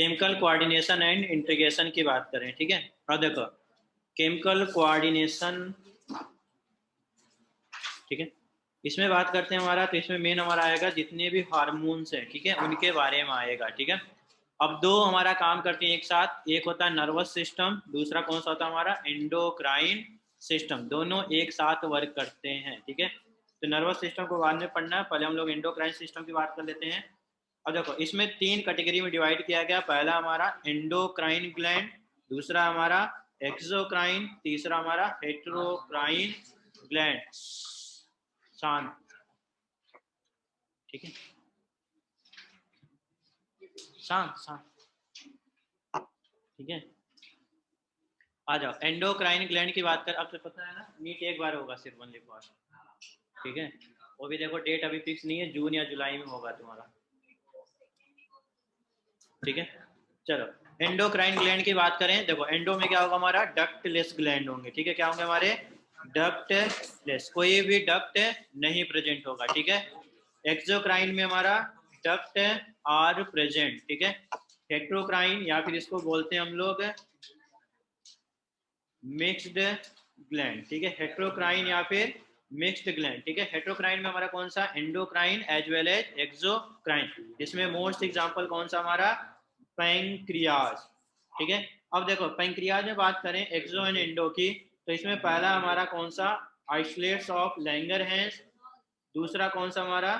Chemical coordination and integration की बात करें, ठीक है। और देखो केमिकल कोऑर्डिनेशन, ठीक है, इसमें बात करते हैं हमारा, तो इसमें मेन हमारा आएगा जितने भी हार्मोन्स हैं, ठीक है, उनके बारे में आएगा, ठीक है। अब दो हमारा काम करते हैं एक साथ, एक होता है नर्वस सिस्टम, दूसरा कौन सा होता है हमारा एंडोक्राइन सिस्टम, दोनों एक साथ वर्क करते हैं, ठीक है। तो नर्वस सिस्टम को बाद में पढ़ना है, पहले हम लोग एंडोक्राइन सिस्टम की बात कर लेते हैं। अब देखो इसमें तीन कैटेगरी में डिवाइड किया गया, पहला हमारा एंडोक्राइन ग्लैंड, दूसरा हमारा एक्सोक्राइन, तीसरा हमारा हेटेरोक्राइन ग्लैंड, शांत, ठीक है, शांत शांत, ठीक है। आ जाओ एंडोक्राइन ग्लैंड की बात कर, अब तो पता है ना नीट एक बार होगा सिर्फ ओनली फॉर, ठीक है, वो भी देखो डेट अभी फिक्स नहीं है, जून या जुलाई में होगा तुम्हारा, ठीक है। चलो एंडोक्राइन ग्लैंड की बात करें, देखो एंडो में क्या होगा हमारा डक्टलेस ग्लैंड होंगे, ठीक है, क्या होंगे हमारे डक्टलेस, कोई भी डक्ट नहीं प्रेजेंट होगा, ठीक है। एक्सोक्राइन में हमारा डक्ट आर प्रेजेंट, ठीक है। हेटेरोक्राइन या फिर इसको बोलते हैं हम लोग मिक्स्ड ग्लैंड, ठीक है, हेटेरोक्राइन या फिर मिक्स्ड ग्लैंड, ठीक है। हेटेरोक्राइन में हमारा कौन सा endocrine as well as exocrine, इसमें मोस्ट एग्जांपल कौन सा हमारा पैंक्रियाज, ठीक है। अब देखो पैंक्रियाज में बात करें एक्सो एंड एंडो की, तो इसमें पहला हमारा कौन सा आइसोलेट्स ऑफ लैंगरहैंस, दूसरा कौन सा हमारा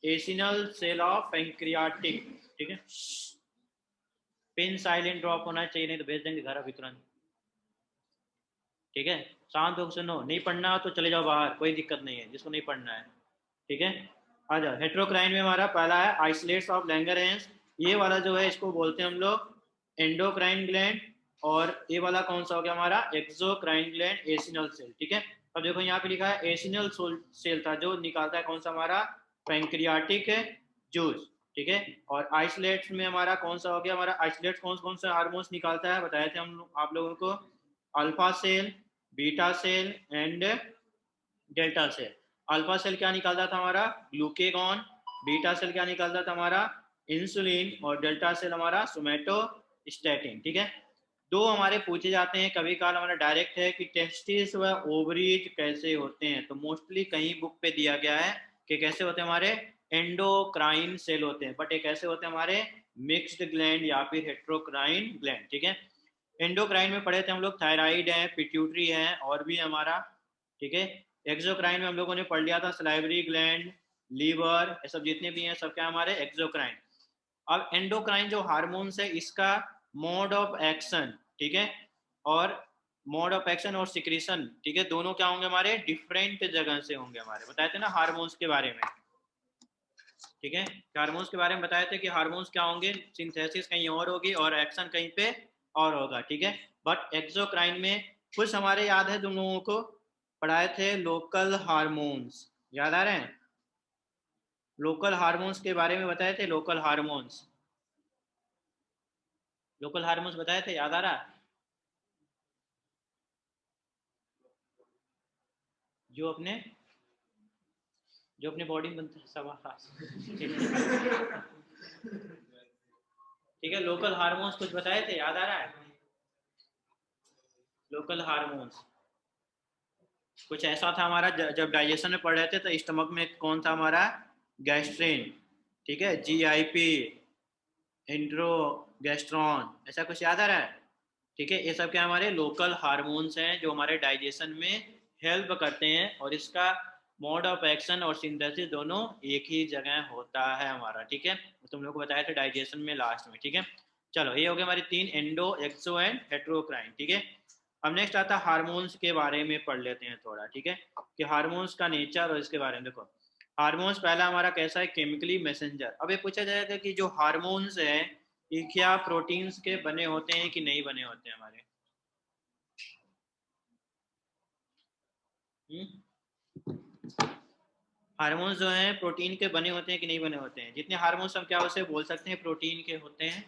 एसिनल सेल ऑफ पैंक्रियाटिक, ठीक है। पिन साइलेंट ड्रॉप होना चाहिए, नहीं तो भेज देंगे घर अभी तुरंत, ठीक है। शांत होकर सुनो, नहीं पढ़ना हो तो चले जाओ बाहर, कोई दिक्कत नहीं है जिसको नहीं पढ़ना है, ठीक है। आ जाओ हेटेरोक्राइन में हमारा पहला है आइसोलेट्स ऑफ लैंगरहैंस, ये वाला जो है इसको बोलते हैं हम लोग एंडोक्राइन ग्लैंड, और ये वाला कौन सा हो गया हमारा एक्सोक्राइन ग्लैंड एसिनल सेल, ठीक है। अब देखो यहाँ पे लिखा है एसिनल सेल था जो निकालता है कौन सा हमारा पैंक्रियाटिक जूस, ठीक है। और आइसोलेट्स में हमारा कौन सा हो गया हमारा आइसोलेट्स कौन कौन सा हार्मोन्स निकालता है बताए थे हम आप लोगों को, alpha cell, beta cell and delta cell. Alpha cell क्या निकालता था हमारा ग्लूकेगॉन, बीटा सेल क्या निकालता था हमारा इंसुलिन, और डेल्टा सेल हमारा सोमेटोस्टेटिन, ठीक है। दो हमारे पूछे जाते हैं कभी काल हमारा डायरेक्ट है कि टेस्टिस व ओवरीज कैसे होते हैं, तो मोस्टली कहीं बुक पे दिया गया है कि कैसे होते हैं हमारे एंडोक्राइन सेल होते हैं, बट ये कैसे होते हैं हमारे मिक्स्ड ग्लैंड या फिर हेटेरोक्राइन ग्लैंड, ठीक है। एंडोक्राइन में पढ़े थे हम लोग थायराइड है, पिट्यूटरी है, और भी हमारा, ठीक है। एक्सोक्राइन में हम लोगों ने पढ़ लिया था सलाइवरी ग्लैंड, लीवर, ये सब जितने भी हैं सब क्या हमारे एक्सोक्राइन। अब एंडोक्राइन जो हार्मोन्स है इसका मोड ऑफ एक्शन, ठीक है, और मोड ऑफ एक्शन और सिक्रीशन, ठीक है, दोनों क्या होंगे हमारे डिफरेंट जगह से होंगे हमारे, बताए थे ना हार्मोन्स के बारे में, ठीक है। हार्मोन्स के बारे में बताए थे कि हार्मोन्स क्या होंगे, सिंथेसिस कहीं और होगी और एक्शन कहीं पे और होगा, ठीक है। बट एक्सोक्राइन में कुछ हमारे याद है तुम लोगों को पढ़ाए थे लोकल हार्मोन्स, याद आ रहे हैं, लोकल हार्मोन्स के बारे में बताए थे, लोकल हार्मोन्स, लोकल हार्मोन्स बताए थे, याद आ रहा है, जो अपने जो अपने बॉडी में बनते हैं सब, ठीक है। लोकल हार्मोन्स कुछ बताए थे, याद आ रहा है, लोकल हार्मोन्स कुछ ऐसा था हमारा जब डाइजेशन में पढ़ रहे थे तो स्टमक में कौन था हमारा गैस्ट्रिन, ठीक है, जीआईपी, इंट्रोगेस्ट्रॉन, ऐसा कुछ याद आ रहा है, ठीक है। ये सब क्या हमारे लोकल हार्मोन्स हैं जो हमारे डाइजेशन में हेल्प करते हैं, और इसका मोड ऑफ एक्शन और सिंथेसिस दोनों एक ही जगह होता है हमारा, ठीक है। तुम लोग को बताया था डाइजेशन में लास्ट में, ठीक है। चलो ये हो गया हमारे तीन एंडो एक्सो एंड हेटेरोक्राइन, ठीक है। अब नेक्स्ट आता है हार्मोन्स के बारे में पढ़ लेते हैं थोड़ा, ठीक है, कि हार्मोन्स का नेचर और इसके बारे में देखो। हार्मोन्स पहला हमारा कैसा है केमिकली मैसेंजर। अब ये पूछा जाएगा कि जो हार्मोन्स है ये क्या प्रोटीन्स के बने होते हैं कि नहीं बने होते हैं हमारे, हार्मोन्स जो हैं प्रोटीन के बने होते हैं कि नहीं बने होते हैं, जितने हार्मोन्स हम क्या उसे बोल सकते हैं प्रोटीन के होते हैं,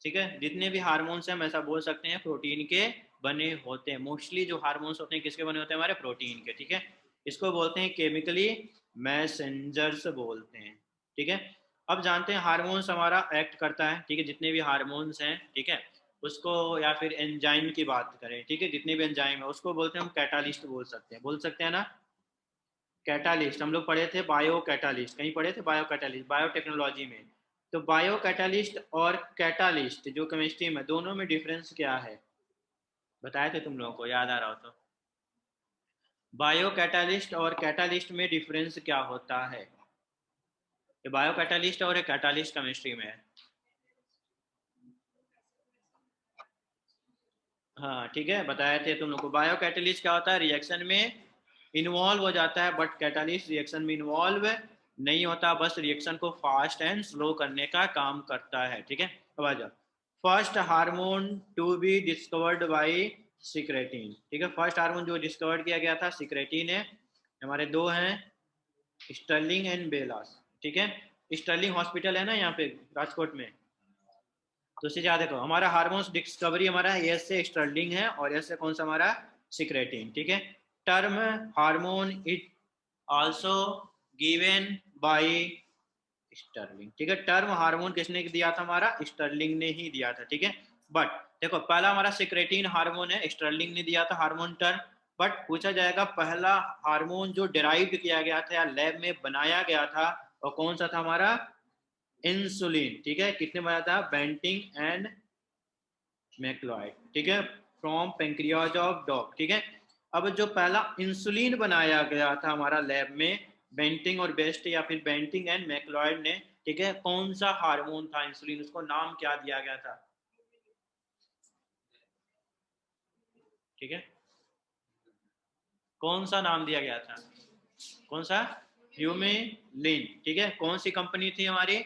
ठीक है। जितने भी हार्मोन्स हैं हम ऐसा बोल सकते हैं प्रोटीन के बने होते हैं, मोस्टली जो हार्मोन्स होते हैं किसके बने होते हैं हमारे प्रोटीन के, ठीक है। इसको बोलते हैं केमिकली मैसेंजर्स बोलते हैं, ठीक है। अब जानते हैं हार्मोन्स हमारा एक्ट करता है, ठीक है, जितने भी हार्मोन्स हैं, ठीक है, उसको, या फिर एंजाइम की बात करें, ठीक है, जितने भी एंजाइम है उसको बोलते हैं हम कैटालिस्ट बोल सकते हैं ना। कैटालिस्ट हम लोग पढ़े थे, बायो कैटालिस्ट, कहीं पढ़े थे बायो कैटालिस्ट बायोटेक्नोलॉजी में। तो बायो कैटालिस्ट और कैटालिस्ट जो केमिस्ट्री में, दोनों में डिफरेंस क्या है, बताए थे तुम लोगों को, याद आ रहा हो तो। बायो कैटालिस्ट और कैटालिस्ट में डिफरेंस क्या होता है, ये बायो कैटालिस्ट और एक कैटालिस्ट केमिस्ट्री में है। हाँ ठीक है, बताए थे तुम लोग को। बायो कैटालिस्ट क्या होता है, रिएक्शन में इन्वॉल्व हो जाता है, बट कैटालिस्ट रिएक्शन में इन्वॉल्व नहीं होता, बस रिएक्शन को फास्ट एंड स्लो करने का काम करता है, ठीक है। अब आ जाओ, first hormone to be discovered by secretin, ठीक है, फर्स्ट हार्मोन जो डिस्कवर्ड किया गया था सिक्रेटिन है। हमारे दो हैं, स्टर्लिंग एंड बेलास, ठीक है। स्टर्लिंग हॉस्पिटल है ना यहाँ पे राजकोट में, तो उससे ज्यादा देखो, हमारा हार्मोन्स डिस्कवरी हमारा एस से स्टर्लिंग है और एस से कौन सा हमारा सिक्रेटिन, ठीक है। Term hormone it also given by Starling, ठीक है। टर्म हार्मोन किसने दिया था, हमारा स्टर्लिंग ने ही दिया था, ठीक है। बट देखो, पहला हमारा सिक्रेटिन हार्मोन है, स्टर्लिंग ने दिया था हार्मोन टर्म। बट पूछा जाएगा पहला हार्मोन जो डिराइव किया गया था या लैब में बनाया गया था, और कौन सा था हमारा, इंसुलिन, ठीक है। किसने बनाया था, बेंटिंग एंड मैक्लॉयड, ठीक है, फ्रॉम पेंक्रियाज ऑफ डॉग, ठीक है। अब जो पहला इंसुलिन बनाया गया था हमारा लैब में, बेंटिंग और बेस्ट या फिर बेंटिंग एंड मैक्लॉयड ने, ठीक है, कौन सा हार्मोन था इंसुलिन, उसको नाम क्या दिया गया था, ठीक है, कौन सा नाम दिया गया था, कौन सा, ह्यूमेलिन, ठीक है, कौन सी कंपनी थी हमारी,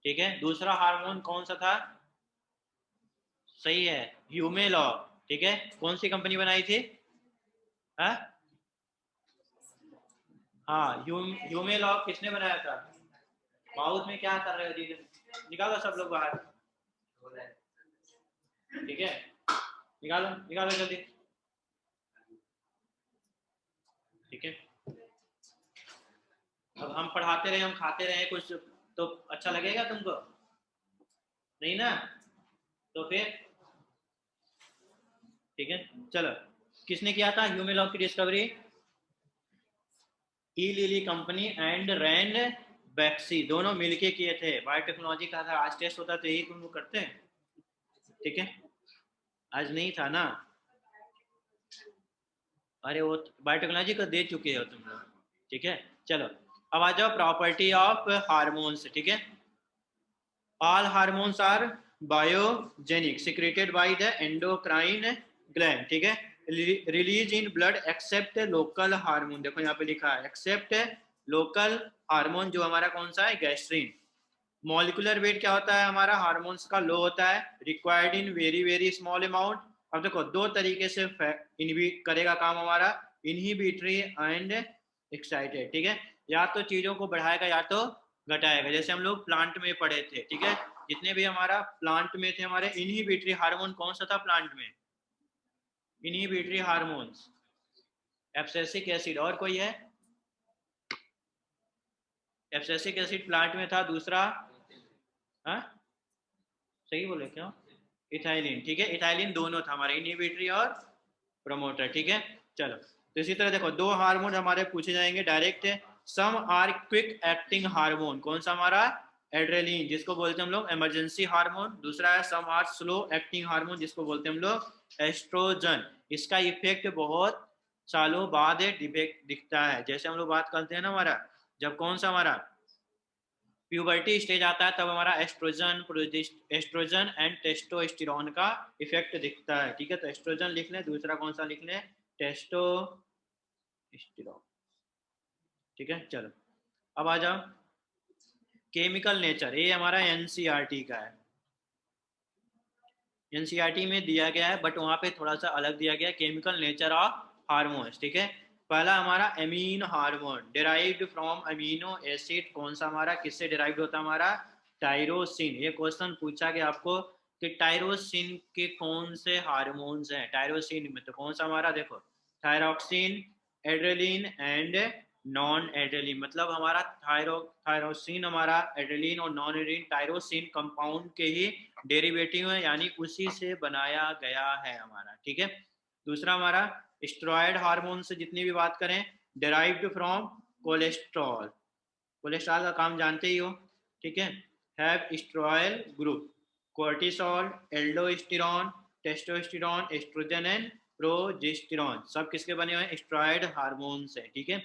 ठीक है। दूसरा हार्मोन कौन सा था, सही है, ह्यूमेलॉग, ठीक है, कौन सी कंपनी बनाई थी, हाँ हाँ, ह्यूमेलॉग किसने बनाया था। माउथ में क्या कर रहे हो दीदी, निकालो सब लोग बाहर, ठीक है, निकालो निकालो जल्दी, ठीक है। अब हम पढ़ाते रहे, हम खाते रहे कुछ, तो अच्छा लगेगा तुमको, नहीं ना, तो फिर ठीक है। चलो, किसने किया था ह्यूमेलॉग की discovery, E Lilly company and Ranbaxy, दोनों मिलके किए थे। बायोटेक्नोलॉजी का था, आज टेस्ट होता तो यही तुम लोग करते हैं, ठीक है, आज नहीं था ना, अरे वो बायोटेक्नोलॉजी को दे चुके हो तुम लोग, ठीक है। चलो, अब आ जाओ प्रॉपर्टी ऑफ हार्मोन्स, ठीक है। All hormones are biogenic secreted by the endocrine gland, ठीक है, release in blood except local hormone, देखो यहाँ पे लिखा है एक्सेप्ट लोकल हार्मोन, जो हमारा कौन सा है, गैस्ट्रीन। मॉलिकुलर वेट क्या होता है हमारा हार्मोन्स का, लो होता है, required in very very small amount. अब देखो, दो तरीके से करेगा काम हमारा, इनहिबिटरी एंड एक्साइटेड, ठीक है, या तो चीजों को बढ़ाएगा या तो घटाएगा, जैसे हम लोग प्लांट में पढ़े थे, ठीक है। जितने भी हमारा प्लांट में थे, हमारे इनहिबिटरी हार्मोन कौन सा था प्लांट में, इनहिबिटरी हार्मोन्स, एब्सिसिक एसिड, और कोई है, एब्सिसिक एसिड प्लांट में था, दूसरा, हाँ सही बोले क्यों, इथाइलिन, ठीक है, इथाइलिन दोनों था हमारे, इनहिबिटरी और प्रमोटर, ठीक है। चलो, तो इसी तरह देखो, दो हार्मोन हमारे पूछे जाएंगे direct. Some are quick acting hormone, कौन सा हमारा, एड्रेलिन, जिसको बोलते हैं हम लोग इमरजेंसी हार्मोन। दूसरा है some are slow acting hormone, जिसको बोलते हैं हम लोग एस्ट्रोजन, इसका इफेक्ट बहुत सालों बाद डिफेक्ट दिखता है, जैसे हम लोग बात करते हैं ना हमारा, जब कौन सा हमारा प्यूबर्टी स्टेज आता है, तब हमारा एस्ट्रोजन एंड टेस्टोस्टेरोन का इफेक्ट दिखता है, ठीक है। तो एस्ट्रोजन लिख लें, दूसरा कौन सा लिख लें, टेस्टोस्टेरोन, ठीक है। चलो, अब आ जाओ केमिकल नेचर, ये हमारा एनसीईआरटी का है, एनसीईआरटी में दिया गया है, बट वहाँ पे थोड़ा सा अलग दिया गया है, केमिकल नेचर ऑफ हार्मोन्स, ठीक है। पहला हमारा amine hormone derived from amino acid, कौन सा हमारा, किससे डिराइव्ड होता है हमारा, टायरोसिन। ये क्वेश्चन पूछा गया आपको कि टायरोसिन के कौन से हार्मोन्स हैं, टायरोसिन में तो कौन सा हमारा, देखो, thyroxine, adrenaline and non adrenaline मतलब हमारा थायरोसिन हमारा एड्रेलिन और नॉन एड्रेलिन टायरोसिन कंपाउंड के ही डेरिवेटिव है, यानी उसी से बनाया गया है हमारा। ठीक है, दूसरा हमारा स्टेरॉयड हार्मोन से जितनी भी बात करें, डेराइव्ड फ्रॉम कोलेस्ट्रॉल। कोलेस्ट्रॉल का काम जानते ही हो। ठीक है, have steroid group, cortisol, aldosterone, testosterone, oestrogen and progesterone, सब किसके बने हुए हैं? स्टेरॉयड हार्मोन से। ठीक है,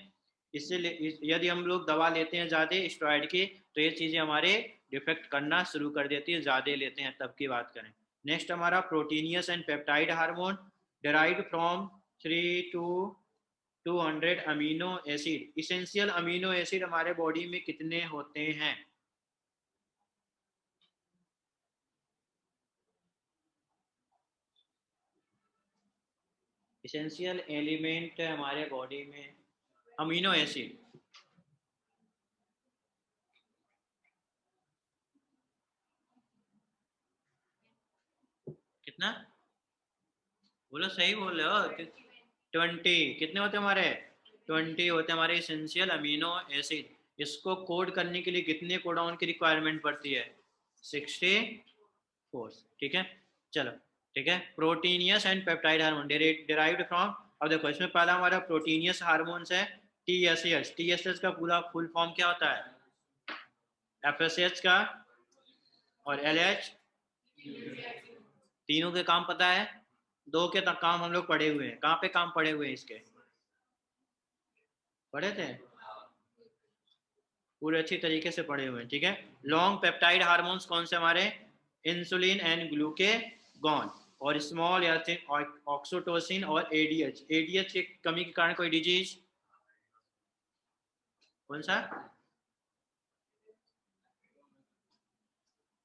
इससे यदि हम लोग दवा लेते हैं ज़्यादा स्टेरॉयड की, तो ये चीज़ें हमारे डिफेक्ट करना शुरू कर देती है, ज़्यादा लेते हैं तब की बात करें। नेक्स्ट हमारा proteinaceous and peptide hormone, derived from 3 to 200 amino acid. Essential amino acid हमारे बॉडी में कितने होते हैं? इसेंशियल एलिमेंट हमारे बॉडी में अमीनो एसिड कितना? बोलो, सही बोल रहे हो। 20 कितने होते हैं हमारे? 20 होते हैं हमारे इसेंशियल अमीनो एसिड। इसको कोड करने के लिए कितने कोडाउन की रिक्वायरमेंट पड़ती है? 64। ठीक है, चलो। ठीक है, proteinaceous and peptide hormone derived from, अब देखो इसमें पहला हमारा प्रोटीनियस हार्मोन्स है टीएसएच। टीएसएच का पूरा फुल फॉर्म क्या होता है? एफएसएच का और एलएच, तीनों के काम पता है? दो के तक काम हम लोग पढ़े हुए हैं। कहाँ पे काम पढ़े हुए हैं इसके? पढ़े थे पूरे अच्छी तरीके से पढ़े हुए हैं। ठीक है, लॉन्ग पेप्टाइड हार्मोन्स कौन से हमारे? इंसुलिन एंड ग्लूकेगॉन, और स्मॉल या ऑक्सीटोसिन और एडीएच। एडीएच की कमी के कारण कोई डिजीज? कौन सा?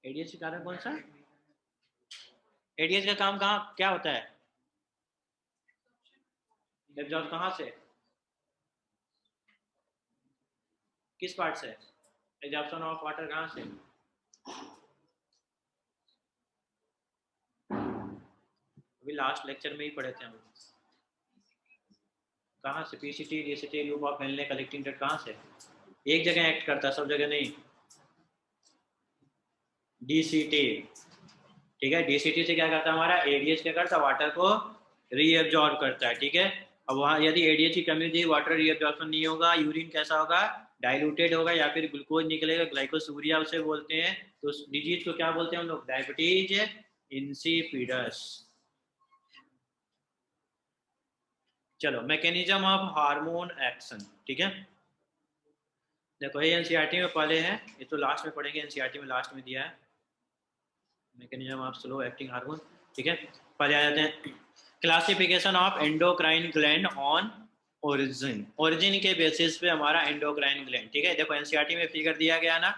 एडीएच के कारण कौन सा? एडीएच का काम कहाँ क्या होता है? एब्जॉर्ब कहाँ से? किस पार्ट से? एब्जॉर्प्शन ऑफ वाटर कहाँ से? अभी लास्ट लेक्चर में ही पढ़े थे हम। कहाँ से? PCT, DCT, loop of Henle collecting rate, कहाँ से? एक जगह एक्ट करता है, सब जगह नहीं। डीसीटी। ठीक है, डीसीटी से क्या करता है हमारा? एडीएच क्या करता है? वाटर को रीएब्जॉर्ब करता है। ठीक है, अब वहाँ यदि एडीएच की कमी हुई, वाटर रीएब्जॉर्प्शन नहीं होगा, यूरिन कैसा होगा? डाइल्यूटेड होगा, या फिर ग्लूकोज निकलेगा, ग्लाइकोसूरिया उसे बोलते हैं। तो उस डिजीज को क्या बोलते हैं हम लोग? Diabetes insipidus. चलो, मैकेनिज्म ऑफ हार्मोन एक्शन। ठीक है, देखो ये एनसीईआरटी में पहले है, ये तो लास्ट में पढ़ेंगे, एनसीईआरटी में लास्ट में दिया है mechanism of slow acting hormone. ठीक है, पहले आ जाते हैं classification of endocrine gland on origin. Origin के बेसिस पे हमारा एंडोक्राइन ग्लैंड। ठीक है, देखो एनसीईआरटी में फिगर दिया गया ना,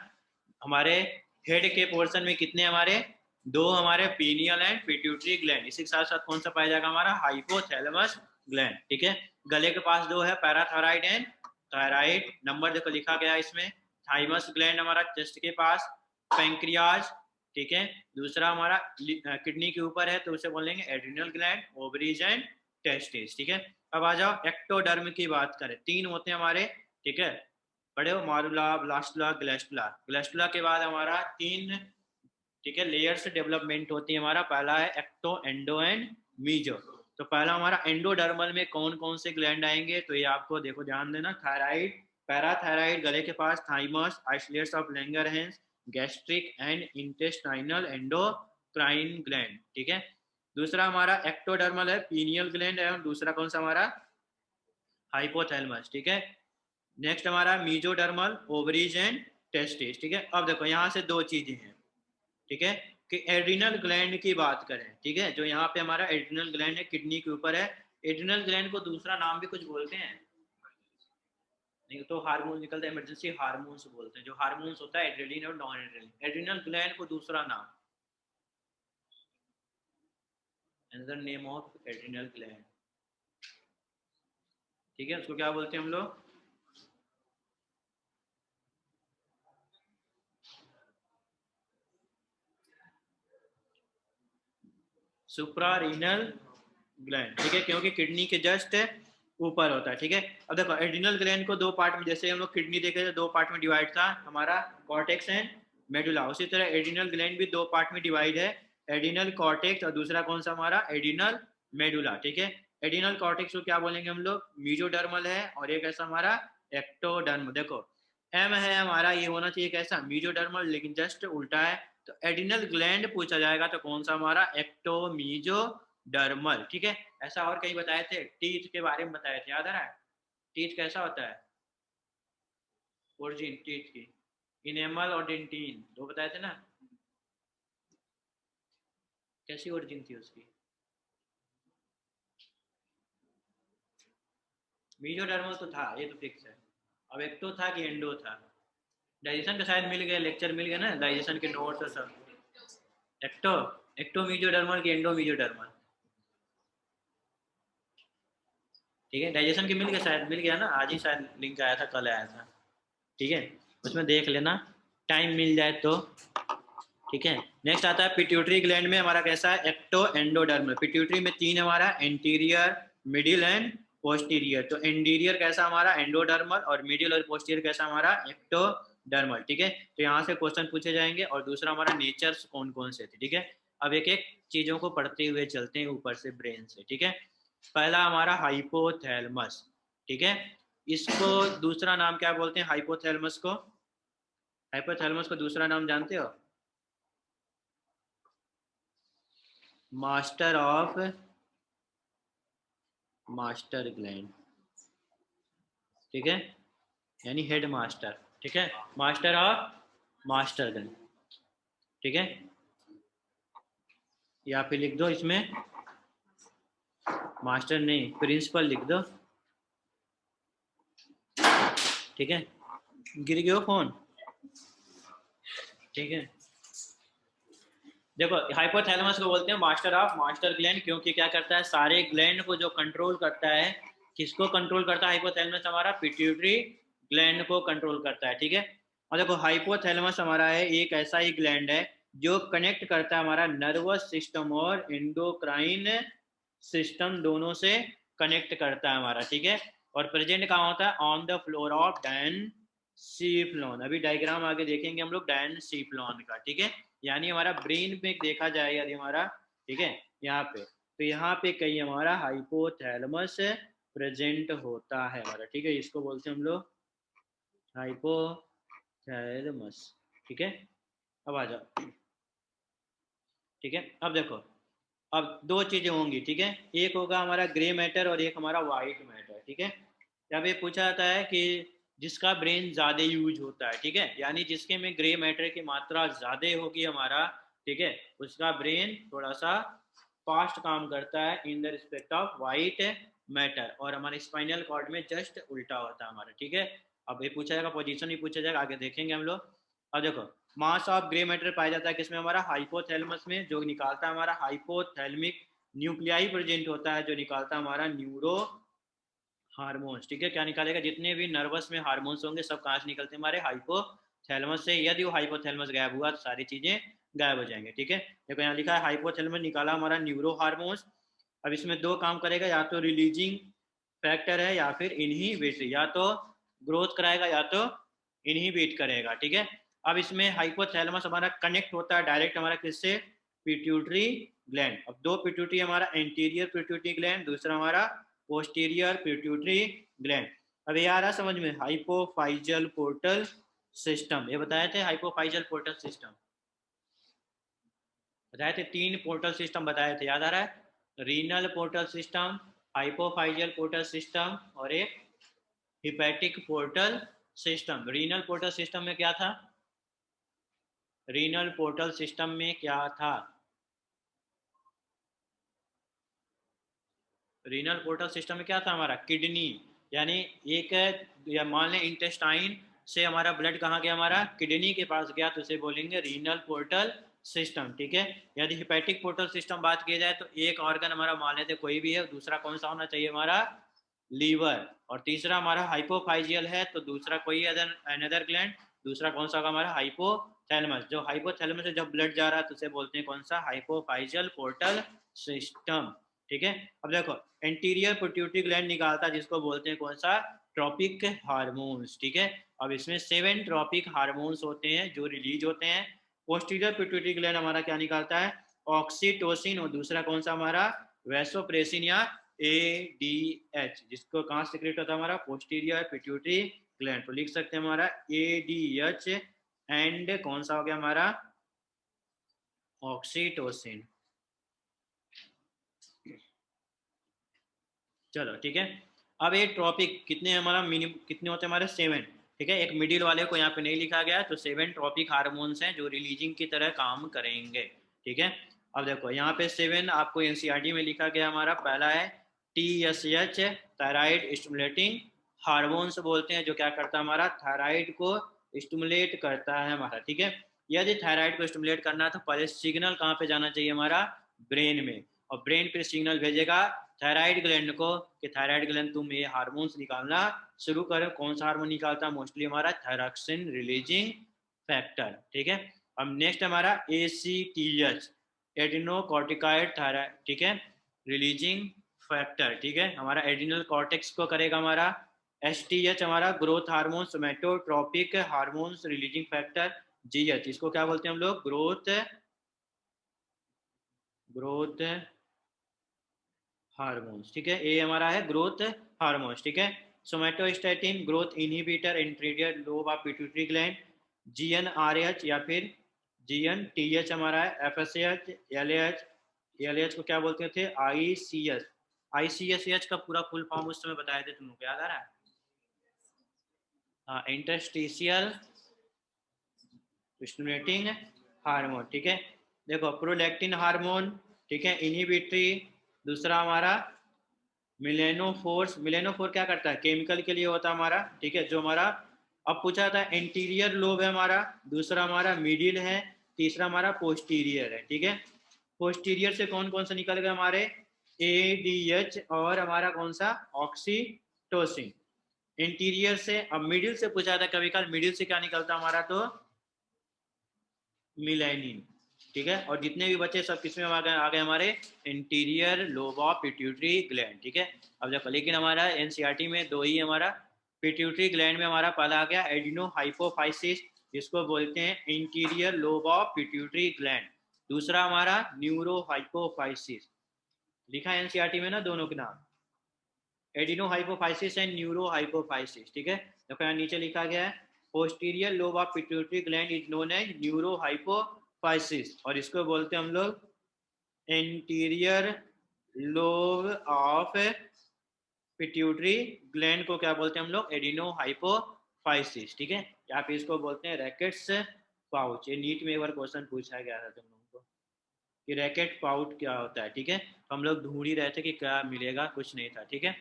हमारे हेड के पोर्शन में कितने हमारे? दो हमारे पीनियल एंड पिट्यूटरी ग्लैंड। इसी के साथ साथ कौन सा पाया जाएगा? हमारा हाइपोथैलेमस ग्लैंड। ठीक है, गले के पास दो है, पैराथायराइड एंड थायराइड। नंबर देखो लिखा गया इसमें। थाइमस ग्लैंड हमारा चेस्ट के पास, पेंक्रियाज। ठीक है, दूसरा हमारा किडनी के ऊपर है, तो उसे बोलेंगे adrenal gland, ovaries and testis. ठीक है, अब आ जाओ एक्टोडर्म की बात करें, तीन होते हैं हमारे। ठीक है, पढ़े हो? मारुला, ब्लास्टुला, ग्लैस्टुला। ग्लैस्टुला के बाद हमारा तीन, ठीक है, लेयर से डेवलपमेंट होती है हमारा। पहला है एक्टो, एंडो एंड मीजो। तो पहला हमारा एंडोडर्मल में कौन कौन से ग्लैंड आएंगे? तो ये आपको देखो ध्यान देना, थायराइड, पैराथायराइड गले के पास, thymus, isolates of Langerhans, gastric and intestinal endocrine gland. ठीक है, दूसरा हमारा एक्टोडर्मल है, पीनियल ग्लैंड है, और दूसरा कौन सा हमारा? हाइपोथैलेमस। ठीक है, नेक्स्ट हमारा मीजोडर्मल, ओवरीज एंड टेस्टिस। ठीक है, अब देखो यहाँ से दो चीजें हैं। ठीक है, कि एड्रिनल ग्लैंड की बात करें, ठीक है, जो यहाँ पे हमारा एड्रिनल ग्लैंड है, किडनी के ऊपर है। एड्रिनल ग्लैंड को दूसरा नाम भी कुछ बोलते हैं, नहीं तो हार्मोन निकलता है, इमरजेंसी हार्मोन्स बोलते हैं। जो हार्मोन्स होता है एड्रेलिन और नॉन एड्रेलिन। एड्रिनल ग्लैंड को दूसरा नाम, another name of adrenal gland. ठीक है, उसको क्या बोलते हैं हम लोग? Suprarenal gland. ठीक है, क्योंकि किडनी के जस्ट ऊपर होता है, ठीक है। अब देखो एड्रिनल ग्लैंड को दो पार्ट में, जैसे हम लोग किडनी देखे थे दो पार्ट में डिवाइड था हमारा, कॉर्टेक्स एंड मेडुला, उसी तरह एड्रिनल ग्लैंड भी दो पार्ट में डिवाइड है, एड्रिनल कॉर्टेक्स और दूसरा कौन सा हमारा एड्रिनल मेडुला, ठीक है। एड्रिनल कॉर्टेक्स को क्या बोलेंगे हम लोग, मीजोडर्मल है, और एक ऐसा हमारा एक्टोडर्म। देखो एम है हमारा, ये होना चाहिए कैसा मीजोडर्मल, लेकिन जस्ट उल्टा है, तो एड्रिनल ग्लैंड पूछा जाएगा तो कौन सा हमारा एक्टोमीजोडर्मल, ठीक है। ऐसा और कहीं बताए थे, टीथ के बारे में बताए थे, याद आ रहा है, टीथ कैसा होता है, ओरिजिन टीथ की, इनेमल और डेंटिन, दो बताए थे ना, कैसी ओरिजिन थी उसकी, मीजोडर्मल तो था, ये तो फिक्स है। अब एक्टो था कि एंडो था, डाइजेशन का शायद मिल गया, लेक्चर मिल गया ना डाइजेशन के नोट्स और सब। एक्टो, एक्टो मीजोडर्मल की एंडो मीजोडर्मल, ठीक है। डाइजेशन के मिल गया, शायद मिल गया ना, आज ही शायद लिंक आया था, कल आया था, ठीक है। उसमें देख लेना टाइम मिल जाए तो, ठीक है। नेक्स्ट आता है पिट्यूटरी ग्लैंड में हमारा कैसा है, एक्टो एंडोडर्मल। पिट्यूटरी में तीन हमारा, एंटीरियर, मिडिल एंड पोस्टीरियर। तो एंटीरियर कैसा हमारा एंडोडर्मल, और मिडिल और पोस्टीरियर कैसा हमारा एक्टोडर्मल, ठीक है। तो यहाँ से क्वेश्चन पूछे जाएंगे, और दूसरा हमारा नेचर्स कौन कौन से थे, ठीक है। अब एक एक चीजों को पढ़ते हुए चलते हैं ऊपर से ब्रेन से, ठीक है। पहला हमारा हाइपोथैलेमस, ठीक है। इसको दूसरा नाम क्या बोलते हैं हाइपोथैलेमस को, हाइपोथैलेमस को दूसरा नाम जानते हो, मास्टर ऑफ मास्टर ग्लैंड, ठीक है, यानी हेड मास्टर, ठीक है, मास्टर ऑफ मास्टर ग्लैंड, ठीक है। या फिर लिख दो इसमें, मास्टर नहीं प्रिंसिपल लिख दो, ठीक है। गिर गयो फोन, ठीक है। देखो हाइपोथैलेमस को बोलते हैं मास्टर ऑफ मास्टर ग्लैंड, क्योंकि क्या करता है, सारे ग्लैंड को जो कंट्रोल करता है, किसको कंट्रोल करता है हाइपोथैलेमस, हमारा पिट्यूटरी ग्लैंड को कंट्रोल करता है, ठीक है। और देखो हाइपोथैलेमस हमारा है एक ऐसा ही ग्लैंड है जो कनेक्ट करता है हमारा नर्वस सिस्टम और एंडोक्राइन सिस्टम, दोनों से कनेक्ट करता है हमारा, ठीक है। और प्रेजेंट कहाँ होता है, ऑन द फ्लोर ऑफ डायनसीफ्लॉन, अभी डायग्राम आगे देखेंगे हम लोग डायनसीफ्लॉन का, ठीक है। यानी हमारा ब्रेन में देखा जाएगा यदि हमारा, ठीक है, यहाँ पे, तो यहाँ पे कहीं हमारा हाइपोथैलेमस प्रेजेंट होता है हमारा, ठीक है। इसको बोलते हैं हम लोग हाइपोथैलेमस, ठीक है। अब आ जाओ, ठीक है। अब देखो, अब दो चीजें होंगी, ठीक है, एक होगा हमारा ग्रे मैटर और एक हमारा व्हाइट मैटर, ठीक है। जब ये पूछा जाता है कि जिसका ब्रेन ज्यादा यूज होता है, ठीक है, यानी जिसके में ग्रे मैटर की मात्रा ज्यादा होगी हमारा, ठीक है, उसका ब्रेन थोड़ा सा फास्ट काम करता है in the respect of white matter, और हमारे स्पाइनल कॉर्ड में जस्ट उल्टा होता है हमारा, ठीक है। अब ये पूछा जाएगा, पोजीशन ही पूछा जाएगा, आगे देखेंगे हम लोग। अब देखो मास ऑफ ग्रे मैटर पाया जाता है किसमें, हमारा हाइपोथैलेमस में, जो निकालता है हमारा हाइपोथैलेमिक न्यूक्लियाई प्रेजेंट होता है, जो निकालता है हमारा न्यूरो हार्मोन्स, ठीक है। क्या निकालेगा, जितने भी नर्वस में हार्मोन्स होंगे सब कहाँ से निकलते हैं, हमारे हाइपोथैलेमस से। यदि वो हाइपोथैलेमस गायब हुआ तो सारी चीजें गायब हो जाएंगे, ठीक है। देखो यहाँ लिखा है हाइपोथैलेमस निकाला हमारा न्यूरो हार्मोन्स। अब इसमें दो काम करेगा, या तो रिलीजिंग फैक्टर है या फिर इनहिबिटरी, या तो ग्रोथ कराएगा या तो इनहिबिट करेगा, ठीक है। अब इसमें हाइपोथैलेमस हमारा कनेक्ट होता है डायरेक्ट हमारा किससे, पिट्यूटरी ग्लैंड। अब दो पिट्यूटरी, हमारा एंटीरियर पिट्यूटरी ग्लैंड, दूसरा हमारा पोस्टीरियर पिट्यूटरी ग्लैंड। अब ये आ रहा समझ में, हाइपोफाइजल पोर्टल सिस्टम, ये बताए थे हाइपोफाइजल पोर्टल सिस्टम, बताए थे तीन पोर्टल सिस्टम बताए थे, याद आ रहा है, renal portal system, hypophyseal portal system, और एक hepatic portal system. Renal portal system में क्या था, रीनल पोर्टल सिस्टम में क्या था, रीनल पोर्टल सिस्टम में क्या था हमारा, किडनी, यानी एक, या मान लें इंटेस्टाइन से हमारा ब्लड कहाँ गया, हमारा किडनी के पास गया, तो उसे बोलेंगे रीनल पोर्टल सिस्टम, ठीक है। यदि हिपैटिक पोर्टल सिस्टम बात की जाए तो एक ऑर्गन हमारा मान लेते कोई भी है, दूसरा कौन सा होना चाहिए हमारा, लीवर, और तीसरा हमारा हाइपोफाइजियल है तो दूसरा कोई अदर अनदर ग्लैंड, दूसरा कौन सा होगा हमारा हाइपोथैलेमस। जो हाइपोथैलेमस से जब ब्लड जा रहा है तो उसे बोलते हैं कौन सा, हाइपोफाइजियल पोर्टल सिस्टम, ठीक है। अब देखो एंटीरियर पिट्यूटरी ग्लैंड निकालता है जिसको बोलते हैं कौन सा, ट्रॉपिक हार्मोन्स, ठीक है। अब इसमें 7 ट्रॉपिक हार्मोन्स होते हैं जो रिलीज होते हैं। पोस्टीरियर पिट्यूटरी ग्लैंड हमारा क्या निकालता है, ऑक्सीटोसिन, और दूसरा कौन सा हमारा, वैसोप्रेसिन या ADH, जिसको कहाँ सीक्रेट होता है हमारा, पोस्टीरियर पिट्यूटरी ग्लैंड। तो लिख सकते हैं हमारा ADH एंड कौन सा हो गया हमारा, ऑक्सीटोसिन। चलो ठीक है। अब ये ट्रॉपिक कितने हमारा मिनिमम कितने होते हैं हमारे, 7, ठीक है। एक मिडिल वाले को यहाँ पे नहीं लिखा गया, तो 7 ट्रॉपिक हार्मोन्स हैं जो रिलीजिंग की तरह काम करेंगे, ठीक है। अब देखो यहाँ पे 7 आपको एनसीईआरटी में लिखा गया हमारा। पहला है TSH, थायराइड स्टिमुलेटिंग हार्मोन्स बोलते हैं, जो क्या करता है हमारा, थायराइड को स्टिमुलेट करता है हमारा, ठीक है। यदि थायराइड को स्टिमुलेट करना है तो पहले सिग्नल कहाँ पे जाना चाहिए हमारा, ब्रेन में, और ब्रेन फिर सिग्नल भेजेगा थायराइड ग्लैंड को कि थायराइड ग्लैंड तुम ये हार्मोन्स निकालना शुरू करो। कौन सा हार्मोन निकालता है, मोस्टली हमारा थायरॉक्सिन रिलीजिंग फैक्टर, ठीक है। अब नेक्स्ट हमारा ACTH, एडिनोकॉर्टिकॉइड थायराइड, ठीक है, रिलीजिंग फैक्टर, ठीक है। हमारा एडिनल कॉर्टेक्स को करेगा हमारा। STH हमारा growth hormone, somatotropic hormones releasing factor. GH इसको क्या बोलते हैं हम लोग, ग्रोथ ग्रोथ हार्मोन्स, ठीक है। ए हमारा है ग्रोथ हार्मोन्स, ठीक है। Somatostatin growth inhibitor, interior lobe of pituitary gland. GnRH या फिर GnTH हमारा है। FSH, LH, LH को क्या बोलते थे, ICS। ICSH का पूरा फुल फॉर्म उस समय बताए थे, तुमको याद आ रहा है, हाँ, इंटरस्टिशियल स्टिमुलेटिंग हार्मोन, ठीक है। देखो प्रोलैक्टिन हार्मोन, ठीक है, इनहिबिटरी। दूसरा हमारा मिलेनोफोर्स, मिलेनोफोर क्या करता है, केमिकल के लिए होता है हमारा, ठीक है, जो हमारा, अब पूछा था इंटीरियर लोब है हमारा, दूसरा हमारा मिडिल है, तीसरा हमारा पोस्टीरियर है, ठीक है। पोस्टीरियर से कौन कौन सा निकल गया हमारे, ADH और हमारा कौन सा, ऑक्सीटोसिन। इंटीरियर से, अब मिडिल से पूछा था कभी कल, मिडिल से क्या निकलता हमारा, तो मिलेनिन, ठीक है। और जितने भी बच्चे सब किसमें आ गए हमारे, interior lobe of pituitary gland, ठीक है। अब देखो लेकिन हमारा एनसीईआरटी में दो ही हमारा, पिट्यूटरी ग्लैंड में हमारा पहला आ गया एडिनो हाइपोफाइसिस, जिसको बोलते हैं interior lobe of pituitary gland. दूसरा हमारा न्यूरो हाइपोफाइसिस, लिखा है एनसीईआरटी में ना दोनों के नाम, adeno hypophysis and neuro hypophysis, ठीक है। देखो यहाँ नीचे लिखा गया है posterior lobe of pituitary gland is known as neuro hypophysis, और इसको बोलते हैं हम लोग interior lobe of pituitary gland को क्या बोलते हैं हम लोग, एडिनो हाइपोफाइसिस, ठीक है। यहाँ पे इसको बोलते हैं रैकेट्स पाउच। ये नीट में एक बार क्वेश्चन पूछा गया था तुम लोगों को कि रैकेट पाउच क्या होता है, ठीक है। तो हम लोग ढूंढ ही रहे थे कि क्या मिलेगा, कुछ नहीं था, ठीक है।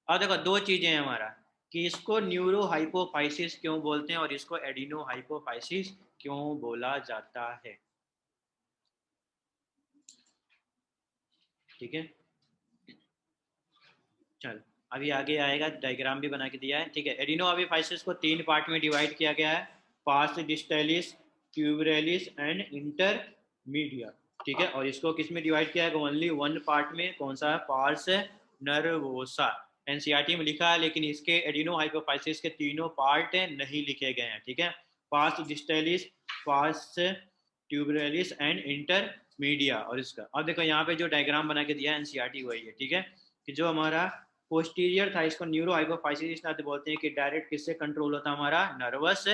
अब देखो दो चीजें हैं हमारा, कि इसको न्यूरो हाइपोफाइसिस क्यों बोलते हैं और इसको एडिनो हाइपोफाइसिस क्यों बोला जाता है, ठीक है। चल अभी आगे आएगा, डायग्राम भी बना के दिया है, ठीक है। एडिनो हाइपोफाइसिस को 3 पार्ट में डिवाइड किया गया है, पार्स डिस्टैलिस, ट्यूबरेलिस एंड इंटरमीडिया, ठीक है। और इसको किस में डिवाइड किया है, ओनली 1 पार्ट में, कौन सा है, पार्स नर्वोसा। एनसीईआरटी में लिखा है, लेकिन इसके एडिनो हाइपोफाइसिस के तीनों पार्ट नहीं लिखे गए हैं, ठीक है। Pars distalis, pars tuberalis and intermedia. और इसका अब देखो यहाँ पे जो डायग्राम बना के दिया है एनसीईआरटी वही है, ठीक है। कि जो हमारा पोस्टीरियर था इसको न्यूरो हाइपोफाइसिस बोलते हैं, कि डायरेक्ट किससे कंट्रोल होता है हमारा, नर्वस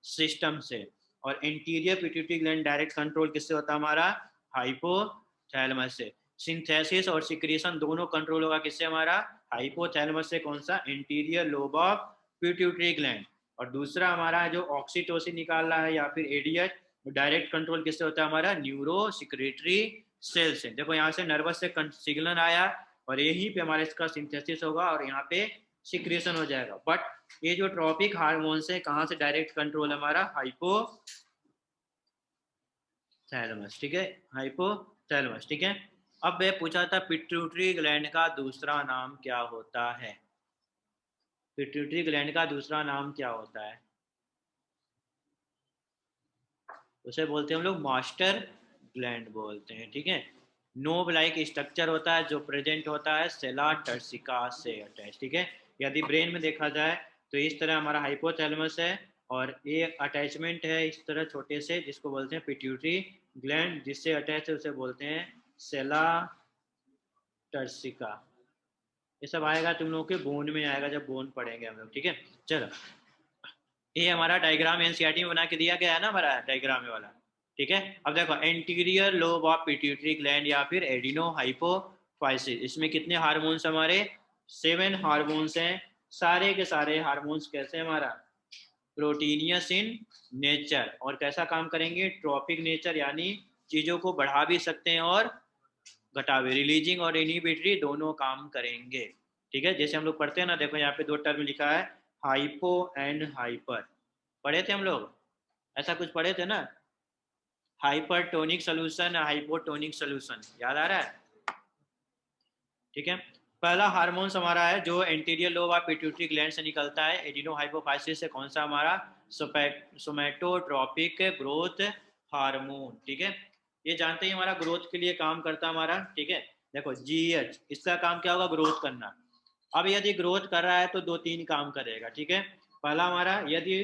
सिस्टम से। और interior pituitary gland direct control किससे होता है हमारा, हाइपोथैलेमस से। सिंथेसिस और सिक्रीशन दोनों कंट्रोल होगा किससे हमारा, हाइपोथैलेमस से, कौन सा, interior lobe of pituitary gland. और दूसरा हमारा जो ऑक्सीटोसिन निकाल रहा है या फिर ADH, डायरेक्ट कंट्रोल किससे होता है हमारा, न्यूरो सिक्रेटरी सेल से। देखो यहाँ से नर्वस से सिग्नल आया और यहीं पे हमारे इसका सिंथेसिस होगा और यहाँ पे सिक्रेशन हो जाएगा। बट ये जो ट्रॉपिक हार्मोन से कहाँ से डायरेक्ट कंट्रोल हमारा, हाइपोथैलेमस, ठीक है, हाइपोथैलेमस, ठीक है। अब मैं पूछा था पिट्यूटरी ग्लैंड का दूसरा नाम क्या होता है, पिट्यूटरी ग्लैंड का दूसरा नाम क्या होता है, उसे बोलते हैं हम लोग मास्टर ग्लैंड बोलते हैं, ठीक है। नोब लाइक स्ट्रक्चर होता है जो प्रेजेंट होता है सेला टर्सिका से अटैच, ठीक है। यदि ब्रेन में देखा जाए तो इस तरह हमारा हाइपोथैलेमस है और ये अटैचमेंट है इस तरह छोटे से, जिसको बोलते हैं पिट्यूटरी ग्लैंड, जिससे अटैच है उसे बोलते हैं सेला टर्सिका। ये सब आएगा तुम लोगों के बोन में आएगा जब बोन पढ़ेंगे हम लोग, ठीक है। चलो, ये हमारा डायग्राम एनसीईआरटी में बना के दिया गया है ना हमारा डायग्राम वाला, ठीक है। अब देखो anterior lobe of pituitary gland या फिर एडिनो हाइपोफाइसिस, इसमें कितने हार्मोन्स हमारे 7 हार्मोन्स हैं। सारे के सारे हार्मोन्स कैसे हमारा प्रोटीनियस इन नेचर और कैसा काम करेंगे ट्रॉपिक नेचर, यानी चीजों को बढ़ा भी सकते हैं और घटा भी, रिलीजिंग और इनहिबिटरी दोनों काम करेंगे, ठीक है। जैसे हम लोग पढ़ते हैं ना, देखो यहाँ पे 2 टर्म लिखा है हाइपो एंड हाइपर, पढ़े थे हम लोग, ऐसा कुछ पढ़े थे ना, हाइपरटोनिक सोल्यूशन हाइपोटोनिक सोल्यूशन, याद आ रहा है, ठीक है। पहला हार्मोन्स हमारा है जो anterior lobe of pituitary gland से निकलता है एडिनो हाइपोफाइसिस से, कौन सा हमारा सोमैटोट्रोपिक ग्रोथ हार्मोन, ठीक है। ये जानते ही हमारा ग्रोथ के लिए काम करता है हमारा, ठीक है। देखो जीएच, इसका काम क्या होगा ग्रोथ करना। अब यदि ग्रोथ कर रहा है तो 2-3 काम करेगा, ठीक है। पहला हमारा यदि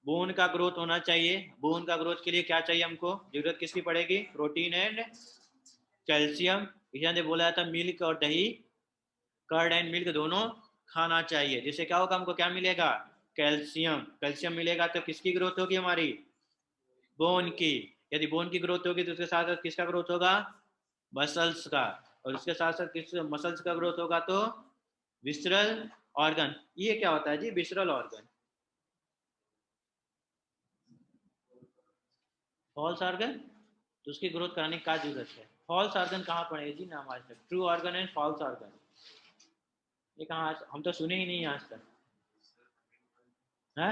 बोन का ग्रोथ होना चाहिए, बोन का ग्रोथ के लिए क्या चाहिए हमको, जरूरत किसकी पड़ेगी, प्रोटीन एंड कैल्शियम। इसने बोला था मिल्क और दही, कर्ड एंड मिल्क दोनों खाना चाहिए, जिससे क्या होगा हमको क्या मिलेगा, कैल्शियम। कैल्शियम मिलेगा तो किसकी ग्रोथ होगी हमारी, बोन की। यदि बोन की ग्रोथ होगी तो उसके साथ साथ किसका ग्रोथ होगा, मसल्स का, और उसके साथ साथ किस मसल्स का ग्रोथ होगा तो विसरल ऑर्गन। ये क्या होता है जी विसरल ऑर्गन, फॉल्स ऑर्गन, तो उसकी ग्रोथ कराने की क्या जरूरत है, फॉल्स ऑर्गन कहाँ पड़े जी नाम आज तक, true organ and false organ, ये कहाँ हम तो सुने ही नहीं आज तक है।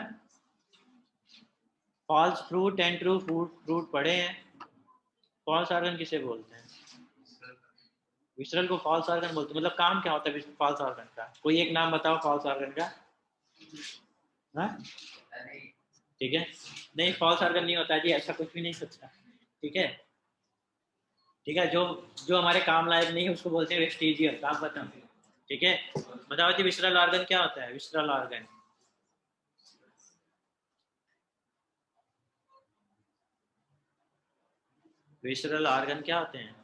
False fruit and true fruit पढ़े हैं, फॉल्स ऑर्गन किसे बोलते हैं, विसरल को फॉल्स ऑर्गन बोलते हैं। मतलब काम क्या होता है फॉल्स ऑर्गन का, कोई एक नाम बताओ फॉल्स ऑर्गन का, ठीक है। नहीं फॉल्स ऑर्गन नहीं होता जी, ऐसा कुछ भी नहीं होता, ठीक है, ठीक है। जो जो हमारे काम लायक नहीं है उसको बोलते हैं वेस्टिजियल, काम खत्म, ठीक है। बताओ जी विसरल ऑर्गन क्या होता है, विसरल ऑर्गन, विसरल ऑर्गन क्या होते हैं,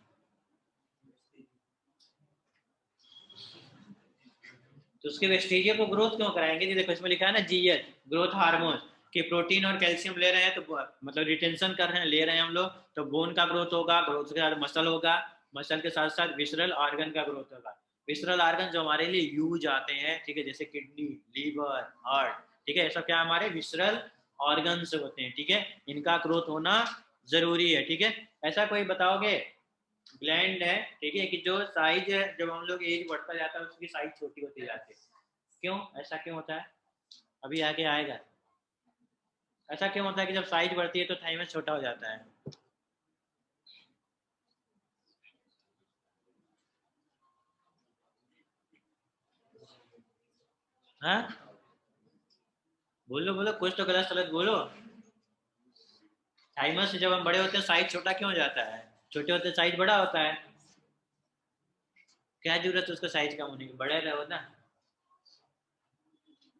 तो उसके वेस्टिजियल को ग्रोथ क्यों कराएंगे जी, देखो इसमें लिखा है ना जीएच ग्रोथ हार्मोन, कि प्रोटीन और कैल्शियम ले रहे हैं तो मतलब रिटेंशन कर रहे हैं, ले रहे हैं हम लोग, तो बोन का ग्रोथ होगा, ग्रोथ के साथ मसल होगा, मसल के साथ साथ विसरल ऑर्गन का ग्रोथ होगा। विसरल ऑर्गन जो हमारे लिए यूज आते हैं, ठीक है, जैसे किडनी, लीवर, हार्ट, ठीक है, ऐसा क्या हमारे विसरल ऑर्गन से होते हैं, ठीक है। इनका ग्रोथ होना जरूरी है, ठीक है। ऐसा कोई बताओगे ग्लैंड है, ठीक है, कि जो साइज है जब हम लोग एज बढ़ता जाता है उसकी साइज छोटी होती जाती है, क्यों, ऐसा क्यों होता है, अभी आगे आएगा। ऐसा क्यों होता है कि जब साइज बढ़ती है तो थाइमस छोटा हो जाता है, हाँ बोलो बोलो, कुछ तो गलत सलत बोलो। थाइमस से जब हम बड़े होते हैं साइज छोटा क्यों हो जाता है, छोटे होते साइज बड़ा होता है, क्या जरूरत है उसका साइज कम होने की, बड़े रहो ना,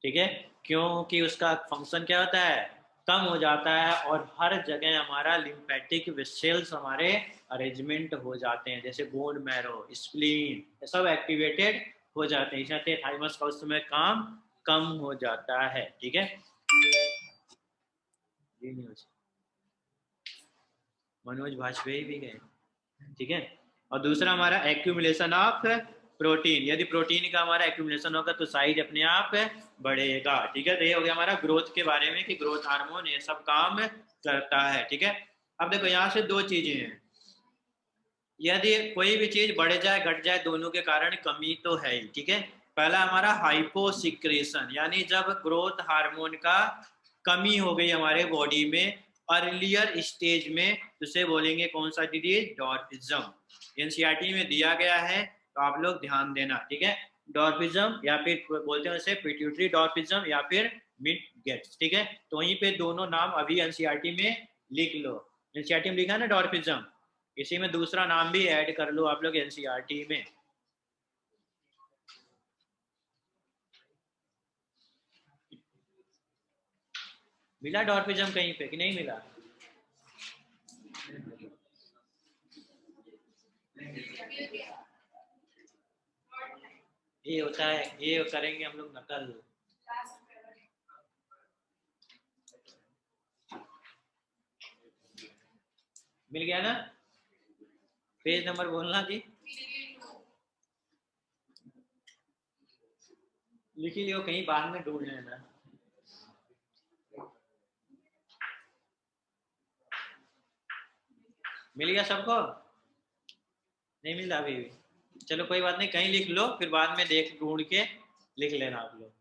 ठीक है। क्योंकि उसका फंक्शन क्या होता है, कम हो जाता है, और हर जगह हमारा लिम्फेटिक वेसल्स हमारे अरेंजमेंट हो जाते हैं, जैसे बोन मैरो, स्प्लीन, ये सब एक्टिवेटेड हो जाते हैं, इसलिए थाइमस का उस समय काम कम हो जाता है, ठीक है। ये न्यूज मनोज वाजपेयी भी गए, ठीक है। और दूसरा हमारा एक्यूमुलेशन ऑफ प्रोटीन, यदि प्रोटीन का हमारा एक्यूमुलेशन होगा तो साइज अपने आप बढ़ेगा, ठीक है। तो ये हो गया हमारा ग्रोथ के बारे में कि ग्रोथ हार्मोन ये सब काम करता है, ठीक है। अब देखो यहाँ से 2 चीजें हैं, यदि कोई भी चीज बढ़ जाए घट जाए दोनों के कारण कमी तो है ही, ठीक है। पहला हमारा हाइपोसिक्रेशन, यानी जब ग्रोथ हार्मोन का कमी हो गई हमारे बॉडी में अर्लियर स्टेज में, तो उसे बोलेंगे कौन सा डिजीज, डॉर्फिज्म। एनसीईआरटी में दिया गया है तो आप लोग ध्यान देना, ठीक है। डॉर्फिज्म या फिर बोलते हैं उसे पिट्यूटरी डॉर्फिज्म या फिर मिड गेट्स, ठीक है। तो वहीं पे दोनों नाम अभी एनसीईआरटी में लिख लो, एनसीईआरटी में लिखा है ना डॉर्फिज्म, इसी में दूसरा नाम भी ऐड कर लो आप लोग एनसीईआरटी में। मिला डॉर्फिज्म कहीं पे कि नहीं मिला? ये होता है, ये करेंगे हम लोग नकल। मिल गया ना? पेज नंबर बोलना जी, लिख ही लियो, कहीं बाद में ढूंढ लेना। मिल गया सबको? नहीं मिला अभी भी? चलो कोई बात नहीं, कहीं लिख लो, फिर बाद में देख ढूंढ के लिख लेना आप लोग।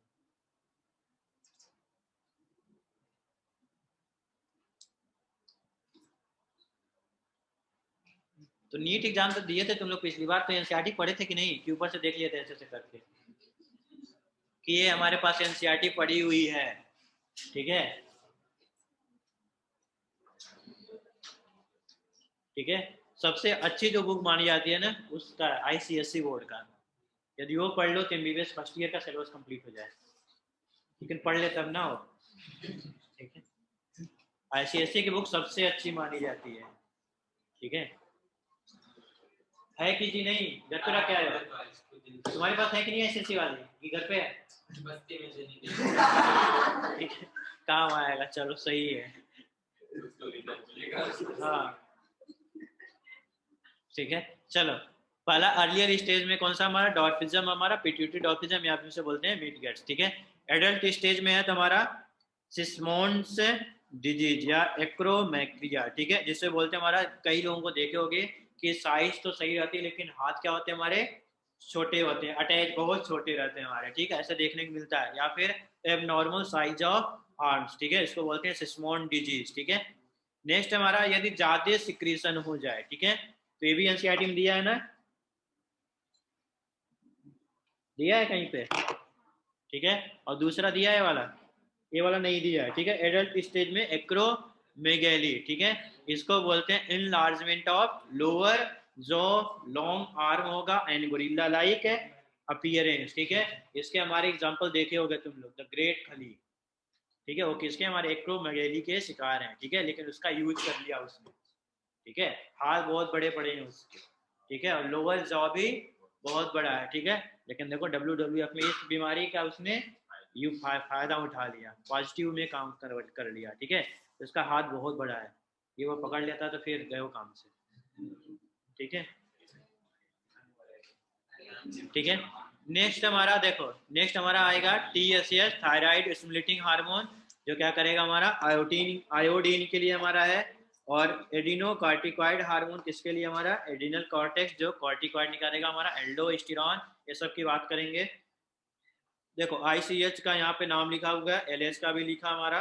तो नीट एग्जाम तो दिए थे तुम लोग पिछली बार, तो एनसीईआरटी पढ़े थे कि नहीं, कि ऊपर से देख लिए थे ऐसे ऐसे करके कि ये हमारे पास एनसीईआरटी पड़ी हुई है? ठीक है, ठीक है। सबसे अच्छी जो बुक मानी जाती है ना उसका आईसीएसई बोर्ड का, यदि वो पढ़ लो तो एमबीबीएस फर्स्ट ईयर का सिलेबस कंप्लीट हो जाए, लेकिन पढ़ ले तब ना हो। ठीक है, आईसीएसई की बुक सबसे अच्छी मानी जाती है। ठीक है कि जी नहीं? घर पे रख के आए हो? तुम्हारे पास है कि नहीं आईसीएसई वाली, कि घर पे है? ठीक है, काम आएगा, चलो सही है। हाँ ठीक है, चलो। पहला अर्लियर स्टेज में कौन सा हमारा डॉर्फिज्म, हमारा पिट्यूटरी डॉर्फिज्म या फिर से बोलते हैं मिड गेट्स। ठीक है, एडल्ट स्टेज में है तो हमारा सिस्मोन्स डिजीज या एक्रोमैक्रिया। ठीक है, जिससे बोलते हैं हमारा, कई लोगों को देखे होंगे कि साइज तो सही रहती है लेकिन हाथ क्या होते हैं हमारे, छोटे होते हैं, अटैच बहुत छोटे रहते हैं हमारे। ठीक है, ऐसा देखने को मिलता है। या फिर एबनॉर्मल साइज ऑफ आर्म्स। ठीक है, इसको बोलते हैं सिस्मोन डिजीज। ठीक है, नेक्स्ट हमारा यदि ज्यादा सिक्रीशन हो जाए। ठीक है, तो ये भी एनसीईआरटी में दिया है ना, दिया है कहीं पे? ठीक है, और दूसरा दिया है वाला, ये वाला नहीं दिया है। ठीक है, एडल्ट स्टेज में एक्रोमेगैली। ठीक है, इसको बोलते हैं इनलार्जमेंट ऑफ लोअर जो लॉन्ग आर्म होगा एंड गोरिल्ला लाइक अपीयरेंस। ठीक है, इसके हमारे एग्जांपल देखे होंगे तुम लोग, द ग्रेट खली। ठीक है, वो किसके, हमारे एक्रोमेगैली के शिकार हैं। ठीक है, लेकिन उसका यूज कर लिया उसने। ठीक है, हाथ बहुत बड़े पड़े हैं उसके। ठीक है, और लोअर जॉ भी बहुत बड़ा है। ठीक है, लेकिन देखो डब्ल्यूडब्ल्यूएफ में इस बीमारी का उसने फायदा उठा लिया, पॉजिटिव में काम कन्वर्ट कर लिया। ठीक है, तो उसका हाथ बहुत बड़ा है, ये वो पकड़ लेता तो फिर गए काम से। ठीक है, ठीक है। नेक्स्ट हमारा देखो, नेक्स्ट हमारा आएगा टीएसएच, थायराइड स्टिमुलेटिंग हार्मोन, जो क्या करेगा हमारा आयोडीन, आयोडीन के लिए हमारा है। और एडिनो कार्टिकॉइड हार्मोन किसके लिए, हमारा एडिनल कॉर्टेक्स, जो कॉर्टिकॉइड निकालेगा हमारा एल्डोस्टेरॉन, ये सब की बात करेंगे। देखो आईसीएच का यहाँ पे नाम लिखा हुआ है, एलएच का भी लिखा हमारा।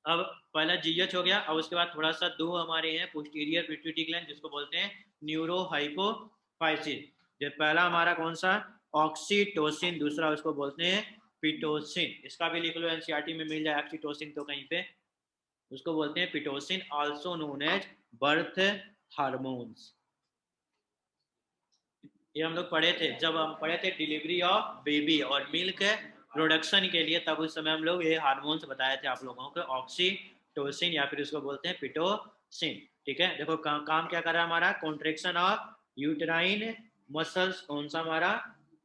अब पहला जीएच हो गया, अब उसके बाद थोड़ा सा दो हमारे हैं पोस्टीरियर पिट्यूटरी ग्लैंड, जिसको बोलते हैं न्यूरो हाइपोफाइसिस। जो पहला हमारा कौन सा, ऑक्सीटोसिन, दूसरा उसको बोलते हैं पिटोसिन। इसका भी लिख लो, एनसीईआरटी में मिल जाए ऑक्सीटोसिन तो कहीं पे, उसको बोलते हैं pitocin, also known as birth hormones. ये हम लोग पढ़े थे जब हम पढ़े थे डिलीवरी ऑफ बेबी और मिल्क प्रोडक्शन के लिए, तब उस समय हम लोग ये हार्मोन्स बताए थे आप लोगों को, ऑक्सीटोसिन या फिर उसको बोलते हैं पिटोसिन। ठीक है, देखो काम क्या कर रहा है हमारा, कॉन्ट्रेक्शन ऑफ यूटेराइन मसल्स, कौन सा हमारा,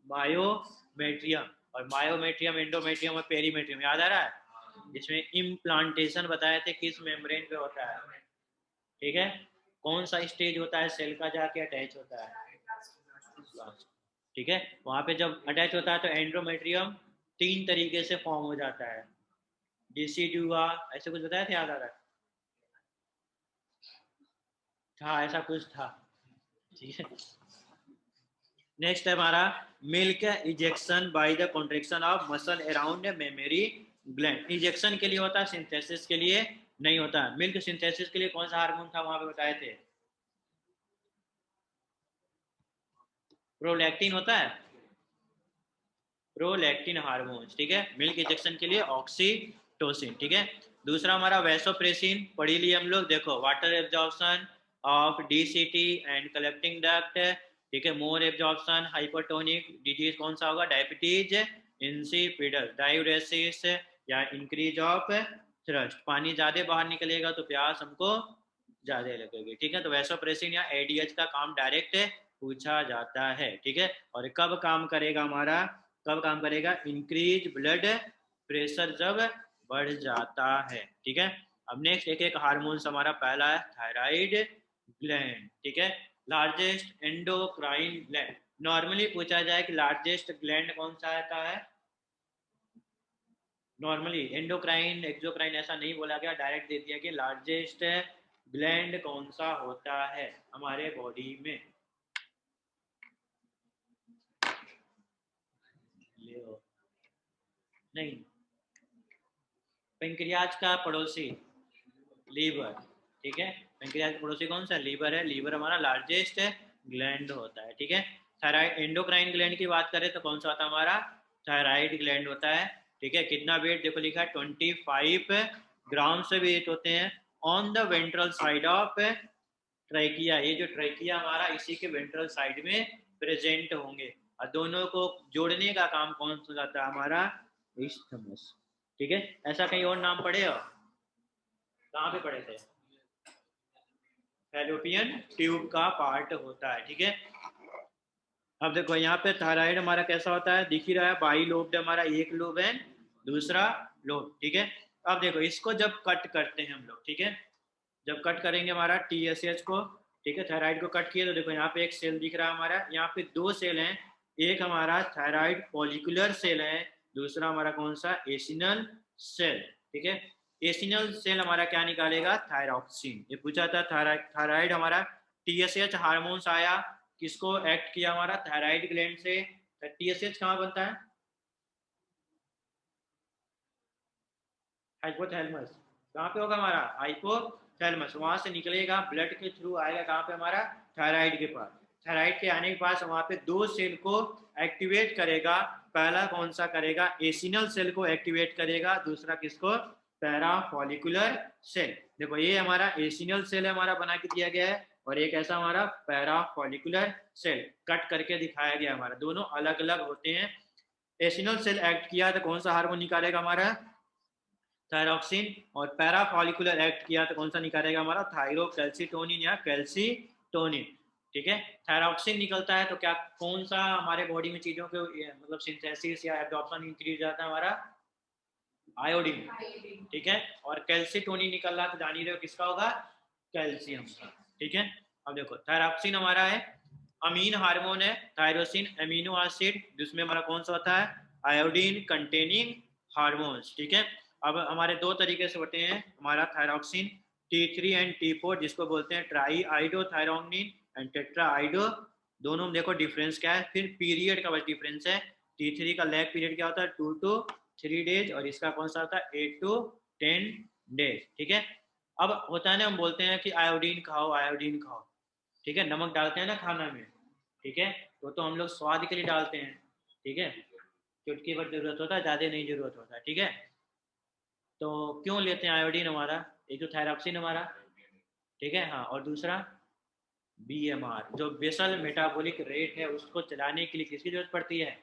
मायोमेट्रियम। और मायोमेट्रियम, एंडोमेट्रियम और पेरीमेट्रियम, याद आ रहा है? इसमें इम्प्लांटेशन बताए थे किस मेम्ब्रेन पे होता है। ठीक है, कौन सा स्टेज होता है सेल का जाके अटैच होता है, ठीक है। वहां पे जब अटैच होता है तो एंड्रोमेट्रियम तीन तरीके से फॉर्म हो जाता है, डिसिडुआ, ऐसे कुछ बताया था, याद आ रहा है? था ऐसा कुछ था। ठीक है, नेक्स्ट है हमारा milk ejection by the contraction of muscle around memory gland. Ejection के लिए होता है, सिंथेसिस के लिए नहीं होता। मिल्क सिंथेसिस के लिए कौन सा हार्मोन था वहां पे बताए थे, प्रोलैक्टिन होता है, प्रोलैक्टिन हार्मोन। ठीक है, मिल्क इंजेक्शन के लिए ऑक्सीटोसिन। ठीक है, दूसरा हमारा वैसोप्रेसिन, पढ़ी लिए हम लोग, देखो water absorption, of DCT and collecting duct, ठीक है, मोर एब्जॉर्प्शन, हाइपोटोनिक डिजीज कौन सा होगा, डायबिटीज इंसिपिडस, डायूरेसिस या इंक्रीज ऑफ थ्रस्ट, पानी ज्यादा बाहर निकलेगा तो प्यास हमको ज्यादा लगेगी, ठीक है। तो वैसोप्रेसिन या एडीएच का काम डायरेक्ट पूछा जाता है, ठीक है। और कब काम करेगा हमारा, कब काम करेगा, इंक्रीज ब्लड प्रेशर जब बढ़ जाता है, ठीक है। अब नेक्स्ट एक एक हार्मोन्स हमारा पहला है थायराइड ग्लैंड, ठीक है, लार्जेस्ट एंडोक्राइन ग्लैंड। नॉर्मली पूछा जाए कि लार्जेस्ट ग्लैंड कौन सा आता है, नॉर्मली एंडोक्राइन एक्सोक्राइन ऐसा नहीं बोला गया, डायरेक्ट दे दिया कि लार्जेस्ट ग्लैंड कौन सा होता है हमारे बॉडी में। ले नहीं, पेंक्रियाज का पड़ोसी लीवर, ठीक है, पेंक्रियाज का पड़ोसी कौन सा, लीवर है, लीवर हमारा लार्जेस्ट ग्लैंड होता है, ठीक है। थायराइड एंडोक्राइन ग्लैंड की बात करें तो कौन सा होता है हमारा, थायराइड ग्लैंड होता है, ठीक है। कितना वेट देखो लिखा है 25 ग्राम से वेट होते हैं on the ventral side of trachea, ये जो ट्रैकिया हमारा इसी के वेंट्रल साइड में प्रेजेंट होंगे, और दोनों को जोड़ने का काम कौन सा जाता है हमारा, इस्थमस, ठीक है। ऐसा कहीं और नाम पढ़े हो, कहाँ पे पढ़े थे, फैलोपियन ट्यूब का पार्ट होता है, ठीक है। अब देखो यहाँ पे थायराइड हमारा कैसा होता है, दिख ही रहा है, बाई लोब हमारा एक लोब है, दूसरा लोब, ठीक है। अब देखो इसको जब कट करते हैं हम लोग, ठीक है, जब कट करेंगे हमारा TSH को, ठीक है, थायराइड को कट किए तो देखो यहाँ पे एक सेल दिख रहा है हमारा, यहाँ पे दो सेल हैं, एक हमारा थायराइड फॉलिकुलर सेल है, दूसरा हमारा कौन सा, एसिनल सेल, ठीक है। एसिनल सेल हमारा क्या निकालेगा, थायरॉक्सिन, ये पूछा था, थायराइड हमारा TSH हार्मोन्स आया, किसको एक्ट किया हमारा, थायराइड ग्लैंड से। TSH कहाँ बनता है, हाइपोथैलेमस, कहाँ पे होगा हमारा, हाइपोथैलेमस, वहां से निकलेगा ब्लड के थ्रू आएगा कहाँ पे हमारा, थायराइड के पास, थायराइड के आने के पास वहां पे दो सेल को एक्टिवेट करेगा, पहला कौन सा करेगा, एसिनल सेल को एक्टिवेट करेगा, दूसरा किसको, पैराफॉलिकुलर सेल। देखो ये हमारा एसिनल सेल है हमारा बना के दिया गया है, और एक ऐसा हमारा पैराफॉलिकुलर सेल कट करके दिखाया गया हमारा, दोनों अलग अलग होते हैं। एसिनल सेल एक्ट किया तो कौन सा हार्मोन निकालेगा हमारा, थायरॉक्सिन, और पैराफॉलिकुलर एक्ट किया तो कौन सा निकालेगा हमारा, थायरोकैल्सिटोनिन या कैल्सिटोनिन, ठीक है। थायरॉक्सिन निकलता है तो क्या कौन सा हमारे बॉडी में चीजों के मतलब सिंथेसिस या एब्जॉर्प्शन इंक्रीज जाता है हमारा, आयोडीन, ठीक है। और कैल्सिटोनिन निकल रहा तो जान ही रहे हो किसका होगा, कैल्शियम का, ठीक है। अब देखो थायरॉक्सिन हमारा है अमीन हार्मोन है, थायरोसिन अमीनो एसिड, जिसमें हमारा कौन सा होता है, आयोडीन कंटेनिंग हार्मोन्स, ठीक है। अब हमारे दो तरीके से होते हैं हमारा थायरॉक्सिन, T3 एंड T4, जिसको बोलते हैं ट्राई आइडोथायरोनिन एंड टेट्रा आइडो, दोनों में देखो डिफरेंस क्या है, फिर पीरियड का बस डिफरेंस है, T3 का लैग पीरियड क्या होता है 2 to 3 डेज, और इसका कौन सा होता है 8 to 10 डेज, ठीक है। अब होता है ना, हम बोलते हैं कि आयोडीन खाओ, आयोडीन खाओ, ठीक है, नमक डालते हैं ना खाना में, ठीक है, तो हम लोग स्वाद के लिए डालते हैं, ठीक है, चुटकी भर जरूरत होता है, ज्यादा नहीं जरूरत होता है, ठीक है। तो क्यों लेते हैं आयोडीन हमारा, एक तो थायरॉक्सिन हमारा, ठीक है, हाँ, और दूसरा BMR जो बेसल मेटाबॉलिक रेट है उसको चलाने के लिए किसकी जरूरत पड़ती है,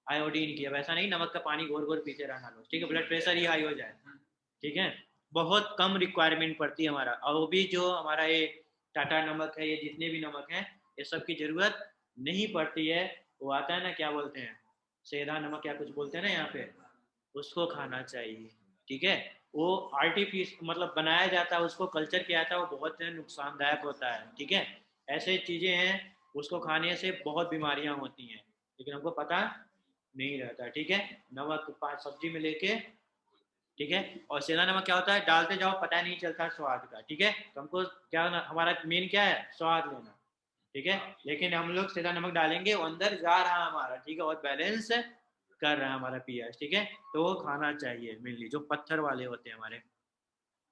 आयोडीन की। अब ऐसा नहीं नमक का पानी घोर घोर पीते रहना लो, ठीक है, ब्लड प्रेशर ही हाई हो जाए, ठीक है, बहुत कम रिक्वायरमेंट पड़ती है हमारा। और वो भी जो हमारा ये टाटा नमक है, ये जितने भी नमक हैं, ये सब की जरूरत नहीं पड़ती है, वो आता है ना क्या बोलते हैं, सेधा नमक या कुछ बोलते हैं ना यहाँ पे, उसको खाना चाहिए, ठीक है। वो आर्टिफिश मतलब बनाया जाता है, उसको कल्चर किया जाता है, वो बहुत नुकसानदायक होता है, ठीक है। ऐसे चीज़ें हैं उसको खाने से बहुत बीमारियां होती हैं, लेकिन हमको पता नहीं रहता, ठीक है। नमक पाँच सब्जी में लेके, ठीक है, और सेंधा नमक क्या होता है, डालते जाओ पता नहीं चलता स्वाद का, ठीक है। तो हमको क्या हमारा मेन क्या है, स्वाद लेना, ठीक है। लेकिन हम लोग सेंधा नमक डालेंगे वो अंदर जा रहा है हमारा, ठीक है, और बैलेंस कर रहा है हमारा pH, ठीक है। तो वो खाना चाहिए मेनली जो पत्थर वाले होते हैं हमारे,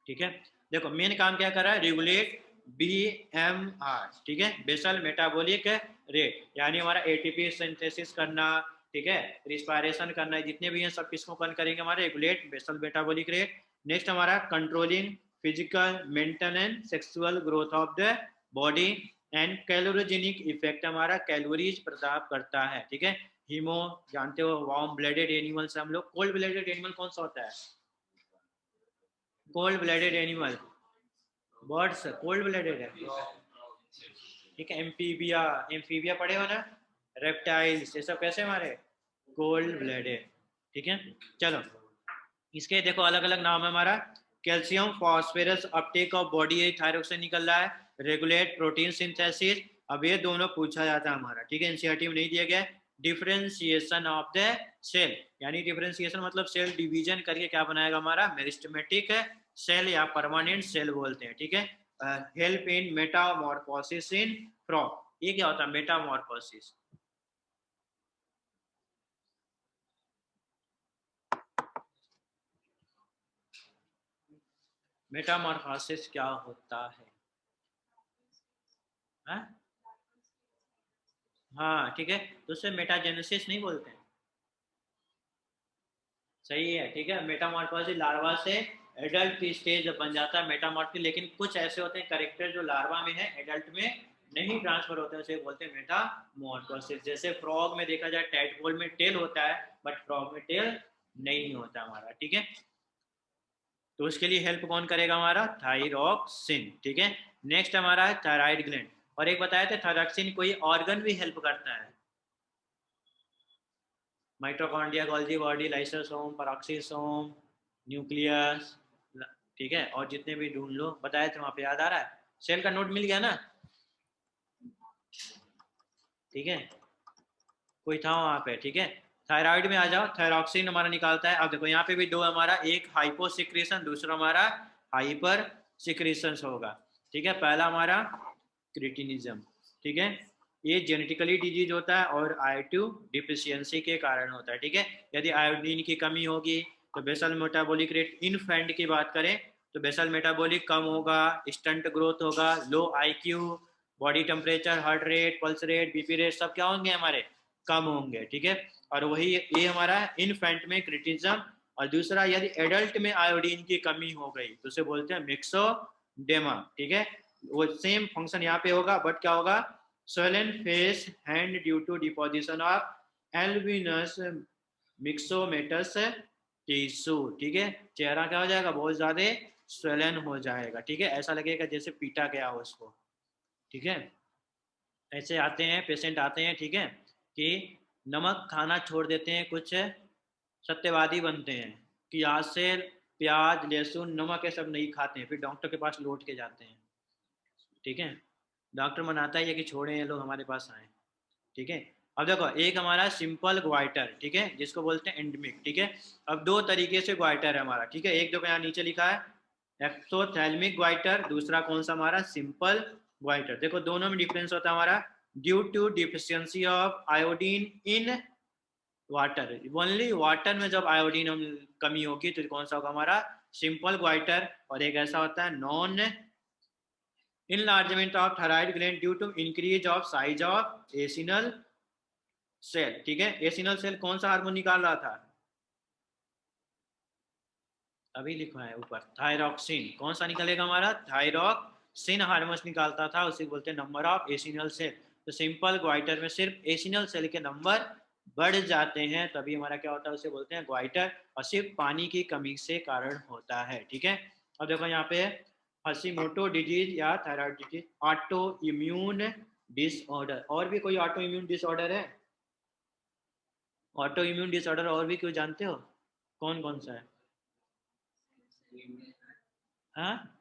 ठीक है। देखो मेन काम क्या कर रहा है, रेगुलेट BMR, ठीक है, बेसल मेटाबॉलिक रेट, यानी हमारा ATP सिंथेसिस करना, ठीक है, रिस्पायरेशन करना, जितने भी हैं सब किसको कौन करेंगे, हमारे regulate basal metabolic rate. Next हमारा controlling physical maintenance sexual growth of the body and calorigenic effect हमारा कैलोरीज प्रदान करता है, ठीक है। हीमो जानते हो, वार्म ब्लडेड एनिमल से हम लोग, कोल्ड ब्लडेड एनिमल कौन सा होता है? Cold blooded animal birds cold blooded है, ठीक है। एम्फीबिया, एम्फीबिया पढ़े हो ना, रेप्टाइल्स, ये सब कैसे हमारे कोल्ड ब्लडेड, ठीक है। चलो इसके देखो अलग अलग नाम है हमारा। Calcium phosphorus uptake of body thyrox से निकल रहा है, रेगुलेट प्रोटीन सिंथेसिस। अब ये दोनों पूछा जाता है हमारा, ठीक है, एनसीईआरटी में नहीं दिया गया। डिफरेंशिएशन ऑफ द सेल, यानी डिफरेंशिएशन मतलब सेल डिवीजन करके क्या बनाएगा हमारा मेरिस्टेमेटिक सेल या परमानेंट सेल बोलते हैं, ठीक है। Help in Metamorphosis in frog, ये क्या होता है मेटामॉर्फोसिस? मेटामॉर्फोसिस क्या होता है? हाँ ठीक है, तो उसे मेटाजेनेसिस नहीं बोलते हैं, सही है, ठीक है। मेटामॉर्फोसिस लार्वा से एडल्ट की स्टेज बन जाता है मेटामॉर्फिक, लेकिन कुछ ऐसे होते हैं करेक्टर जो लार्वा में है एडल्ट में नहीं ट्रांसफर होते हैं, उसे बोलते हैं मेटामॉर्फोसिस। जैसे फ्रॉग में देखा जाए टैडपोल में टेल होता है बट फ्रॉग में टेल नहीं होता हमारा, ठीक है। तो उसके लिए हेल्प कौन करेगा हमारा थायरॉक्सिन, ठीक है। नेक्स्ट हमारा है थायराइड ग्लैंड, और एक बताया था थायरॉक्सिन कोई ऑर्गन भी हेल्प करता है, mitochondria, Golgi body, lysosome, peroxisome, nucleus, ठीक है। और जितने भी ढूंढ लो, बताए थे वहां पे, याद आ रहा है? सेल का नोट मिल गया ना, ठीक है, कोई था वहां पे, ठीक है। थायराइड में आ जाओ, थायरॉक्सिन हमारा निकालता है। अब देखो यहाँ पे भी दो हमारा, एक हाइपोसिक्रेशन, दूसरा हमारा हाइपर सिक्रेशन होगा, ठीक है। पहला हमारा क्रिटिनिज्म, ठीक है, ये जेनेटिकली डिजीज होता है और आयोडीन डिफिशियंसी के कारण होता है, ठीक है। यदि आयोडीन की कमी होगी तो बेसल मेटाबॉलिक रेट, इनफेंट की बात करें तो बेसल मेटाबॉलिक कम होगा, स्टंट ग्रोथ होगा, low IQ, body temperature, heart rate, pulse rate, BP rate सब क्या होंगे हमारे कम होंगे, ठीक है। और वही ये हमारा इनफेंट में क्रिटिज्म। और दूसरा यदि एडल्ट में आयोडीन की कमी हो गई तो उसे बोलते हैं मिक्सोडेमा, ठीक है। वो सेम फंक्शन यहाँ पे होगा बट क्या होगा, swollen face hand due to deposition of albuminous myxomatous tissue, ठीक है। चेहरा क्या हो जाएगा बहुत ज्यादा swollen हो जाएगा, ठीक है, ऐसा लगेगा जैसे पीटा गया हो उसको, ठीक है। ऐसे आते हैं पेशेंट आते हैं, ठीक है, कि नमक खाना छोड़ देते हैं, कुछ सत्यवादी बनते हैं कि आज से प्याज लहसुन नमक ये सब नहीं खाते हैं, फिर डॉक्टर के पास लौट के जाते हैं, ठीक है। डॉक्टर मनाता है कि छोड़े ये लोग हमारे पास आए, ठीक है। अब देखो एक हमारा सिंपल ग्वाइटर, ठीक है, जिसको बोलते हैं एंडमिक, ठीक है। अब दो तरीके से ग्वाइटर है हमारा, ठीक है। एक देखो यहाँ नीचे लिखा है एक्सोथैल्मिक ग्वाइटर, दूसरा कौन सा हमारा सिंपल ग्वाइटर। देखो दोनों में डिफरेंस होता है हमारा, due to deficiency of iodine in water, only water में जब आयोडीन हम कमी होगी तो कौन सा होगा हमारा सिंपल ग्वाइटर। और एक ऐसा होता है non enlargement of thyroid gland due to increase of size of acinal cell, ठीक है। एसिनल सेल कौन सा हार्मोन निकाल रहा था, अभी लिखा है ऊपर, थायरॉक्सिन। कौन सा निकलेगा हमारा थायरॉक्सिन हार्मोन निकालता था, उसे बोलते हैं नंबर ऑफ एसिनल सेल। तो सिंपल ग्वाइटर में सिर्फ एसिनल सेल के नंबर बढ़ जाते हैं, तभी हमारा क्या होता है उसे बोलते हैं ग्वाइटर, और सिर्फ पानी की कमी से कारण होता है, ठीक है। अब देखो यहाँ पे हशीमोटो डिजीज या thyroid disease, auto immune disorder, और भी कोई ऑटो इम्यून डिसऑर्डर है? ऑटो इम्यून डिसऑर्डर और भी कोई जानते हो, कौन कौन सा है? हाँ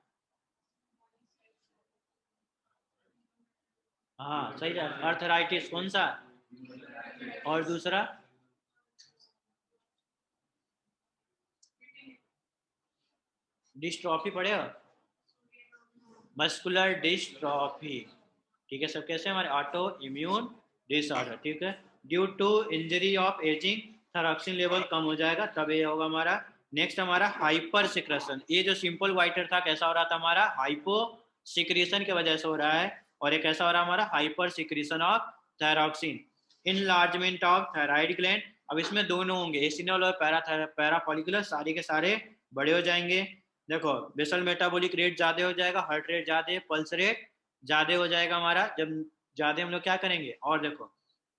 हाँ सही है, अर्थराइटिस कौन सा, और दूसरा डिस्ट्रॉफी पढ़े हो, मस्कुलर डिस्ट्रॉफी, ठीक है। सब कैसे हमारे ऑटो इम्यून डिसऑर्डर, ठीक है। Due to injury of ageing thyroxine level कम हो जाएगा, तब ये होगा हमारा। नेक्स्ट हमारा हाइपर सिक्रेशन, ये जो सिंपल वाइटर था कैसा हो रहा था हमारा हाइपो सिक्रेशन की वजह से हो रहा है, और एक ऐसा हो रहा है हमारा hyper secretion of thyroxine, enlargement of thyroid gland. अब इसमें दोनों होंगे एसिनल और पैरा फॉलिकुलर, सारे के सारे बड़े हो जाएंगे। देखो बेसल मेटाबॉलिक रेट ज्यादा हो जाएगा, हार्ट रेट ज्यादा, पल्स रेट ज्यादा हो जाएगा हमारा, जब ज्यादा हम लोग क्या करेंगे, और देखो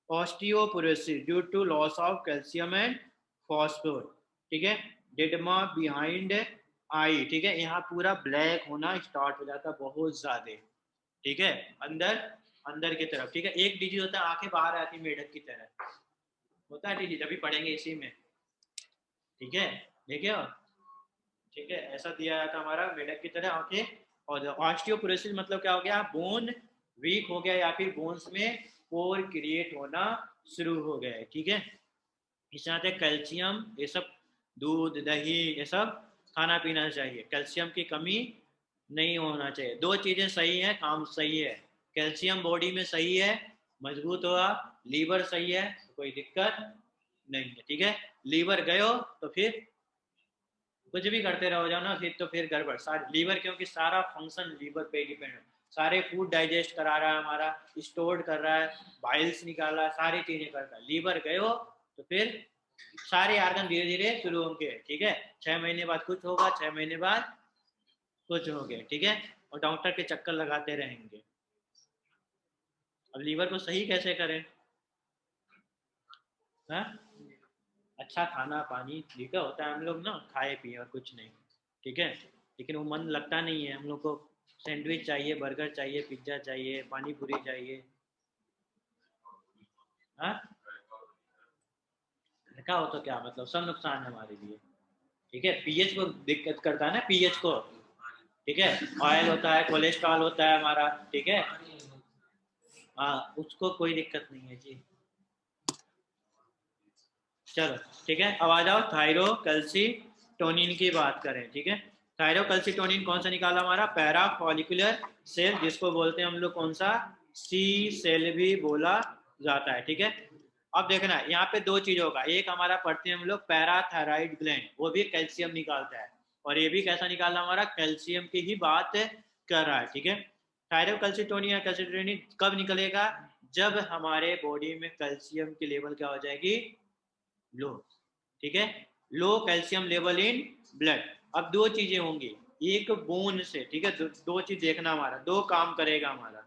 osteoporosis due to loss of calcium and phosphor, ठीक है, डिडमा बिहाइंड आई, ठीक है, यहाँ पूरा ब्लैक होना स्टार्ट हो जाता है बहुत ज्यादा, ठीक है, अंदर अंदर की तरफ, ठीक है, एक डिजीज होता है आंखें बाहर आती मेढक की तरह, होता है डिजीज, अभी पढ़ेंगे इसी में, ठीक है, देखिए, ठीक है, ऐसा दिया जाता हमारा मेढक की तरह आंखें। और ऑस्टियोपोरोसिस मतलब क्या हो गया, बोन वीक हो गया या फिर बोन्स में पोर क्रिएट होना शुरू हो गया है, ठीक है। इसके साथ कैल्शियम, ये सब दूध दही ये सब खाना पीना चाहिए, कैल्शियम की कमी नहीं होना चाहिए। दो चीजें सही हैं, काम सही है, कैल्शियम बॉडी में सही है, मजबूत हुआ, लीवर सही है तो कोई दिक्कत नहीं है, ठीक है। लीवर गयो तो फिर कुछ भी करते रहो जाओ ना, फिर तो फिर गड़बड़ सारी लीवर, क्योंकि सारा फंक्शन लीवर पे डिपेंड है, सारे फूड डाइजेस्ट करा रहा है हमारा, स्टोर कर रहा है, बाइल्स निकाल रहा है, सारी चीजें करता है। लीवर गए हो तो फिर सारे आर्गन धीरे धीरे शुरू होंगे, ठीक है, 6 महीने बाद कुछ होगा, 6 महीने बाद कुछ होंगे, ठीक है, और डॉक्टर के चक्कर लगाते रहेंगे। अब लीवर को सही कैसे करें, हाँ, अच्छा खाना पानी ठीक है होता है, हम लोग ना खाए पिए और कुछ नहीं, ठीक है, लेकिन वो मन लगता नहीं है हम लोग को, सैंडविच चाहिए, बर्गर चाहिए, पिज्ज़ा चाहिए, पानी पूरी चाहिए, हाँ, का हो तो क्या मतलब, सब नुकसान है हमारे लिए, ठीक है, पीएच को दिक्कत करता है ना, पीएच को, ठीक है, ऑयल होता है, कोलेस्ट्रॉल होता है हमारा, ठीक है, हाँ, उसको कोई दिक्कत नहीं है जी। चलो ठीक है, अब आ जाओ थायरोकैल्सिटोनिन की बात करें, ठीक है, थायरोकैल्सिटोनिन कौन सा निकाला हमारा, पैरा फॉलिकुलर सेल, जिसको बोलते हैं हम लोग कौन सा, सी सेल भी बोला जाता है, ठीक है। अब देखना यहाँ पे दो चीज होगा, एक हमारा पढ़ते हैं हम लोग पैराथायराइड ग्लैंड, वो भी कैल्शियम निकालता है, और ये भी कैसा निकालना हमारा, कैल्शियम की ही बात कर रहा है, ठीक है। थायरोकैल्सिटोनिन या कैल्सिटोनिन कब निकलेगा, जब हमारे बॉडी में कैल्शियम की लेवल क्या हो जाएगी, लो, ठीक है, लो कैल्शियम लेवल इन ब्लड। अब दो चीजें होंगी, एक बोन से, ठीक है, दो चीज देखना हमारा, दो काम करेगा हमारा,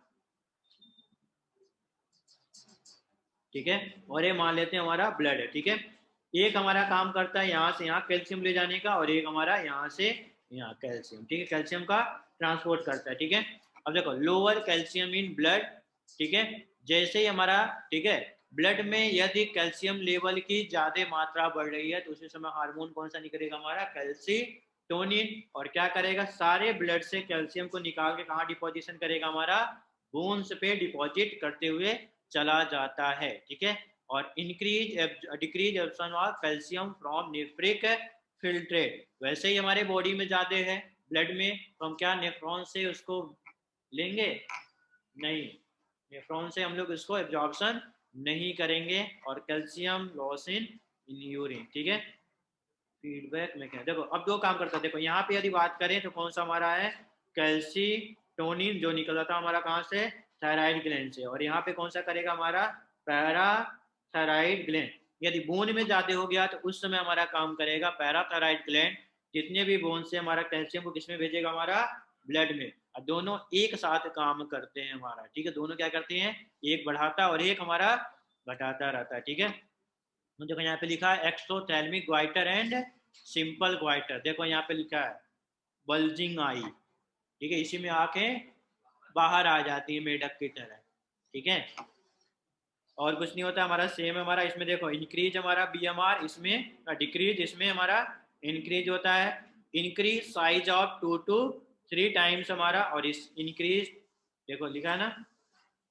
ठीक है, और ये मान लेते हैं हमारा ब्लड है, ठीक है, एक हमारा काम करता है यहाँ से यहाँ कैल्शियम ले जाने का, और एक हमारा यहाँ से यहाँ कैल्शियम, ठीक है, कैल्शियम का ट्रांसपोर्ट करता है, ठीक है। अब देखो लोअर कैल्शियम इन ब्लड, ठीक है, जैसे ही हमारा, ठीक है, ब्लड में यदि कैल्शियम लेवल की ज्यादा मात्रा बढ़ रही है तो उसी समय हार्मोन कौन सा निकलेगा हमारा, कैल्सीटोनिन, और क्या करेगा, सारे ब्लड से कैल्शियम को निकाल के कहाँ डिपोजिशन करेगा हमारा, बोन्स पे डिपॉजिट करते हुए चला जाता है, ठीक है। और increase decrease absorption of calcium from nephric filtrate, वैसे ही हमारे बॉडी में ज्यादा है ब्लड में, तो हम क्या नेफ्रॉन से उसको लेंगे, नहीं, नेफ्रॉन से हम लोग इसको एब्जॉर्प्शन नहीं करेंगे, और कैल्शियम लॉस इन यूरिन, ठीक है, फीडबैक में क्या, देखो अब दो काम करता है, देखो यहाँ पे यदि बात करें तो कौन सा हमारा है, कैल्सीटोनिन जो निकला था हमारा कहाँ से, थायराइड ग्लैंड से, और यहाँ पे कौन सा करेगा हमारा, पैराथायराइड ग्लैंड, यदि बोन में ज्यादा हो गया तो उस समय हमारा काम करेगा पैराथायराइड ग्लैंड, जितने भी बोन से हमारा कैल्शियम को किसमें भेजेगा हमारा, ब्लड में, और दोनों एक साथ काम करते हैं हमारा, ठीक है, दोनों क्या करते हैं, एक बढ़ाता और एक हमारा घटाता रहता है, ठीक है। देखो यहाँ पे लिखा है एक्सोथैल्मिक ग्वाइटर एंड सिंपल ग्वाइटर, देखो यहाँ पे लिखा है बल्जिंग आई, ठीक है, इसी में आंखें बाहर आ जाती है मेढक की तरह, ठीक है, और कुछ नहीं होता हमारा, सेम हमारा इसमें देखो इंक्रीज हमारा बीएमआर, इसमें डिक्रीज, इसमें हमारा इंक्रीज होता है, increase size of 2 to 3 times हमारा, और इस इंक्रीज देखो लिखा है ना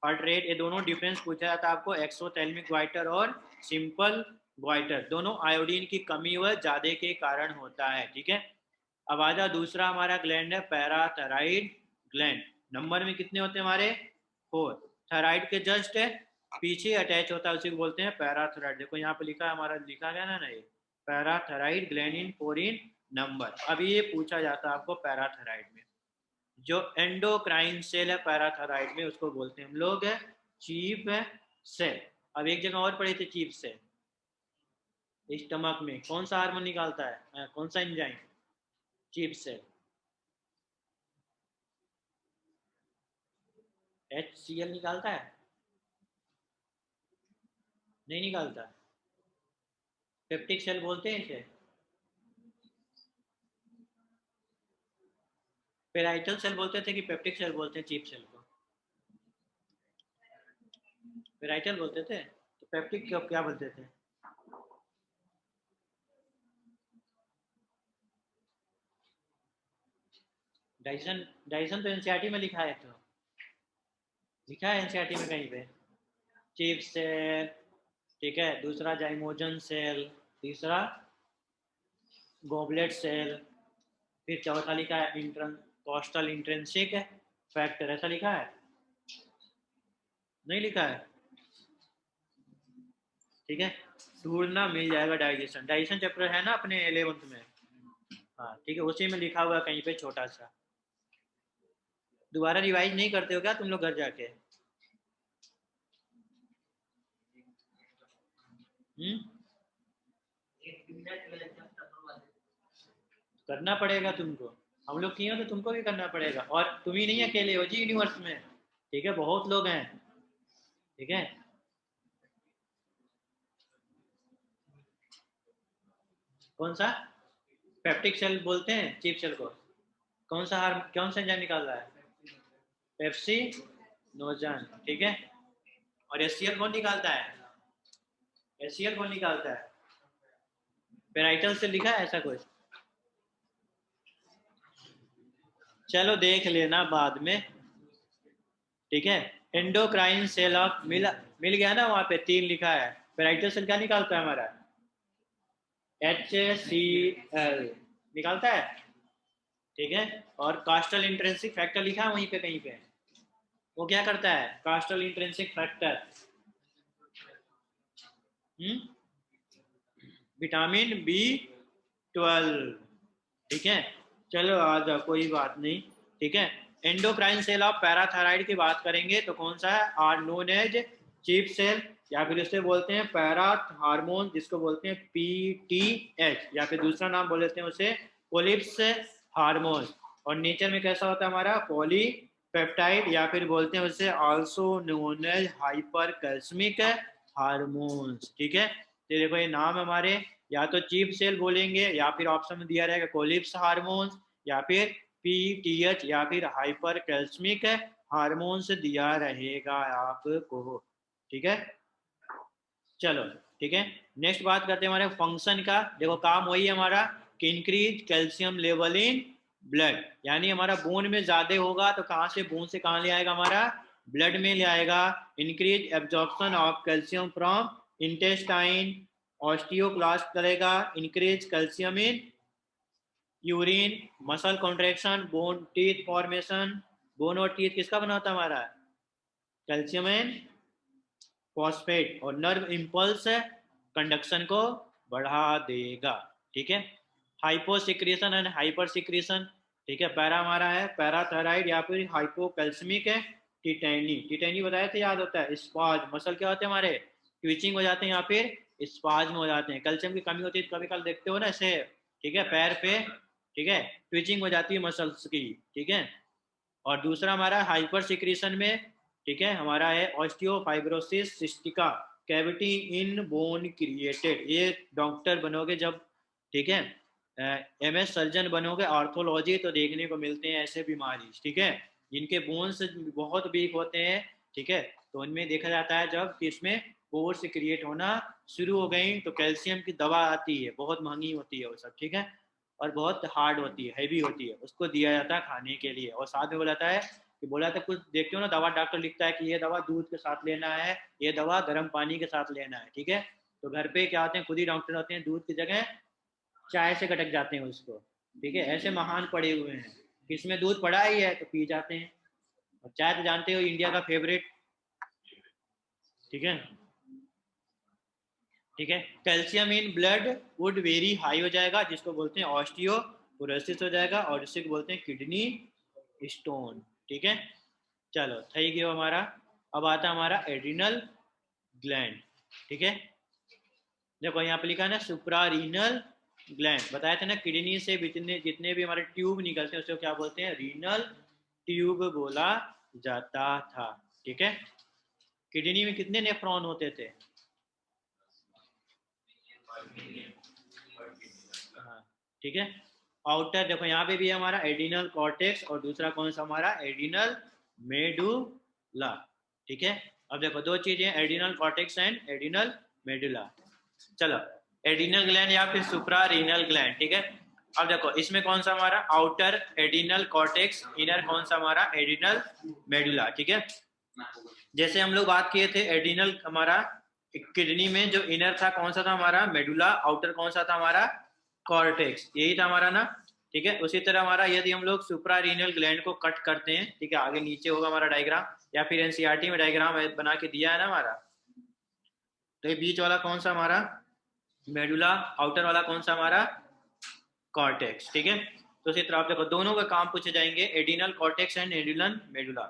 हार्ट रेट, ये दोनों डिफरेंस पूछा जाता है आपको, एक्सोथैल्मिक ग्वाइटर और सिंपल ग्वाइटर, दोनों आयोडीन की कमी व ज्यादा के कारण होता है, ठीक है। अब आ जाओ दूसरा हमारा ग्लैंड है पैराथायराइड ग्लैंड, नंबर में कितने होते हैं हमारे, 4, थायराइड के जस्ट पीछे अटैच होता है, उसी को बोलते हैं पैराथायराइड, देखो यहाँ पे लिखा है हमारा, लिखा गया ना ये parathyroid gland in 4 in number. अभी ये पूछा जाता है आपको पैराथायराइड में, जो एंडोक्राइन सेल है पैराथायराइड में उसको बोलते हैं हम लोग चीफ सेल। अब एक जगह और पढ़े थे चीफ सेल, स्टमक में कौन सा हार्मोन निकालता है, कौन सा एंजाइम, चीफ सेल, HCl निकालता है? नहीं निकालता। पेप्टिक सेल बोलते हैं इसे। पेराइटल सेल बोलते थे कि पेप्टिक सेल बोलते हैं चीप सेल को? पेराइटल बोलते थे, तो पेप्टिक क्या बोलते थे? डाइसन। डाइसन तो एनसीईआरटी में लिखा है, तो लिखा है एनसीईआरटी में कहीं पे। चीप सेल, ठीक है, दूसरा जाइमोजन सेल, तीसरा गॉबलेट सेल, फिर चौथा लिखा है इंट्रन कॉस्टल इंट्रेंसिक फैक्टर, ऐसा लिखा है? नहीं लिखा है, ठीक है। ढूंढना मिल जाएगा। डाइजेशन, डाइजेशन चैप्टर है ना अपने 11th में। हाँ ठीक है, उसी में लिखा हुआ है कहीं पे छोटा सा। दोबारा रिवाइज नहीं करते हो क्या तुम लोग घर जाके? हम्म, करना पड़ेगा तुमको। हम लोग किए हो तो तुमको भी करना पड़ेगा, और तुम ही नहीं अकेले हो जी यूनिवर्स में, ठीक है, बहुत लोग हैं, ठीक है। कौन सा? पेप्टिक सेल बोलते हैं चीप सेल को। कौन सा हार, कौन सा एंजाइम निकाल रहा है? पेप्सी नोजन, ठीक है। और एचसीएल कौन निकालता है? एचसीएल कौन निकालता है? पेराइटल से लिखा है ऐसा कुछ? चलो देख लेना बाद में, ठीक है। एंडोक्राइन सेल ऑफ मिल गया ना, वहां पे 3 लिखा है। पेराइटल सेल क्या निकालता है हमारा? HCl निकालता है, ठीक है। और कास्टल इंट्रिंसिक फैक्टर लिखा है वहीं पे कहीं पे, वो क्या करता है कास्टल इंट्रिंसिक फैक्टर? विटामिन B12, ठीक है। चलो आ जाओ, कोई बात नहीं, ठीक है। एंडोक्राइन सेल ऑफ पैराथायराइड की बात करेंगे तो कौन सा है? Are known as chief cell, या फिर उसे बोलते हैं पैरा हार्मोन, जिसको बोलते हैं PTH, या फिर दूसरा नाम बोल देते हैं उसे पोलिप्स हार्मोन। और नेचर में कैसा होता है हमारा? पॉलीपेप्टाइड, या फिर बोलते हैं उसे also known as hypercalcaemic hormones, ठीक है। तो देखो ये नाम हमारे, या तो चीप सेल बोलेंगे, या फिर ऑप्शन में दिया रहेगा कोलिप्स हार्मोन्स, या फिर PTH, या फिर हाइपर कैल्समिक हार्मोन्स दिया रहेगा आपको, ठीक है। चलो, ठीक है। नेक्स्ट बात करते हैं हमारे फंक्शन का। देखो काम वही है हमारा कि increase calcium level in blood, यानी हमारा बोन में ज्यादा होगा तो कहाँ से, बोन से कहाँ ले आएगा हमारा? ब्लड में ले आएगा। Increase absorption of calcium from intestine, osteoclast करेगा। Increase calcium in urine, muscle contraction, bone teeth formation. Bone और टीथ किसका बना होता है हमारा? Calcium and phosphate. और नर्व इम्पल्स कंडक्शन को बढ़ा देगा, ठीक है। हाइपोसिक्रेशन एंड हाइपर सिक्रेशन, ठीक है। पैरा हमारा है पैराथायराइड, या फिर हाइपोकैल्समिक है टिटैनी। टिटैनी बताया था, याद होता है। स्पाज, मसल क्या होते हैं हमारे? ट्विचिंग हो जाते हैं या फिर स्पाज में हो जाते हैं। कैल्शियम की कमी होती है तो कभी कल देखते हो ना ऐसे, ठीक है, पैर पे, ठीक है, ट्विचिंग हो जाती है मसल्स की, ठीक है। और दूसरा हमारा हाइपर सिक्रेशन में, ठीक है, हमारा है osteofibrosis cystica, cavity in bone created. ये डॉक्टर बनोगे जब, ठीक है, MS सर्जन बनोगे ऑर्थोलॉजी, तो देखने को मिलते हैं ऐसे बीमारी, ठीक है, जिनके बोन्स बहुत वीक होते हैं, ठीक है। तो उनमें देखा जाता है जब कि इसमें पोर्स क्रिएट होना शुरू हो गई तो कैल्शियम की दवा आती है, बहुत महंगी होती है वो सब, ठीक है। और बहुत हार्ड होती है, हैवी होती है, उसको दिया जाता है खाने के लिए। और साथ में बोला जाता है कि, बोला था कुछ देखते हो ना दवा, डॉक्टर लिखता है कि ये दवा दूध के साथ लेना है, ये दवा गर्म पानी के साथ लेना है, ठीक है। तो घर पे क्या होते हैं, खुद ही डॉक्टर होते हैं, दूध की जगह चाय से कटक जाते हैं उसको, ठीक है। ऐसे महान पड़े हुए हैं, इसमें दूध पड़ा ही है तो पी जाते हैं। और चाय तो जानते हो इंडिया का फेवरेट, ठीक है, ठीक है। Calcium in blood would very high हो जाएगा, जिसको बोलते हैं ऑस्टियोपोरोसिस हो जाएगा, और इसे बोलते हैं किडनी स्टोन, ठीक है। चलो थी गयो हमारा। अब आता हमारा एड्रिनल ग्लैंड, ठीक है। देखो यहाँ पे लिखा है ना सुप्रारीनल ग्लैंड, बताया था ना किडनी से जितने जितने भी हमारे ट्यूब निकलते हैं उसको क्या बोलते हैं? रीनल ट्यूब बोला जाता था। ठीक है, किडनी में कितने नेफ्रॉन होते थे? हाँ, ठीक है। आउटर देखो यहाँ पे भी हमारा एडिनल कॉर्टेक्स और दूसरा कौन सा हमारा एडिनल मेडुला। ठीक है, अब देखो दो चीजें, adrenal cortex and adrenal medulla. चलो, एडिनल ग्लैंड या फिर सुप्रा रीनल ग्लैंड। ठीक है, अब देखो इसमें कौन सा हमारा आउटर एडिनल कॉर्टेक्स, इनर कौन सा हमारा एडिनल मेडुला। ठीक है, जैसे हम लोग बात किए थे एडिनल हमारा किडनी में जो इनर था कौन सा था हमारा मेडुला, आउटर कौन सा था हमारा कॉर्टेक्स, यही था हमारा ना। ठीक है, उसी तरह हमारा यदि हम लोग सुप्रा रीनल ग्लैंड को कट करते हैं, ठीक है, आगे नीचे होगा हमारा डायग्राम, या फिर एनसीईआरटी में डायग्राम बना के दिया है ना हमारा। तो ये बीच वाला कौन सा हमारा मेडुला, आउटर वाला कौन सा हमारा कॉर्टेक्स। ठीक है, तो इसी तरह आप देखो दोनों का काम पूछे जाएंगे, adrenal cortex and adrenal medulla.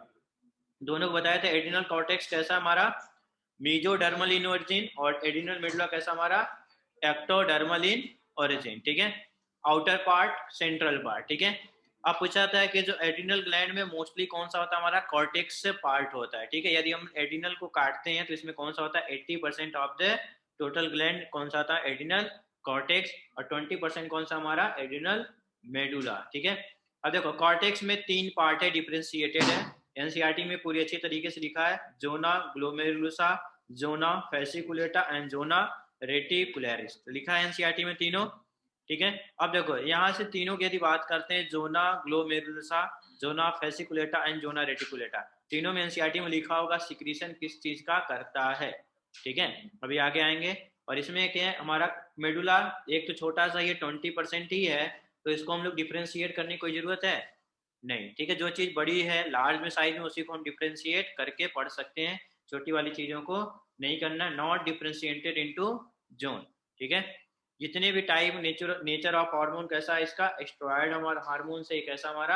दोनों को बताया था, एडिनल कॉर्टेक्स कैसा हमारा मीजोडर्मल इन ओरिजिन, और एडिनल मेडुला कैसा हमारा एक्टोडर्मल इन ओरिजिन। ठीक है, आउटर पार्ट सेंट्रल पार्ट। ठीक है, अब पूछा जाता है कि जो एडिनल ग्लैंड में मोस्टली कौन सा होता है हमारा कॉर्टेक्स से पार्ट होता है। ठीक है, यदि हम एडिनल को काटते हैं तो इसमें कौन सा होता है 80% ऑफ द टोटल ग्लैंड कौन सा होता है एडिनल कॉर्टेक्स, और 20% कौन सा हमारा एडिनल मेडुला। ठीक है, अब देखो कॉर्टेक्स में 3 पार्ट है, डिफरेंशिएटेड है, एनसीईआरटी में पूरी अच्छी तरीके से लिखा है, zona glomerulosa, zona fasciculata and zona reticularis, लिखा है एनसीईआरटी में तीनों। ठीक है, अब देखो यहाँ से तीनों की यदि बात करते हैं, zona glomerulosa, zona fasciculata and zona reticulata, तीनों में एनसीईआरटी में लिखा होगा सिक्रीशन किस चीज का करता है। ठीक है, अभी आगे आएंगे, और इसमें क्या है हमारा मेडुला एक तो छोटा सा, ये 20% ही है, तो इसको हम लोग डिफ्रेंशिएट करने की कोई जरूरत है नहीं। ठीक है, जो चीज बड़ी है लार्ज में साइज में उसी को हम डिफ्रेंशिएट करके पढ़ सकते हैं, छोटी वाली चीजों को नहीं करना, नॉट डिफ्रेंशिएटेड इनटू जोन। ठीक है, जितने भी टाइप नेचर ऑफ हार्मोन कैसा है इसका, स्टेरॉयड हमारा हार्मोन से कैसा हमारा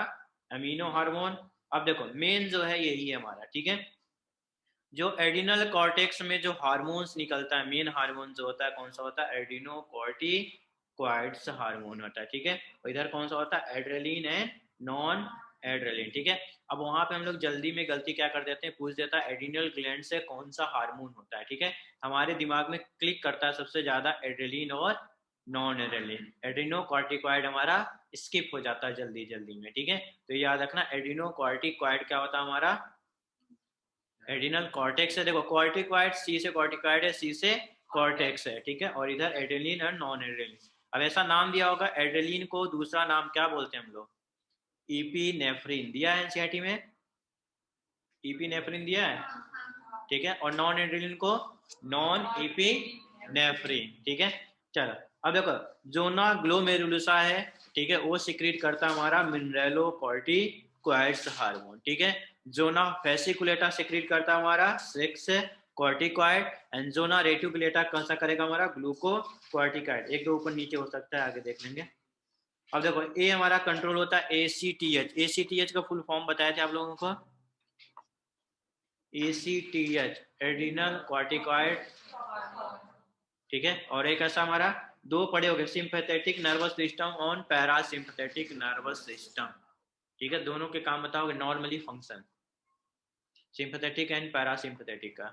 अमीनो हार्मोन। अब देखो मेन जो है यही है हमारा। ठीक है, जो एडिनल कॉर्टेक्स में जो हार्मोन्स निकलता है, मेन हार्मोन जो होता है कौन सा होता है एडिनोकॉर्टिकॉइड्स हार्मोन होता है। ठीक है, और इधर कौन सा होता है एड्रेलिन एंड नॉन एड्रेलिन। ठीक है, अब वहां पे हम लोग जल्दी में गलती क्या कर देते हैं, पूछ देता है एडिनल ग्लैंड से कौन सा हार्मोन होता है। ठीक है, हमारे दिमाग में क्लिक करता है सबसे ज्यादा एड्रेलिन और नॉन एड्रेलिन, एडिनोकॉर्टिकॉइड हमारा स्किप हो जाता है जल्दी जल्दी में। ठीक है, तो याद रखना एडिनोकॉर्टिकॉइड क्या होता है हमारा एडिनल कॉर्टेक्स है। देखो कॉर्टिकॉइड सी से कॉर्टिकॉइड है, सी से कॉर्टेक्स है। ठीक है, और इधर एड्रेलिन और नॉन एड्रेलिन। अब ऐसा नाम दिया होगा, एड्रेलिन को दूसरा नाम क्या बोलते हैं हम लोग, इपीनेफ्रिन दिया है एनसीईआरटी में, इपीनेफ्रिन दिया है। ठीक है, और नॉन एड्रेलिन को नॉन इपीनेफ्रिन। ठीक है, चलो अब देखो जोना ग्लोमेरुलसा है, ठीक है, वो सिक्रीट करता हमारा मिनरेलोकॉर्टिकॉइड्स हार्मोन। ठीक है, जोना फेसिकुलेटा सिक्रीट करता हमारा sex corticoid, and zona reticulata कौन सा करेगा हमारा ग्लूकोकॉर्टिकॉइड, एक दो ऊपर नीचे हो सकता है, आगे देख लेंगे। अब देखो ए हमारा कंट्रोल होता है एसीटीएच, एसीटीएच का फुल फॉर्म बताए थे आप लोगों को, एसीटीएच एड्रिनल कॉर्टिकॉइड। ठीक है, और एक ऐसा हमारा दो पड़े हो गए, सिंपैथेटिक नर्वस सिस्टम और पैरासिम्पैथेटिक नर्वस सिस्टम। ठीक है, दोनों के काम बताओगे normally function, sympathetic and parasympathetic का।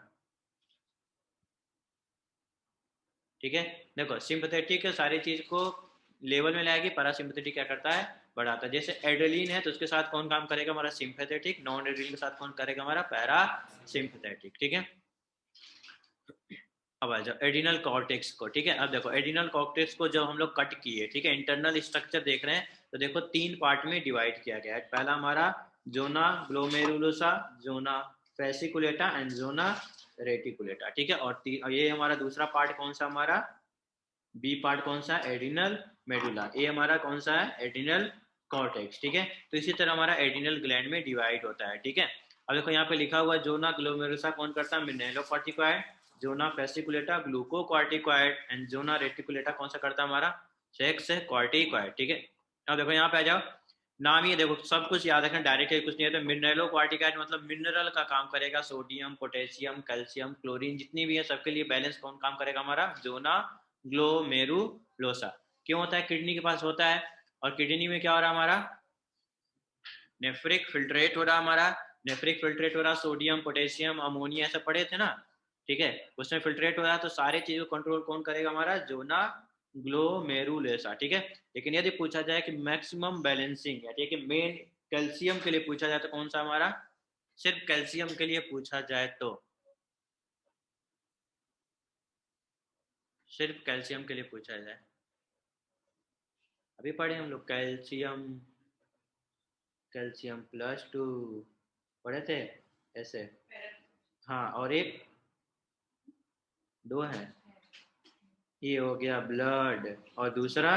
ठीक है, देखो सिंपैथेटिक सारी चीज को लेवल में लाएगी, पैरासिम्पैथेटिक क्या करता है बढ़ाता है। जैसे एड्रेलिन है तो उसके साथ कौन काम करेगा हमारा सिंपैथेटिक, नॉन एड्रेलिन के साथ कौन करेगा हमारा पैरासिम्पैथेटिक। ठीक है, अब आ जाओ एडिनल कॉर्टेक्स को। ठीक है, अब देखो एडिनल कॉर्टेक्स को जब हम लोग कट किए, ठीक है, इंटरनल स्ट्रक्चर देख रहे हैं, तो देखो 3 पार्ट में डिवाइड किया गया है। पहला हमारा zona glomerulosa, zona fasciculata and zona reticulata. ठीक है, और ये हमारा दूसरा पार्ट कौन सा हमारा बी पार्ट कौन सा एडिनल मेडुला, ए हमारा कौन सा है एडिनल कॉर्टेक्स। ठीक है, तो इसी तरह हमारा एडिनल ग्लैंड में डिवाइड होता है। ठीक है, अब देखो यहाँ पे लिखा हुआ जोना ग्लोमेरुलोसा कौन करता है mineralocorticoid, zona fasciculata glucocorticoid and zona reticulata कौन सा करता है हमारा सेक्स कॉर्टिकॉइड। ठीक है, अब देखो यहाँ पे आ जाओ, नाम ही देखो सब कुछ याद रखना, डायरेक्ट कुछ नहीं है, तो मिनेलोकॉर्टिकॉइड मतलब मिनरल का काम करेगा, सोडियम पोटेशियम कैल्शियम क्लोरीन जितनी भी है सबके लिए बैलेंस कौन काम करेगा हमारा जोना ग्लोमेरुलोसा। क्यों होता है किडनी के पास होता है, और किडनी में क्या हो रहा है हमारा नेफ्रिक फिल्ट्रेट हो रहा है हमारा, नेफ्रिक फिल्ट्रेट हो रहा, सोडियम पोटेशियम अमोनिया ऐसे पढ़े थे ना, ठीक है, उसमें फिल्ट्रेट हो रहा है, तो सारी चीजों को कंट्रोल कौन करेगा, हमारा जोना ग्लोमेरुलोसा, ठीक है। लेकिन यदि पूछा जाए कि मैक्सिमम बैलेंसिंग यानी कि मेन कैल्शियम के लिए पूछा जाए तो कौन सा हमारा, सिर्फ कैल्शियम के लिए पूछा जाए तो, सिर्फ कैल्शियम के लिए पूछा जाए, अभी पढ़े हम लोग कैल्शियम, कैल्शियम +2 पढ़े थे ऐसे। हाँ, और एक दो है, ये हो गया ब्लड और दूसरा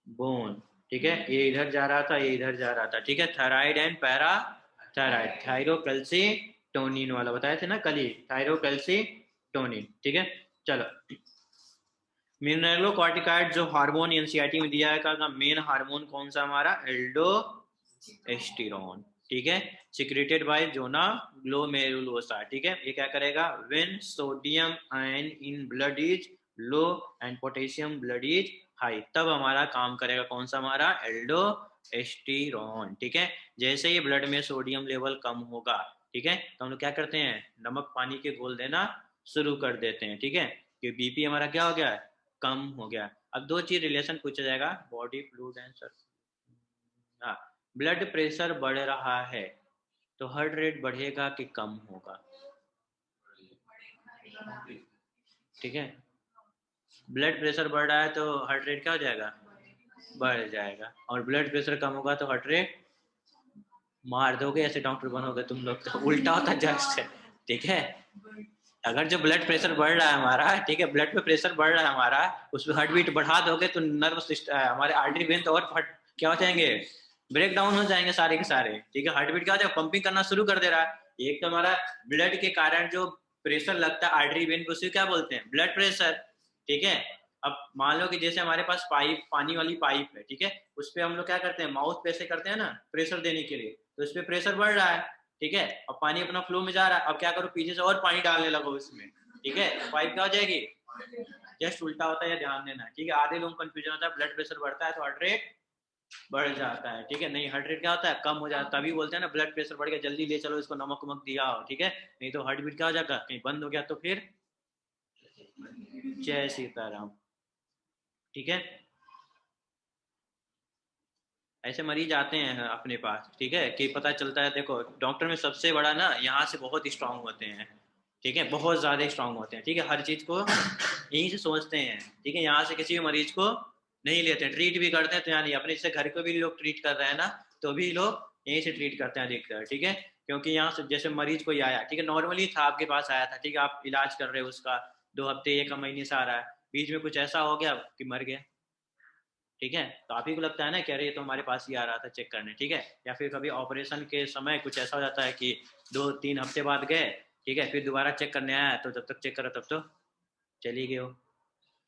बोन, ठीक है, ये इधर जा रहा था, ये इधर जा रहा था, ठीक है। Thyroid and para thyroid, thyrocalcitonin वाला बताए थे ना कल ही, थायरोकैल्सीटोनिन, ठीक है। चलो, मिनरलोकॉर्टिकॉइड जो हार्मोन एनसीईआरटी में दिया है का मेन हार्मोन कौन सा हमारा, एल्डोस्टेरोन, ठीक है, सिक्रेटेड बाय जोना ग्लोमेरुलोसा, ठीक है। ये क्या करेगा, when sodium ion in blood is low and potassium blood is high, तब हमारा काम करेगा कौन सा, हमारा एल्डोस्टेरोन, ठीक है। जैसे ही ब्लड में सोडियम लेवल कम होगा, ठीक है, तो हम लोग क्या करते हैं, नमक पानी के घोल देना शुरू कर देते हैं, ठीक है, कि बीपी हमारा क्या हो गया है, कम हो गया। अब दो चीज रिलेशन पूछा जाएगा, बॉडी फ्लूइड एंड सर, हाँ, ब्लड प्रेशर बढ़ रहा है तो हार्ट रेट बढ़ेगा कि कम होगा, ठीक है, ब्लड प्रेशर बढ़ रहा है तो हार्ट रेट क्या हो जाएगा, बढ़ जाएगा, और ब्लड प्रेशर कम होगा तो हार्ट रेट, मार दोगे ऐसे डॉक्टर बनोगे तुम लोग, तो उल्टा होता जस्ट, ठीक है। अगर जो ब्लड प्रेशर बढ़ रहा है हमारा, ठीक है, ब्लड में प्रेशर बढ़ रहा है हमारा, उसमें हार्ट बीट बढ़ा दोगे तो नर्व सिस्टम, हमारे आर्टरी वेन तो और क्या हो जाएंगे, ब्रेक डाउन हो जाएंगे सारे के सारे, ठीक है। हार्ट बीट क्या हो जाएगा, पंपिंग करना शुरू कर दे रहा है, एक तो हमारा ब्लड के कारण जो प्रेशर लगता है आर्टरी वेन को, उसे क्या बोलते हैं, ब्लड प्रेशर, ठीक है। अब मान लो कि जैसे हमारे पास पाइप, पानी वाली पाइप है, ठीक है, उस पर हम लोग क्या करते हैं, माउथ पे से करते हैं ना प्रेशर देने के लिए, तो उस पर प्रेशर बढ़ रहा है, ठीक है, और पानी अपना फ्लो में जा रहा है, अब क्या करो, पीछे से और पानी डालने लगो उसमें, ठीक है, पाइप क्या हो जाएगी, जस्ट उल्टा होता है, ध्यान देना, ठीक है। आधे लोगों को कंफ्यूजन होता है, ब्लड प्रेशर बढ़ता है तो हार्ट रेट बढ़ जाता है, ठीक है, नहीं, हार्ट रेट क्या होता है, कम हो जाता है, तभी बोलते हैं ना ब्लड प्रेशर बढ़ गया जल्दी ले चलो इसको, नमक वमक दिया हो, ठीक है, नहीं तो हार्ट बीट क्या हो जाएगा, कहीं बंद हो गया तो फिर जय सीताराम, ठीक है। ऐसे मरीज आते हैं अपने पास, ठीक है, कि पता चलता है, देखो डॉक्टर में सबसे बड़ा ना यहाँ से बहुत स्ट्रांग होते हैं, ठीक है, बहुत ज्यादा स्ट्रांग होते हैं, ठीक है, हर चीज को यहीं से सोचते हैं, ठीक है, यहाँ से किसी भी मरीज को नहीं लेते हैं, ट्रीट भी करते हैं तो यहाँ नहीं, अपने जैसे घर को भी लोग ट्रीट कर रहे हैं ना, तो भी लोग यहीं से ट्रीट करते हैं अधिकतर, ठीक है। क्योंकि यहाँ से जैसे मरीज कोई आया, ठीक है, नॉर्मली था आपके पास आया था, ठीक है, आप इलाज कर रहे हो उसका, 2 हफ्ते 1 महीने से आ रहा है, बीच में कुछ ऐसा हो गया कि मर गया, ठीक है, तो आप ही को लगता है ना कि अरे ये तो हमारे पास ही आ रहा था चेक करने, ठीक है, या फिर कभी ऑपरेशन के समय कुछ ऐसा हो जाता है कि 2-3 हफ्ते बाद गए, ठीक है, फिर दोबारा चेक करने आया तो जब तक चेक करा तब तो चली गए हो,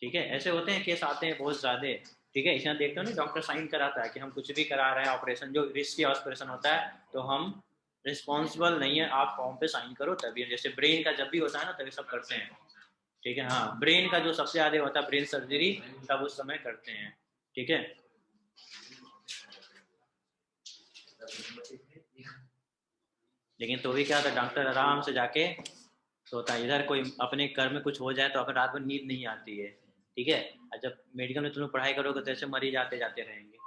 ठीक है, ऐसे होते हैं केस आते हैं बहुत ज्यादा, ठीक है, इसमें देखते हो ना डॉक्टर साइन कराता है कि हम कुछ भी करा रहे हैं ऑपरेशन, जो रिस्की ऑपरेशन होता है तो हम रिस्पॉन्सिबल नहीं है, आप फॉर्म पे साइन करो तभी, जैसे ब्रेन का जब भी होता है ना तभी सब करते हैं, ठीक है, हाँ, ब्रेन का जो सबसे ज्यादा होता है ब्रेन सर्जरी तब उस समय करते हैं, ठीक है। लेकिन तो भी क्या होता है, डॉक्टर आराम से जाके सोता है, इधर कोई अपने घर में कुछ हो जाए तो अगर रात में नींद नहीं आती है, ठीक है, और जब मेडिकल में तुम लोग पढ़ाई करोगे तो ऐसे मरीज आते जाते रहेंगे,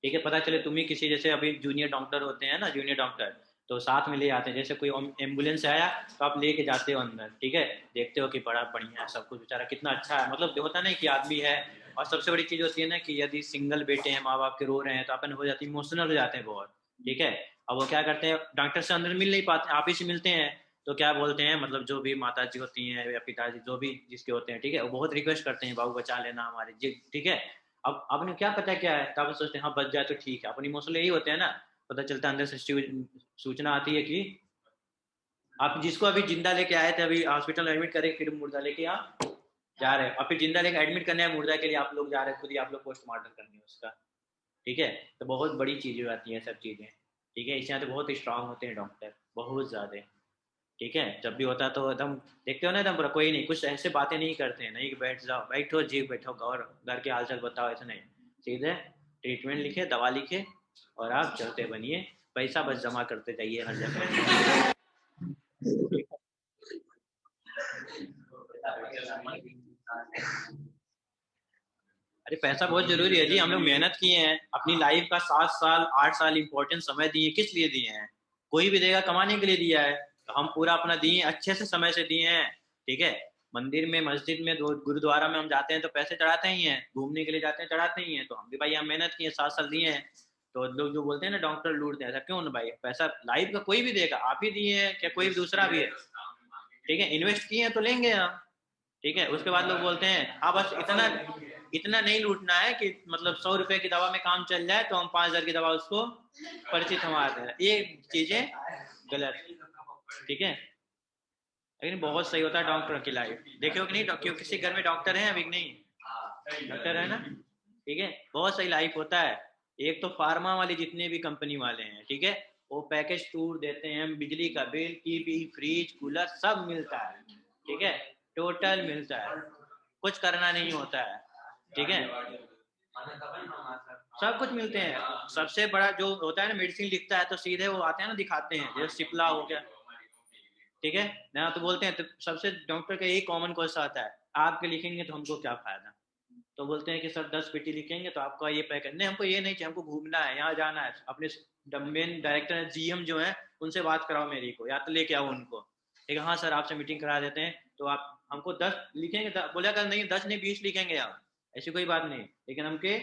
ठीक है, पता चले तुम ही किसी, जैसे अभी जूनियर डॉक्टर होते हैं ना, जूनियर डॉक्टर तो साथ में ले आते हैं, जैसे कोई एम्बुलेंस से आया तो आप लेके जाते हो अंदर, ठीक है, देखते हो कि बड़ा बढ़िया है सब कुछ, बेचारा कितना अच्छा है, मतलब होता नहीं कि आदमी है। और सबसे बड़ी चीज होती है ना कि यदि सिंगल बेटे हैं, माँ बाप के रो रहे हैं तो अपन हो जाती है, इमोशनल हो जाते हैं बहुत, ठीक है। अब वो क्या करते हैं, डॉक्टर से अंदर मिल नहीं पाते, आप ही से मिलते हैं, तो क्या बोलते हैं, मतलब जो भी माता जी होती हैं या पिताजी जो भी जिसके होते हैं, ठीक है, वो बहुत रिक्वेस्ट करते हैं, बाबू बचा लेना हमारे जी, ठीक है। अब आपने क्या पता क्या है, तब सोचते हैं हाँ बच जाए तो ठीक है, अपनी इमोशनल यही होते हैं ना, पता चलता है अंदर से सूचना आती है कि आप जिसको अभी जिंदा लेके आए थे, अभी हॉस्पिटल एडमिट करे, फिर मुर्दा लेके आप जा रहे हैं, और फिर जिंदा लेके एडमिट करने हैं, मुर्दा के लिए आप लोग जा रहे हैं, खुद ही आप लोग पोस्टमार्टम करने है उसका, ठीक है। तो बहुत बड़ी चीजें आती हैं सब चीजें, ठीक है, इससे तो बहुत स्ट्रांग होते हैं डॉक्टर, बहुत ज्यादा, ठीक है। जब भी होता है तो एकदम देखते हो ना, एकदम कोई नहीं, कुछ ऐसे बातें नहीं करते हैं, नहीं कि बैठ जाओ बैठो जी बैठो और घर के हालचाल बताओ, ऐसा नहीं, सीधे ट्रीटमेंट लिखे, दवा लिखे और आप चलते बनिए, पैसा बस जमा करते जाइए हर जगह। अरे पैसा बहुत जरूरी है जी, हम लोग मेहनत किए हैं, अपनी लाइफ का 7 साल 8 साल इंपॉर्टेंट समय दिए, किस लिए दिए हैं? कोई भी देगा कमाने के लिए दिया है, तो हम पूरा अपना दिए, अच्छे से समय से दिए हैं। ठीक है, मंदिर में, मस्जिद में, गुरुद्वारा में हम जाते हैं तो पैसे चढ़ाते ही हैं, घूमने के लिए जाते हैं चढ़ाते ही हैं, तो हम भी भाई हम मेहनत किए 7 साल दिए हैं। तो लोग जो बोलते हैं ना डॉक्टर लूटते हैं, ऐसा क्यों ना भाई, पैसा लाइफ का कोई भी देगा, आप ही दिए हैं क्या कोई दूसरा भी है? ठीक है, इन्वेस्ट किए हैं तो लेंगे हम। ठीक है, उसके बाद लोग बोलते हैं हाँ बस इतना इतना नहीं लूटना है कि मतलब 100 रुपए की दवा में काम चल जाए तो हम 5,000 की दवा उसको पर्ची थमा दे रहे, ये चीजें गलत। ठीक है, लेकिन बहुत सही होता है डॉक्टर की लाइफ, देखो कि नहीं, क्यों किसी घर में डॉक्टर है अभी? नहीं, डॉक्टर है ना? ठीक है, बहुत सही लाइफ होता है। एक तो फार्मा वाले जितने भी कंपनी वाले हैं, ठीक है, वो पैकेज टूर देते हैं, बिजली का बिल, टीवी, फ्रिज, कूलर सब मिलता है। ठीक है, टोटल मिलता है, कुछ करना नहीं होता है। ठीक है, सब कुछ मिलते हैं। सबसे बड़ा जो होता है ना, मेडिसिन लिखता है तो सीधे वो आते हैं ना दिखाते हैं, जैसे सिप्ला हो गया। ठीक है ना, तो बोलते हैं, तो सबसे डॉक्टर का यही कॉमन क्वेश्चन आता है, आपके लिखेंगे तो हमको क्या फायदा? तो बोलते हैं कि सर 10 पेटी लिखेंगे तो आपका ये पैकेज नहीं, हमको ये नहीं चाहिए, हमको घूमना है, यहाँ जाना है, अपने मेन डायरेक्टर जीएम जो है उनसे बात कराओ मेरी को, या तो लेके आओ उनको। ठीक है, हाँ सर आपसे मीटिंग करा देते हैं, तो आप हमको 10 लिखेंगे, बोला कर नहीं 10 नहीं 20 लिखेंगे आप, ऐसी कोई बात नहीं, लेकिन हमके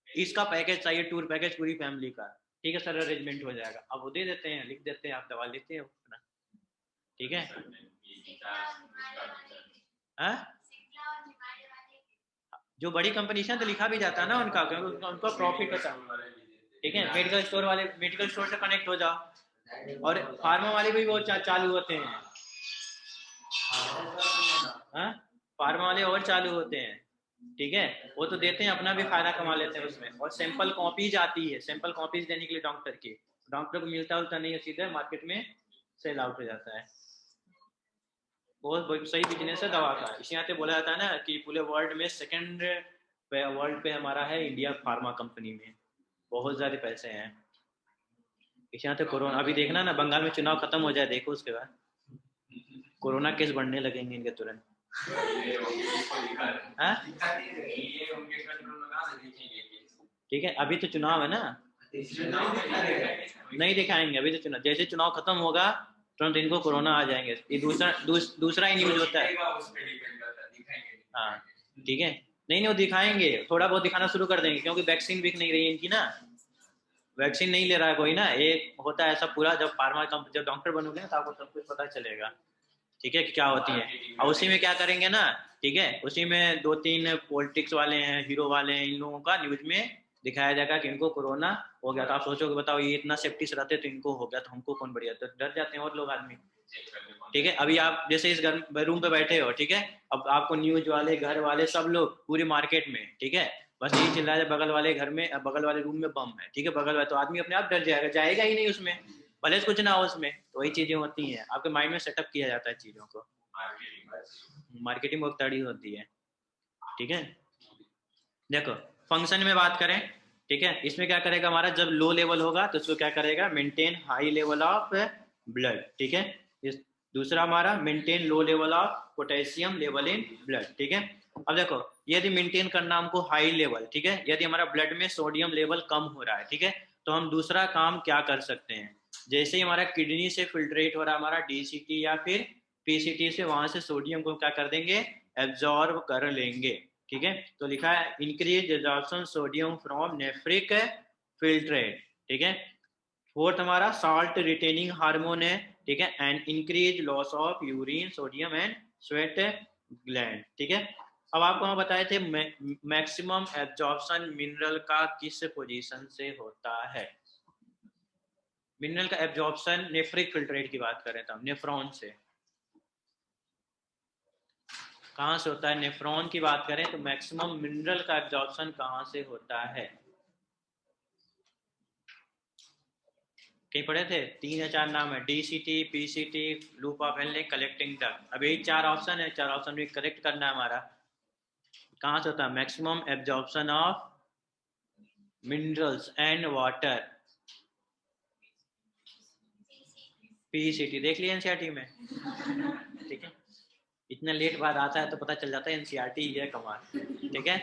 इसका पैकेज चाहिए, टूर पैकेज पूरी फैमिली का। ठीक है सर, अरेंजमेंट हो जाएगा, अब वो दे देते हैं, लिख देते हैं, आप दवा लेते हो अपना। ठीक है, हाँ जो बड़ी कंपनी है तो लिखा भी जाता है ना उनका, क्योंकि उनका प्रॉफिट होता है। ठीक है, मेडिकल स्टोर वाले मेडिकल स्टोर से कनेक्ट हो जाओ, और फार्मा वाले भी वो चालू होते हैं। हाँ, फार्मा वाले और चालू होते हैं। ठीक है, वो तो देते हैं, अपना भी फायदा कमा लेते हैं उसमें, और सैंपल कॉपीज आती है, सैंपल कॉपीज देने के लिए डॉक्टर की, डॉक्टर को मिलता उलता नहीं है, सीधे मार्केट में सेल आउट हो जाता है। बहुत सही बिजनेस है दवा का, इसी यहाँ पे बोला जाता है ना कि पूरे वर्ल्ड में सेकंड वर्ल्ड पे हमारा है इंडिया, फार्मा कंपनी में बहुत सारे पैसे हैं। इस यहाँ पे कोरोना अभी देखना ना, बंगाल में चुनाव खत्म हो जाए, देखो उसके बाद कोरोना केस बढ़ने लगेंगे इनके तुरंत। हाँ? ठीक है, अभी तो चुनाव है ना, नहीं दिखाएंगे, अभी तो चुनाव, जैसे चुनाव खत्म होगा तुरंत इनको कोरोना आ जाएंगे, ये दूसरा ही न्यूज होता है। हाँ, ठीक है, नहीं नहीं वो दिखाएंगे, थोड़ा बहुत दिखाना शुरू कर देंगे, क्योंकि वैक्सीन बिक नहीं रही है इनकी ना, वैक्सीन नहीं ले रहा है कोई ना, एक होता है ऐसा पूरा, जब फार्मा कंपनी, जब डॉक्टर बनोगे ना तो आपको सब कुछ पता चलेगा। ठीक है, कि क्या होती है, और उसी में क्या करेंगे ना, ठीक है, उसी में 2-3 पॉलिटिक्स वाले हैं, हीरो वाले हैं, इन लोगों का न्यूज में दिखाया जाएगा कि इनको कोरोना हो गया, तो आप सोचोगे बताओ ये इतना सेफ्टी से रहते तो इनको हो गया, तो हमको कौन बढ़िया, तो डर जाते हैं और लोग आदमी। ठीक है, अभी आप जैसे इस घर रूम पे बैठे हो, ठीक है, अब आपको न्यूज वाले, घर वाले, सब लोग पूरी मार्केट में, ठीक है, बस यही चिल्ला रहे बगल वाले घर में, बगल वाले रूम में बम है, ठीक है, बगल वाले, तो आदमी अपने आप डर जाएगा, जाएगा ही नहीं उसमें, भले कुछ ना हो उसमें, तो वही चीजें होती हैं, आपके माइंड में सेटअप किया जाता है चीजों को, मार्केटिंग बहुत तड़ी होती है। ठीक है, देखो फंक्शन में बात करें, ठीक है, इसमें क्या करेगा हमारा, जब लो लेवल होगा तो उसको क्या करेगा, maintain high level of blood. ठीक है, इस दूसरा हमारा maintain low level of potassium level in blood. ठीक है, अब देखो यदि मेंटेन करना हमको हाई लेवल, ठीक है, यदि हमारा ब्लड में सोडियम लेवल कम हो रहा है, ठीक है, तो हम दूसरा काम क्या कर सकते हैं, जैसे ही हमारा किडनी से फिल्ट्रेट हो रहा है हमारा डीसीटी या फिर पीसीटी से, वहां से सोडियम को क्या कर देंगे, एब्जॉर्ब कर लेंगे। ठीक है, तो लिखा है increase absorption sodium from nephric filtrate. ठीक है, फोर्थ हमारा साल्ट रिटेनिंग हार्मोन है, ठीक है, and increase loss of urine sodium and sweat gland. ठीक है, अब आपको हम बताए थे मैक्सिमम एब्जॉर्प्शन मिनरल का किस पोजीशन से होता है, मिनरल का एब्जॉर्प्शन नेफ्रिक फिल्ट्रेट की बात करें तो हम नेफ्रॉन से, कहाँ से होता है, नेफ्रॉन की बात करें तो मैक्सिमम मिनरल का एब्जॉर्प्शन कहाँ से होता है, कहीं पढ़े थे, 3 या 4 नाम है, DCT, PCT, loop of Henle, collecting duct, अब यही 4 ऑप्शन है, 4 ऑप्शन भी करेक्ट करना है हमारा, कहाँ से होता है, maximum absorption of minerals and water PCT देख लिया एनसीईआरटी में, ठीक है। इतना लेट बाद आता है तो पता चल जाता है एनसीईआरटी ही है कमाल, ठीक है।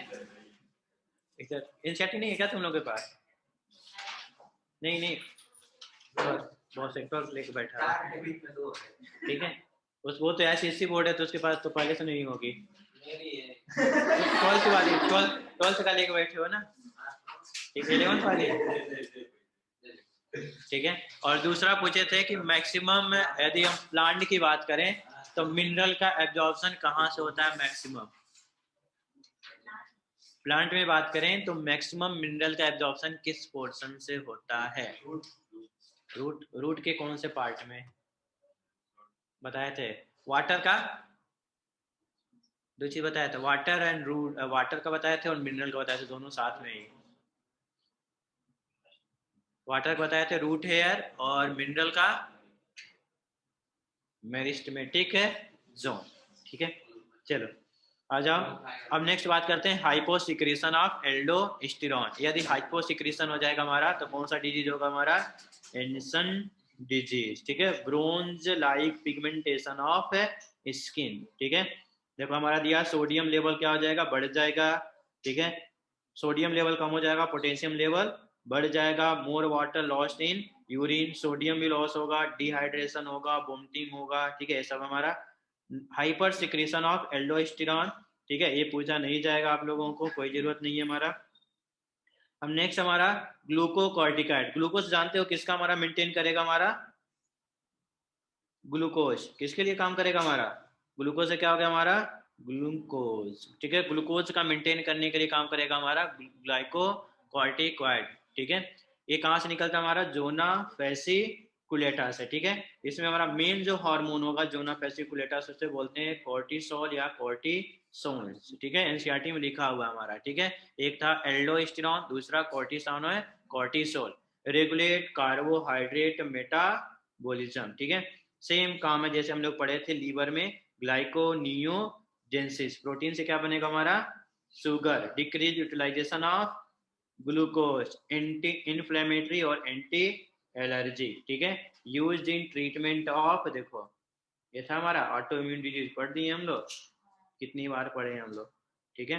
एनसीईआरटी नहीं है क्या तुम लोगों के पास? नहीं नहीं, बहुत सेक्टर लेके बैठा है, ठीक है। उस वो तो ऐसी बोर्ड है तो उसके पास तो पहले से नहीं होगी। ट्वेल्थ वाली, ट्वेल्थ का लेके बैठे हो ना, ठीक है, 11th वाली, ठीक है। और दूसरा पूछे थे कि मैक्सिमम यदि हम प्लांट की बात करें तो मिनरल का एब्जॉर्प्शन कहाँ से होता है मैक्सिमम? प्लांट में बात करें तो मैक्सिमम मिनरल का एब्जॉर्प्शन किस पोर्शन से होता है? रूट के कौन से पार्ट में बताए थे? वाटर का, दो चीज बताया था, वाटर एंड रूट, वाटर का बताए थे और मिनरल का बताए थे, दोनों साथ में ही। वाटर का बताए थे रूट हेयर और मिनरल का मेरिस्टेमेटिक जोन, ठीक है। चलो आ जाओ, अब नेक्स्ट बात करते हैं हाइपोसिक्रेशन ऑफ एल्डोस्टेरोन। यदि हाइपोसिक्रेशन हो जाएगा हमारा तो कौन सा डिजीज होगा हमारा? एंडरसन डिजीज, ठीक है। Bronze like pigmentation of skin, ठीक है। देखो हमारा दिया सोडियम लेवल क्या हो जाएगा? बढ़ जाएगा, ठीक है। सोडियम लेवल कम हो जाएगा, पोटेशियम लेवल बढ़ जाएगा, more water lost in urine, sodium भी लॉस होगा, डिहाइड्रेशन होगा, वोमिटिंग होगा, ठीक है। ये सब हमारा हाइपर सिक्रेशन ऑफ एल्डोस्टेरॉन, ठीक है। ये पूछा नहीं जाएगा आप लोगों को, कोई जरूरत नहीं है हमारा। हम नेक्स्ट हमारा ग्लूकोकॉर्टिकाइड। ग्लूकोज जानते हो किसका हमारा मेंटेन करेगा? हमारा ग्लूकोज किसके लिए काम करेगा हमारा? ग्लूकोज से क्या हो गया हमारा? ग्लूकोज, ठीक है। ग्लूकोज का मेंटेन करने के लिए काम करेगा हमारा ग्लाइकोकॉर्टिकॉइड, ठीक है। ये कहाँ से निकलता है हमारा? जोना फेसिकुलेटा से, ठीक है। इसमें हमारा मेन जो हार्मोन होगा जोना फेसिकुलेटा से, उसे बोलते हैं कोर्टिसोल या कोर्टिसोन, ठीक है। एनसीईआरटी में लिखा हुआ हमारा, ठीक है। एक था एल्डोस्टेरॉन, दूसरा कोर्टिसोन है कोर्टिसोल। रेगुलेट कार्बोहाइड्रेट मेटाबॉलिज्म, ठीक है। सेम काम है जैसे हम लोग पढ़े थे लीवर में, ग्लाइकोनियोजेंसिस, प्रोटीन से क्या बनेगा हमारा? Sugar. Decrease utilisation of glucose, anti inflammatory और एंटी एलर्जी, ठीक है। यूज्ड इन ट्रीटमेंट ऑफ, देखो ये था हमारा ऑटो इम्यून डिजीज, पढ़ दिए हम लोग, कितनी बार पढ़े हैं हम लोग, ठीक है।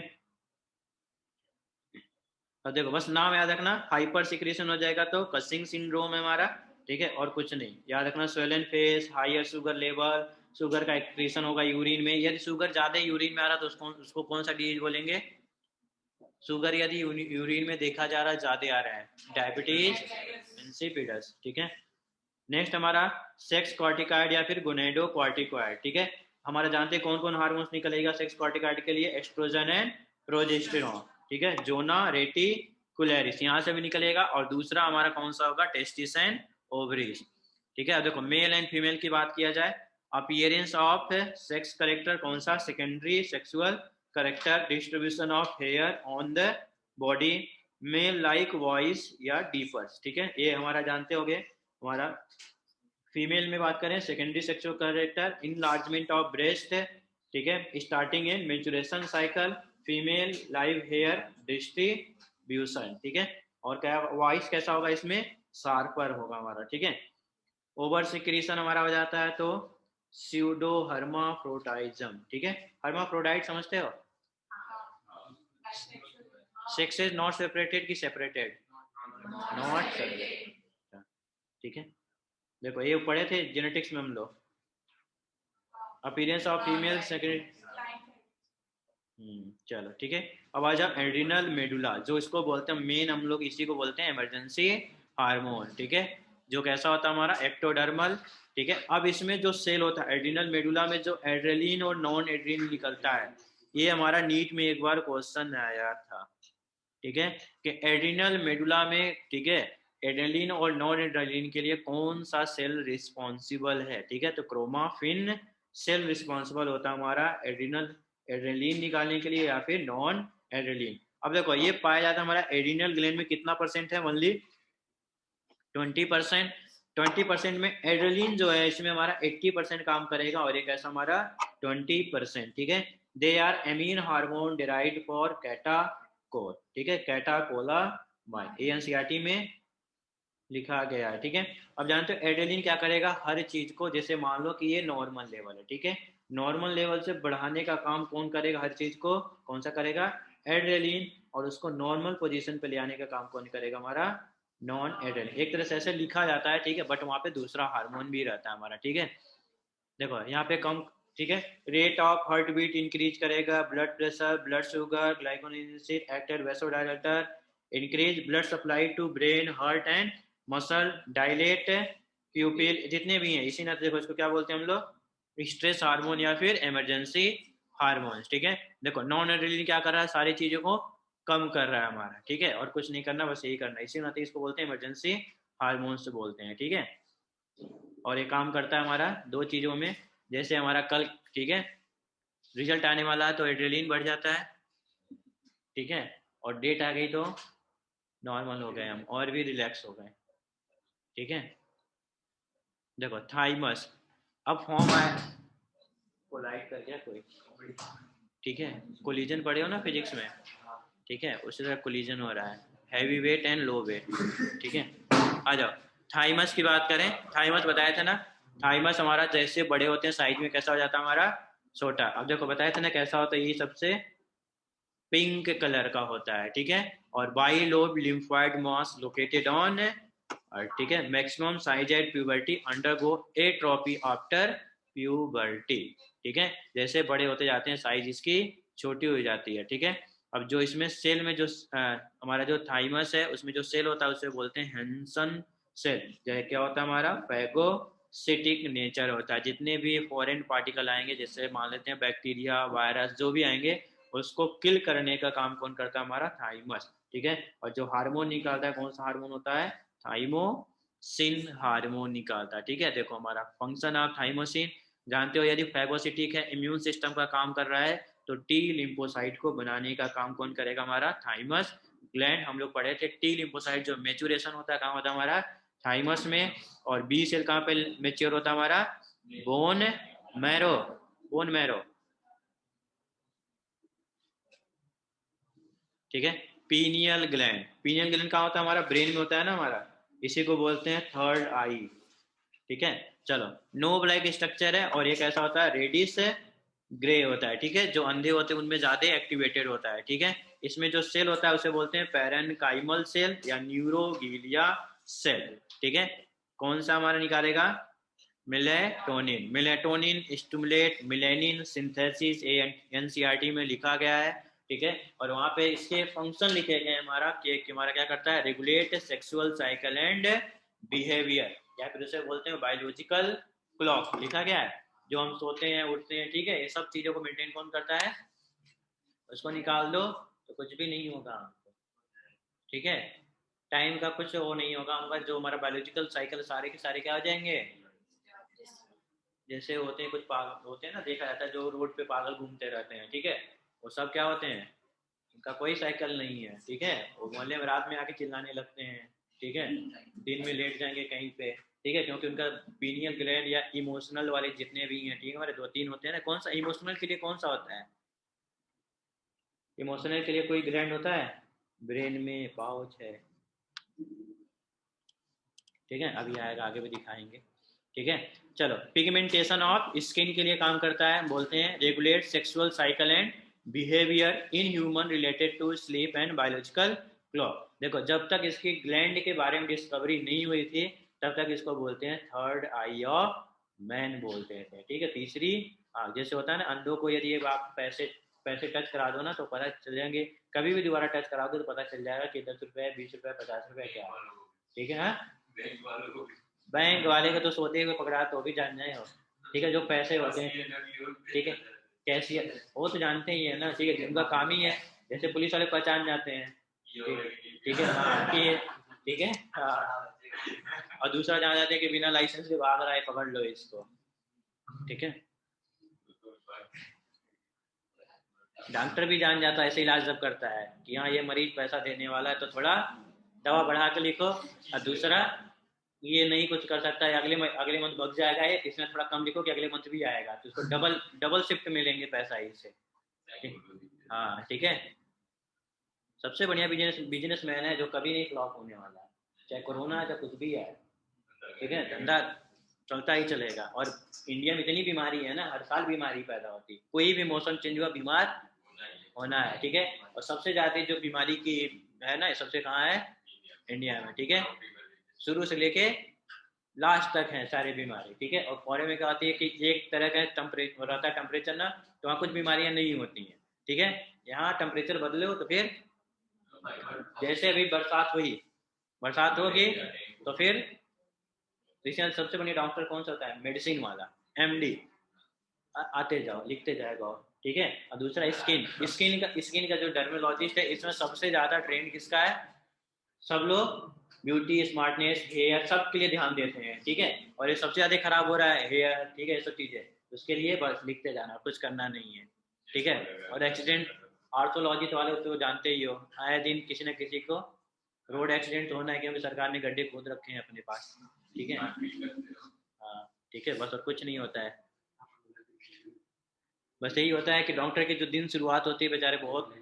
अब देखो बस नाम याद रखना, हाइपर सिक्रेशन हो जाएगा तो कसिंग सिंड्रोम है हमारा, ठीक है। और कुछ नहीं याद रखना, swollen face, higher sugar level, sugar का एक्सक्रीशन होगा यूरिन में। यदि शुगर ज्यादा यूरिन में आ रहा तो उसको कौन सा डिजीज बोलेंगे? शुगर यदि यूरिन में देखा जा रहा है ज्यादा आ रहा है, डायबिटीज इंसिपिडस, ठीक है। नेक्स्ट हमारा सेक्स कॉर्टिकॉइड या फिर गोनेडो कॉर्टिकॉइड, ठीक है। हमारा जानते हैं कौन कौन हार्मोन्स निकलेगा सेक्स कॉर्टिकॉइड के लिए? एस्ट्रोजन एंड प्रोजेस्टेरॉन, ठीक है। जोना रेटिकुलरिस यहाँ से भी निकलेगा, और दूसरा हमारा कौन सा होगा? टेस्टिस एंड ओवरीज, ठीक है। अब देखो मेल एंड फीमेल की बात किया जाए, अपीयरेंस ऑफ सेक्स करेक्टर कौन सा? Secondary sexual character, distribution of hair on the body, male like voice या डीपर्स, ठीक है। ये हमारा जानते होंगे। हमारा फीमेल में बात करें, secondary sexual character, enlargement of breast, ठीक है, starting in menstruation cycle, female live hair distribution, ठीक है। और क्या वॉइस कैसा होगा इसमें? शार्पर होगा हमारा, ठीक है। ओवर सिक्रीशन हमारा हो जाता है तो स्यूडो हर्माफ्रोडाइज्म, ठीक है। हर्माफ्रोडाइट समझते हो? सेक्स इज नॉट सेपरेटेड की सेपरेटेड? नॉट सेपरेटेड, ठीक है। देखो ये पढ़े थे जेनेटिक्स में हम लोग, अपीयरेंस ऑफ फीमेल सेक्रेट, चलो ठीक है। अब आ जाओ एड्रिनल मेडुला, जो इसको बोलते हैं मेन, हम लोग इसी को बोलते हैं इमरजेंसी हार्मोन, ठीक है। जो कैसा होता है हमारा? एक्टोडर्मल, ठीक है। अब इसमें जो सेल होता है एड्रिनल मेडुला में, जो एड्रेलिन और नॉन एड्रीन निकलता है, ये हमारा नीट में एक बार क्वेश्चन आया था, ठीक है, कि एड्रिनल मेडुला में, ठीक है, एड्रेलिन और नॉन एड्रेलिन के लिए कौन सा सेल रिस्पॉन्सिबल है? ठीक है, तो क्रोमाफिन सेल रिस्पॉन्सिबल होता है हमारा एड्रिनल एड्रेलिन निकालने के लिए या फिर नॉन एड्रेलिन। अब देखो ये पाया जाता है हमारा एड्रिनल ग्लैंड में, कितना परसेंट है? ओनली 20%। 20% में एड्रेलिन जो है इसमें हमारा 80% काम करेगा, और एक ऐसा हमारा 20%, ठीक है। They are amine hormone derived for catechol, ठीक है, कैटाकोलामाइन। एनसीईआरटी में लिखा गया है, ठीक है। अब जानते हो एड्रेनलिन क्या करेगा, हर चीज को, जैसे मान लो कि ये नॉर्मल लेवल है, ठीक है, नॉर्मल लेवल से बढ़ाने का काम कौन करेगा, हर चीज को कौन सा करेगा, एड्रेनलिन, और उसको नॉर्मल पोजीशन पे ले आने का काम कौन करेगा, हमारा नॉन एड्रेनलिन। एक तरह से ऐसे लिखा जाता है, ठीक है, बट वहाँ पे दूसरा हार्मोन भी रहता है हमारा, ठीक है। देखो यहाँ पे कम, ठीक है, rate of heart beat increase करेगा, blood pressure, blood sugar, glycolysis, actor, vasodilator, increase blood supply to brain, heart and muscle, dilate pupil, जितने भी हैं इसी नाते देखो इसको क्या बोलते हैं हम लोग, स्ट्रेस हार्मोन या फिर इमरजेंसी हार्मोन्स, ठीक है। देखो नॉन एड्रेनलिन क्या कर रहा है, सारी चीजों को कम कर रहा है हमारा, ठीक है, और कुछ नहीं करना, बस यही करना है, इसी नाते इसको बोलते हैं इमरजेंसी हार्मोन्स बोलते हैं, ठीक है। और ये काम करता है हमारा दो चीज़ों में, जैसे हमारा कल, ठीक है, रिजल्ट आने वाला है तो एड्रेनलिन बढ़ जाता है, ठीक है, और डेट आ गई तो नॉर्मल हो गए हम और भी रिलैक्स हो गए, ठीक है। देखो थाइमस, अब फॉर्म आया, कोलाइड कर गया कोई, ठीक है, कोलिजन पढ़े हो ना फिजिक्स में, ठीक है, उसी तरह कोलिजन हो रहा है, heavy weight and low weight, ठीक है। आ जाओ थाइमस की बात करें, थाइमस बताया था ना, थाइमस हमारा जैसे बड़े होते हैं साइज में कैसा हो जाता है हमारा, छोटा। अब देखो बताया था ना कैसा होता है, ये सबसे पिंक कलर का होता है, ठीक है, और by lobe lymphoid mass located on, और ठीक है, maximum size at puberty, undergo atrophy after puberty, ठीक है, जैसे बड़े होते जाते हैं साइज इसकी छोटी हो जाती है, ठीक है। अब जो इसमें सेल में जो हमारा जो थाइमस है उसमें जो सेल होता है उसे बोलते हैं हेंसन सेल, जो क्या होता है हमारा फैगोसिटिक नेचर होता है, जितने भी फॉरेन पार्टिकल आएंगे, जैसे मान लेते हैं बैक्टीरिया, वायरस, जो भी आएंगे उसको किल करने का काम कौन करता है, हमारा थाइमस, ठीक है। और जो हार्मोन निकालता है कौन सा हार्मोन होता है, थाइमोसिन हार्मोन निकालता है, ठीक है। देखो हमारा फंक्शन ऑफ थाइमोसिन जानते हो, यदि फैगोसिटिक है, इम्यून सिस्टम का काम कर रहा है, तो टी लिम्फोसाइट को बनाने का काम कौन करेगा, हमारा थाइमस ग्लैंड। हम लोग पढ़े थे टी लिम्फोसाइट जो मेचुरेशन होता है कहाँ होता है, हमारा थाइमस में, और बी सेल कहाँ पे मेच्योर होता है, हमारा बोन मैरो, बोन मैरो, ठीक है। पीनियल ग्लैंड, पीनियल ग्लैंड कहाँ होता है, हमारा ब्रेन में होता है ना हमारा, इसी को बोलते हैं थर्ड आई, ठीक है। चलो नो ब्लैक स्ट्रक्चर है, और ये कैसा होता है, रेडिस ग्रे होता है, ठीक है, जो अंधे होते हैं उनमें ज्यादा एक्टिवेटेड होता है, ठीक है। इसमें जो सेल होता है उसे बोलते हैं पैरेनकाइमल सेल या न्यूरोगिलिया सेल, ठीक है। कौन सा हमारा निकालेगा, melatonin, melatonin stimulate melanin synthesis, NCERT में लिखा गया है, ठीक है। और वहां पे इसके फंक्शन लिखे गए हमारा कि हमारा क्या करता है, regulate sexual cycle and behaviour, या फिर उसे बोलते हैं बायोलॉजिकल क्लॉक, लिखा गया है, जो हम सोते हैं उठते हैं, ठीक है, ये सब चीजों को मेंटेन कौन करता है, उसको निकाल दो तो कुछ भी नहीं होगा, ठीक है, टाइम का कुछ वो नहीं होगा हमारा, जो हमारा बायोलॉजिकल साइकिल सारे के सारे क्या आ जाएंगे, जैसे होते हैं कुछ पागल होते हैं ना, देखा जाता है जो रोड पे पागल घूमते रहते हैं, ठीक है, वो सब क्या होते हैं, उनका कोई साइकिल नहीं है, ठीक है, वो मोहल्ले में रात में आके चिल्लाने लगते हैं, ठीक है, दिन में लेट जाएंगे कहीं पे, ठीक है, क्योंकि उनका पीनियल ग्लैंड या इमोशनल वाले जितने भी हैं, ठीक है, हमारे दो तीन होते हैं ना, कौन सा इमोशनल के लिए कौन सा होता है, इमोशनल के लिए कोई ग्लैंड होता है, ब्रेन में पाउच है, ठीक है, अभी आएगा आगे भी दिखाएंगे, ठीक है। चलो पिगमेंटेशन ऑफ स्किन के लिए काम करता है, बोलते हैं regulate sexual cycle and behaviour in human related to sleep and biological clock. देखो जब तक इसकी ग्लैंड के बारे में डिस्कवरी नहीं हुई थी तब तक इसको बोलते हैं थर्ड आई ऑफ मैन बोलते थे, ठीक है, तीसरी आँख। जैसे होता है ना अंधों को, यदि आप पैसे पैसे टच करा दो ना तो पता चल जाएंगे, कभी भी दोबारा टच कराओगे तो पता चल जाएगा कि 10 रुपए 20 रुपए 50 रुपए क्या है, ठीक है। हाँ बैंक वाले को तो सोते हुए पकड़ा तो भी जान जाए हो, ठीक है, जो पैसे होते हैं, ठीक है, कैशियर वो तो जानते ही है ना, ठीक है, उनका काम ही है, जैसे पुलिस वाले पहचान जाते हैं, ठीक है, हाँ कि ठीक है, हाँ, और दूसरा जान जाते हैं कि बिना लाइसेंस के भाग रहा है, पकड़ लो इसको, ठीक है। डॉक्टर भी जान जाता है ऐसे इलाज जब करता है कि हाँ ये मरीज पैसा देने वाला है तो थोड़ा दवा बढ़ा के लिखो, और दूसरा ये नहीं कुछ कर सकता है, अगले मंथ भग जाएगा ये, इसमें थोड़ा कम लिखो कि अगले मंथ भी आएगा, तो उसको डबल डबल शिफ्ट मिलेंगे पैसा इससे, हाँ ठीक है। सबसे बढ़िया बिजनेसमैन है जो कभी नहीं फ्लॉप होने वाला है, चाहे कोरोना चाहे कुछ भी है, ठीक है, धंधा चलता ही चलेगा। और इंडिया में इतनी बीमारी है ना, हर साल बीमारी पैदा होती है, कोई भी मौसम चेंज हुआ बीमार होना है, ठीक है। और सबसे ज़्यादा जो बीमारी की है ना, सबसे कहाँ है, इंडिया में, ठीक है। शुरू से लेके लास्ट तक है सारी बीमारी, ठीक है। और फॉरेन में क्या होती है कि एक तरह का टेम्परेचर रहता है, टेम्परेचर ना, तो वहाँ कुछ बीमारियाँ नहीं होती हैं, ठीक है। यहाँ टेम्परेचर बदले हो तो फिर जैसे अभी बरसात होगी तो फिर सबसे बड़ी डॉक्टर कौन सा होता है, मेडिसिन वाला, एमडी, आते जाओ लिखते जाएगा, ठीक है। और दूसरा स्किन का जो डर्मेलॉजिस्ट है, इसमें सबसे ज्यादा ट्रेंड किसका है, सब लोग ब्यूटी स्मार्टनेस हेयर सब के लिए ध्यान देते हैं, ठीक है। और ये सबसे ज्यादा खराब हो रहा है हेयर, ठीक है, ये सब चीजें, उसके लिए बस लिखते जाना, कुछ करना नहीं है, ठीक है। और एक्सीडेंट आर्थोलॉजी तो वाले तो जानते ही हो, आए दिन किसी न किसी को रोड एक्सीडेंट होना है, क्योंकि सरकार ने गड्ढे खोद रखे हैं अपने पास, ठीक है। हाँ, ठीक है, बस और कुछ नहीं होता है। बस यही होता है कि डॉक्टर की जो दिन शुरुआत होती है बेचारे बहुत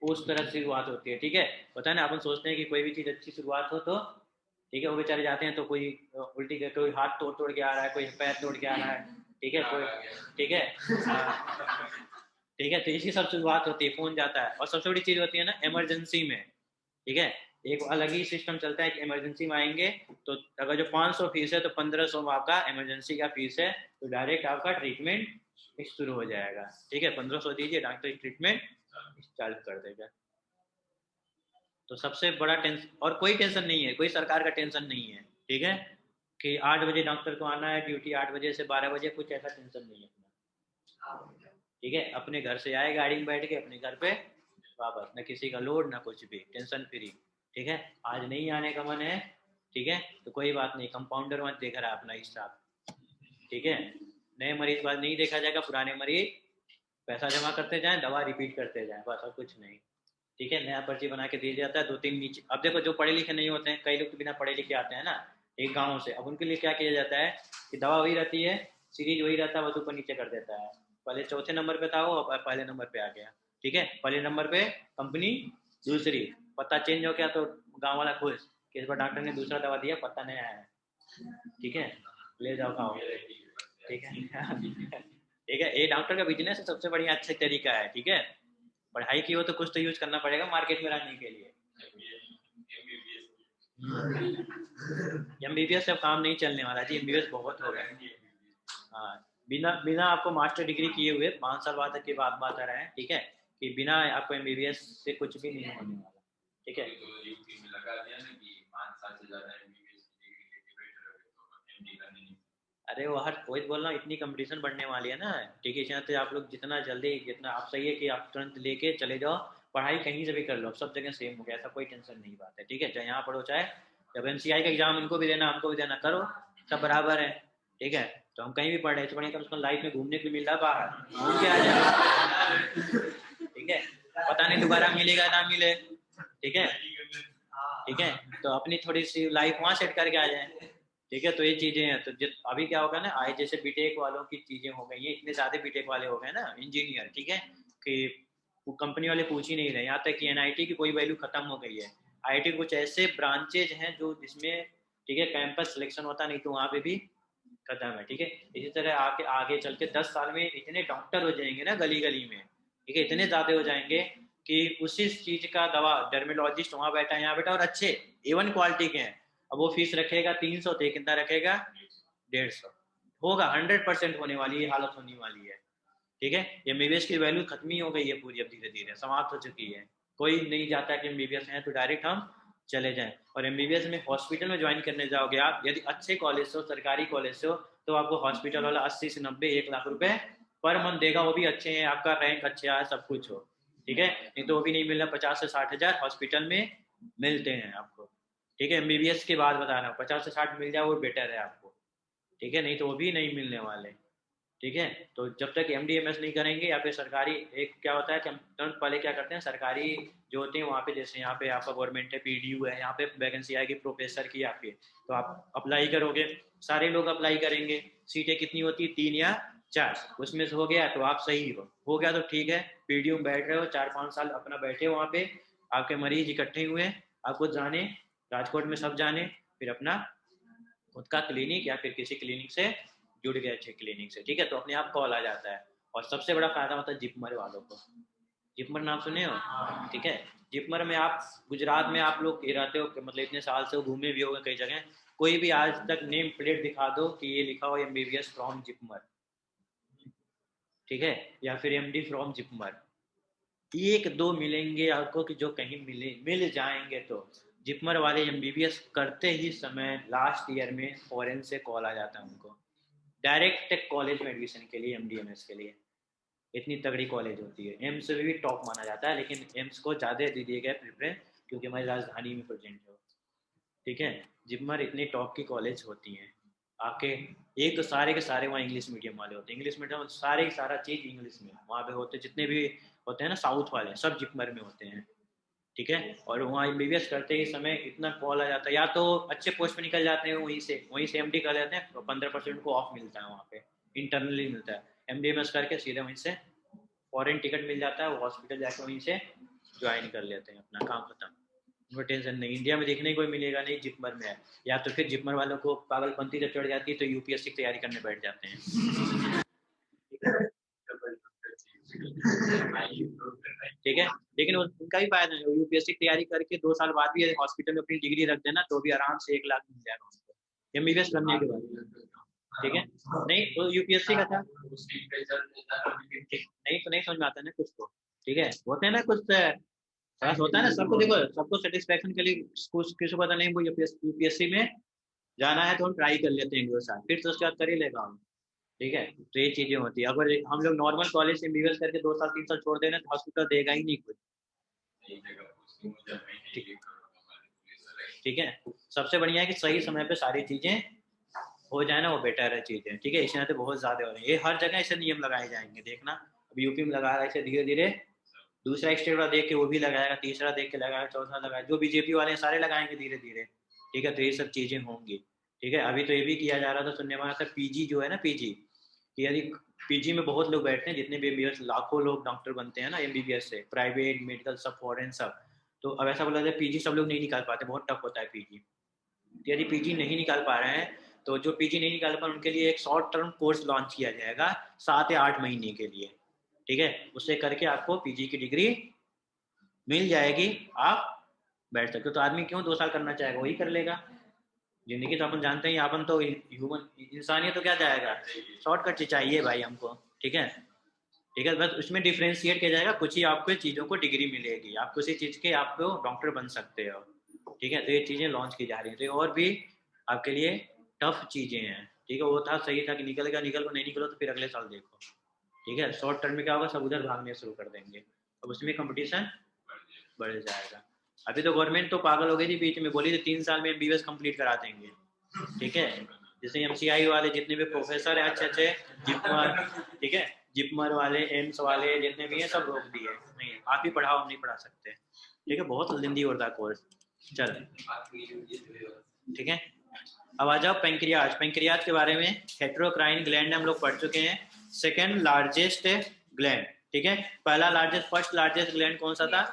उस तरह से शुरुआत होती है, ठीक है। पता है ना, अपन सोचते हैं कि कोई भी चीज़ अच्छी शुरुआत हो तो, ठीक है, वो बेचारे जाते हैं तो कोई उल्टी कर, कोई हाथ तोड़ तोड़ के आ रहा है, कोई पैर तोड़ के आ रहा है, ठीक है, कोई, ठीक है, ठीक है। तो इसी सब शुरुआत होती है, फोन जाता है। और सबसे बड़ी चीज़ होती है ना इमरजेंसी में, ठीक है, एक अलग ही सिस्टम चलता है कि इमरजेंसी में आएंगे तो अगर जो 500 फीस है तो 1500 आपका इमरजेंसी का फीस है, तो डायरेक्ट आपका ट्रीटमेंट शुरू हो जाएगा, ठीक है। 1500 दीजिए, डॉक्टर ट्रीटमेंट स्टार्ट कर देगा। तो सबसे बड़ा टेंशन, और कोई टेंशन नहीं है, कोई सरकार का टेंशन नहीं है, ठीक है, कि 8 बजे डॉक्टर को आना है ड्यूटी, 8 बजे से 12 बजे, कुछ ऐसा टेंशन नहीं है अपना, ठीक है। अपने घर से आए गाड़ी में बैठ के अपने घर पे वापस, न किसी का लोड ना कुछ भी, टेंशन फ्री, ठीक है। आज नहीं आने का मन है, ठीक है, तो कोई बात नहीं, कंपाउंडर मत देख रहा है अपना स्टाफ, ठीक है। नए मरीज बाद नहीं देखा जाएगा, पुराने मरीज पैसा जमा करते जाएं, दवा रिपीट करते जाएं, बस और कुछ नहीं, ठीक है। नया पर्ची बना के दिया जाता है, 2-3 नीचे। अब देखो जो पढ़े लिखे नहीं होते हैं, कई लोग तो बिना पढ़े लिखे आते हैं ना एक गाँव से, अब उनके लिए क्या किया जाता है कि दवा वही रहती है, सीरीज वही रहता है, बस ऊपर नीचे कर देता है। पहले चौथे नंबर पे था वो, अब पहले नंबर पे आ गया, ठीक है। पहले नंबर पे कंपनी, दूसरी, पता चेंज हो गया तो गाँव वाला खुश कि इस बार डॉक्टर ने दूसरा दवा दिया, पता नहीं आया है, ठीक है, ले जाओ खाओ, ठीक है। ठीक है, ये डॉक्टर का बिजनेस सबसे बढ़िया अच्छा तरीका है, ठीक है। पढ़ाई की हो तो कुछ तो यूज करना पड़ेगा मार्केट में रहने के लिए। एमबीबीएस से अब काम नहीं चलने वाला जी, एमबीबीएस बहुत हो गया। हाँ, बिना बिना आपको मास्टर डिग्री किए हुए 5 साल बाद तक की बात आ रहा है, ठीक है, कि बिना आपको एमबीबीएस से कुछ भी नहीं होने वाला, ठीक है। अरे वो हर कोई बोल रहा हूँ, इतनी कंपटीशन बढ़ने वाली है ना, ठीक है, इसलिए तो आप लोग जितना जल्दी, जितना आप सही है कि आप तुरंत लेके चले जाओ, पढ़ाई कहीं से भी कर लो, सब जगह सेम हो गया, ऐसा कोई टेंशन नहीं बात है, ठीक है। चाहे यहाँ पढ़ो, चाहे जब एनसीआई का एग्जाम उनको भी देना, हमको भी देना, करो, सब बराबर है, ठीक है। तो हम कहीं भी पढ़ रहे हैं तो बढ़िया, कम से कम लाइफ में घूमने को मिल रहा है, बाहर घूम के आ जाए, ठीक है, पता नहीं दोबारा मिलेगा ना मिले, ठीक है, ठीक है। तो अपनी थोड़ी सी लाइफ वहाँ सेट करके आ जाए, ठीक है। तो ये चीजें हैं, तो अभी क्या होगा ना, आज जैसे बीटेक वालों की चीजें हो गई हैं, इतने ज्यादा बीटेक वाले हो गए ना इंजीनियर, ठीक है, कि कंपनी वाले पूछ ही नहीं रहे, यहाँ तक कि एनआईटी की कोई वैल्यू खत्म हो गई है। आईटी कुछ ऐसे ब्रांचेज हैं जो जिसमें, ठीक है, कैंपस सिलेक्शन होता, नहीं तो वहाँ पे भी खत्म है, ठीक है। इसी तरह आगे आगे चल के 10 साल में इतने डॉक्टर हो जाएंगे ना गली गली में, ठीक है, इतने ज्यादा हो जाएंगे कि उसी चीज का दवा डर्मेलॉजिस्ट वहाँ बैठा है, यहाँ बैठा, और अच्छे A1 क्वालिटी के हैं। अब वो फीस रखेगा 300, तो कितना रखेगा 150, होगा 100% होने वाली है, हालत होने वाली है, ठीक है। एमबीबीएस की वैल्यू खत्म ही हो गई है पूरी, अब धीरे धीरे समाप्त हो चुकी है। कोई नहीं जाता कि एमबीबीएस है तो डायरेक्ट हम चले जाएं। और एमबीबीएस में हॉस्पिटल में ज्वाइन करने जाओगे आप, यदि अच्छे कॉलेज से हो, सरकारी कॉलेज से हो, तो आपको हॉस्पिटल वाला 80 से 90 1 लाख रुपए पर मंथ देगा, वो भी अच्छे हैं, आपका रैंक अच्छा है, सब कुछ हो, ठीक है। नहीं तो वो भी नहीं मिल रहा, 50 से 60 हजार हॉस्पिटल में मिलते हैं आपको, ठीक है। एमबीबीएस के बाद बता रहा हूँ, 50 से 60 मिल जाए वो बेटर है आपको, ठीक है, नहीं तो वो भी नहीं मिलने वाले, ठीक है। तो जब तक एमडीएमएस नहीं करेंगे, या फिर सरकारी, एक क्या होता है कि हम तुरंत पहले क्या करते हैं, सरकारी जो होते हैं वहाँ पे, जैसे यहाँ पे आपका गवर्नमेंट है, पीडीयू है, यहाँ पे वैकेंसी आएगी प्रोफेसर की आपकी, तो आप अप्लाई करोगे, सारे लोग अप्लाई करेंगे, सीटें कितनी होती है, 3 या 4, उसमें से हो गया तो आप सही हो गया तो ठीक है, पीडीयू में बैठ रहे हो 4-5 साल अपना बैठे वहाँ पे, आपके मरीज इकट्ठे हुए, आपको जाने राजकोट में सब जाने, फिर अपना खुद का क्लिनिक या फिर किसी क्लिनिक से जुड़ गए अच्छे क्लिनिक से, ठीक है, तो अपने आप कॉल आ जाता है। और सबसे बड़ा फायदा होता है जिपमर वालों को। जिपमर नाम सुने हो? ठीक है, जिपमर में आप गुजरात में आप लोग रहते हो, मतलब इतने साल से घूमे भी होंगे कई जगह, कोई भी आज तक नेम प्लेट दिखा दो कि ये लिखा हो MBBS फ्रॉम जिपमर, ठीक है, या फिर MD फ्रॉम जिपमर, एक दो मिलेंगे आपको कि जो कहीं मिल जाएंगे। तो जिपमर वाले MBBS करते ही समय लास्ट ईयर में फॉरेन से कॉल आ जाता है उनको, डायरेक्ट कॉलेज में एडमिशन के लिए, MDMS के लिए। इतनी तगड़ी कॉलेज होती है, एम्स भी टॉप माना जाता है, लेकिन एम्स को ज़्यादा दे दिए गए प्रेफरेंस क्योंकि हमारी राजधानी में प्रेजेंट है, ठीक है। जिपमर इतनी टॉप की कॉलेज होती हैं आके, एक तो सारे के सारे वहाँ इंग्लिश मीडियम वाले होते हैं, इंग्लिश मीडियम सारे सारा चीज़ इंग्लिश में वहाँ पे होते, जितने भी होते हैं ना साउथ वाले, सब जिपमर में होते हैं, ठीक है। और वहाँ MBBS करते ही समय इतना कॉल आ जाता है, या तो अच्छे पोस्ट पे निकल जाते हैं वहीं से MD कर लेते हैं, तो 15% को ऑफ मिलता है वहाँ पे, इंटरनली मिलता है। MDMS करके सीधे वहीं से फॉरेन टिकट मिल जाता है, वो हॉस्पिटल जाके वहीं से ज्वाइन कर लेते हैं, अपना काम खत्म, उनको टेंशन नहीं। इंडिया में देखने को मिलेगा नहीं, जिपमर में है। या तो फिर जिपमर वालों को पागलपंती जब चढ़ जाती है तो UPSC की तैयारी करने बैठ जाते हैं, ठीक है। लेकिन उनका भी फायदा है, UPSC की तैयारी करके 2 साल बाद भी हॉस्पिटल में अपनी डिग्री रख देना तो भी आराम से 1 लाख मिल जाएगा उनको MBBS करने के बाद, ठीक है। नहीं तो UPSC का था, नहीं तो नहीं समझ में आता ना कुछ को, ठीक है, होते हैं ना कुछ बस होता है ना सबको, देखो सबको सेटिस्फेक्शन के लिए कुछ किसी को पता नहीं वो UPSC में जाना है तो हम ट्राई कर लेते हैं 1-2 साल, फिर तो उसके बाद कर ही लेगा हम, ठीक है। तो ये चीजें होती है, अगर हम लोग नॉर्मल कॉलेज से MBBS करके 2 साल 3 साल छोड़ देना तो हॉस्पिटल देगा ही नहीं कुछ, ठीक है। सबसे बढ़िया है कि सही समय पे सारी चीजें हो जाए ना, वो बेटर है चीजें, ठीक है। इस तो बहुत ज्यादा हो रही है, ये हर जगह ऐसे नियम लगाए जाएंगे, देखना अब यूपी में लगा रहा है, ऐसे धीरे धीरे दूसरा स्टेट वाला देख के वो भी लगाएगा, तीसरा देख के लगाएगा, चौथा लगाएगा, जो बीजेपी वाले हैं सारे लगाएंगे धीरे धीरे, ठीक है। तो ये सब चीजें होंगी, ठीक है। अभी तो ये भी किया जा रहा था, सुनने में आया था, PG जो है ना, PG कि यदि PG में बहुत लोग बैठते हैं, जितने भी MBBS लाखों लोग डॉक्टर बनते हैं ना MBBS से, प्राइवेट मेडिकल सब फॉरेन सब, तो अब ऐसा बोला जाए PG सब लोग नहीं निकाल पाते, बहुत टफ होता है PG। यदि PG नहीं निकाल पा रहे हैं तो जो PG नहीं निकाल पा रहे उनके लिए एक शॉर्ट टर्म कोर्स लॉन्च किया जाएगा 7 या 8 महीने के लिए, ठीक है। उससे करके आपको PG की डिग्री मिल जाएगी, आप बैठ सकते हो। तो आदमी क्यों 2 साल करना चाहेगा, वही कर लेगा। जिंदगी तो अपन जानते हैं, अपन तो ह्यूमन इंसानियत तो क्या जाएगा, शॉर्टकट चाहिए भाई हमको, ठीक है, ठीक है। बस उसमें डिफ्रेंशिएट किया जाएगा, कुछ ही आपको चीज़ों को डिग्री मिलेगी, आप किसी चीज़ के आप डॉक्टर बन सकते हो, ठीक है। तो ये चीज़ें लॉन्च की जा रही हैं, तो और भी आपके लिए टफ चीज़ें हैं, ठीक है। वो था सही था कि निकलेगा, निकल को नहीं निकलो तो फिर अगले साल देखो, ठीक है। शॉर्ट टर्म में क्या होगा, सब उधर भागने शुरू कर देंगे, अब उसमें कंपटीशन बढ़ जाएगा। अभी तो गवर्नमेंट तो पागल हो गई थी, बीच में बोली थी 3 साल में MBBS कंप्लीट करा देंगे, ठीक है। जैसे MCI वाले जितने भी प्रोफेसर हैं अच्छे अच्छे, जिपमर, ठीक है, जिपमर वाले एम्स वाले जितने भी हैं सब रोक दिए, नहीं आप ही पढ़ाओ, हम नहीं पढ़ा सकते, ठीक है, बहुत लेंदी होता है कोर्स। चल ठीक है, अब आ जाओ पेंक्रियाज। पेंक्रियाज के बारे में, हेट्रोक्राइन ग्लैंड हम लोग पढ़ चुके हैं, सेकेंड लार्जेस्ट ग्लैंड, ठीक है। पहला लार्जेस्ट, फर्स्ट लार्जेस्ट ग्लैंड कौन सा था,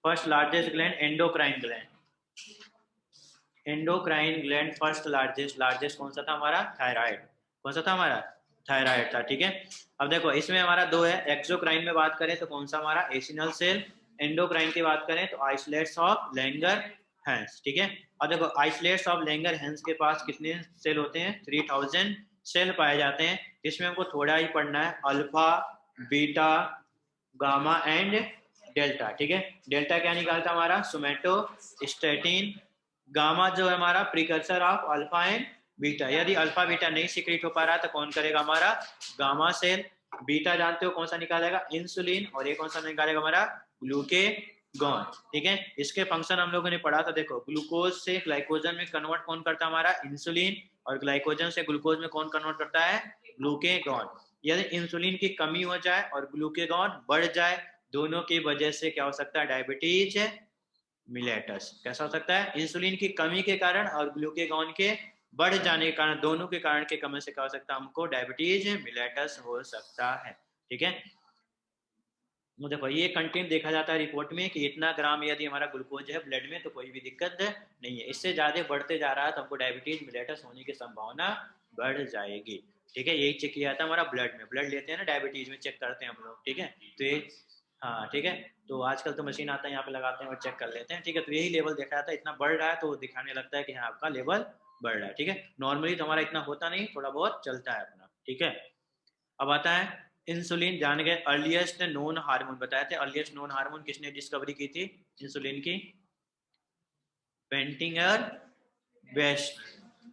first largest gland endocrine gland, endocrine gland first largest, largest कौन सा था हमारा, थायराइड, कौन सा था हमारा, थायराइड था, ठीक है। अब देखो इसमें हमारा दो है, एक्सोक्राइन में बात करें तो कौन सा हमारा एसिनल सेल, एंडोक्राइन की बात करें तो आइसोलेट्स ऑफ लैंगर हैंस, ठीक है। अब देखो आइसोलेट्स ऑफ लैंगर हैंस के पास कितने सेल होते हैं, 3000 सेल पाए जाते हैं, जिसमें हमको थोड़ा ही पढ़ना है, alpha, beta, gamma and delta, ठीक है। डेल्टा क्या निकालता हमारा, सोमेटो स्टेटिन, गामा जो है हमारा precursor of alpha and beta, यदि अल्फा बीटा नहीं सिक्रीट हो पा रहा तो कौन करेगा हमारा गामा सेल, बीटा जानते हो कौन सा निकालेगा, इंसुलिन, और ये कौन सा निकालेगा हमारा ग्लूकेगॉन, ठीक है। इसके फंक्शन हम लोगों ने पढ़ा था, देखो ग्लूकोज से ग्लाइकोजन में कन्वर्ट कौन करता है हमारा इंसुलिन, और ग्लाइकोजन से ग्लूकोज में कौन कन्वर्ट करता है ग्लूकेगॉन। यदि इंसुलिन की कमी हो जाए और ग्लूकेगॉन बढ़ जाए, दोनों की वजह से क्या हो सकता है, डायबिटीज मिलेटस। कैसा हो सकता है, इंसुलिन की कमी के कारण और ग्लूकेगॉन के बढ़ जाने के कारण, दोनों के कारण के कमी से क्या हो सकता है, हमको डायबिटीज मिलेटस हो सकता है, ठीक है। वो देखो ये कंटेंट देखा जाता है रिपोर्ट में कि इतना ग्राम यदि हमारा ग्लूकोज है ब्लड में तो कोई भी दिक्कत नहीं है, इससे ज़्यादा बढ़ते जा रहा है तो हमको डायबिटीज मिलेटस होने की संभावना बढ़ जाएगी। ठीक है, यही चेक किया जाता है हमारा ब्लड में, ब्लड लेते हैं ना डायबिटीज में चेक करते हैं हम लोग। ठीक है, तो ये हाँ ठीक है, तो आजकल तो मशीन आता है यहाँ पे लगाते हैं और चेक कर लेते हैं। ठीक है, तो यही लेवल देखा जाता है, इतना बढ़ रहा है तो दिखाने लगता है कि हाँ आपका लेवल बढ़ रहा है। ठीक है, नॉर्मली तो हमारा इतना होता नहीं, थोड़ा बहुत चलता है अपना। ठीक है, अब आता है इंसुलिन। जान गए अर्लीस्ट नोन हार्मोन बताए थे, अर्लीस्ट नोन हार्मोन किसने डिस्कवरी की थी इंसुलिन की? बेंटिंगर बेस्ट,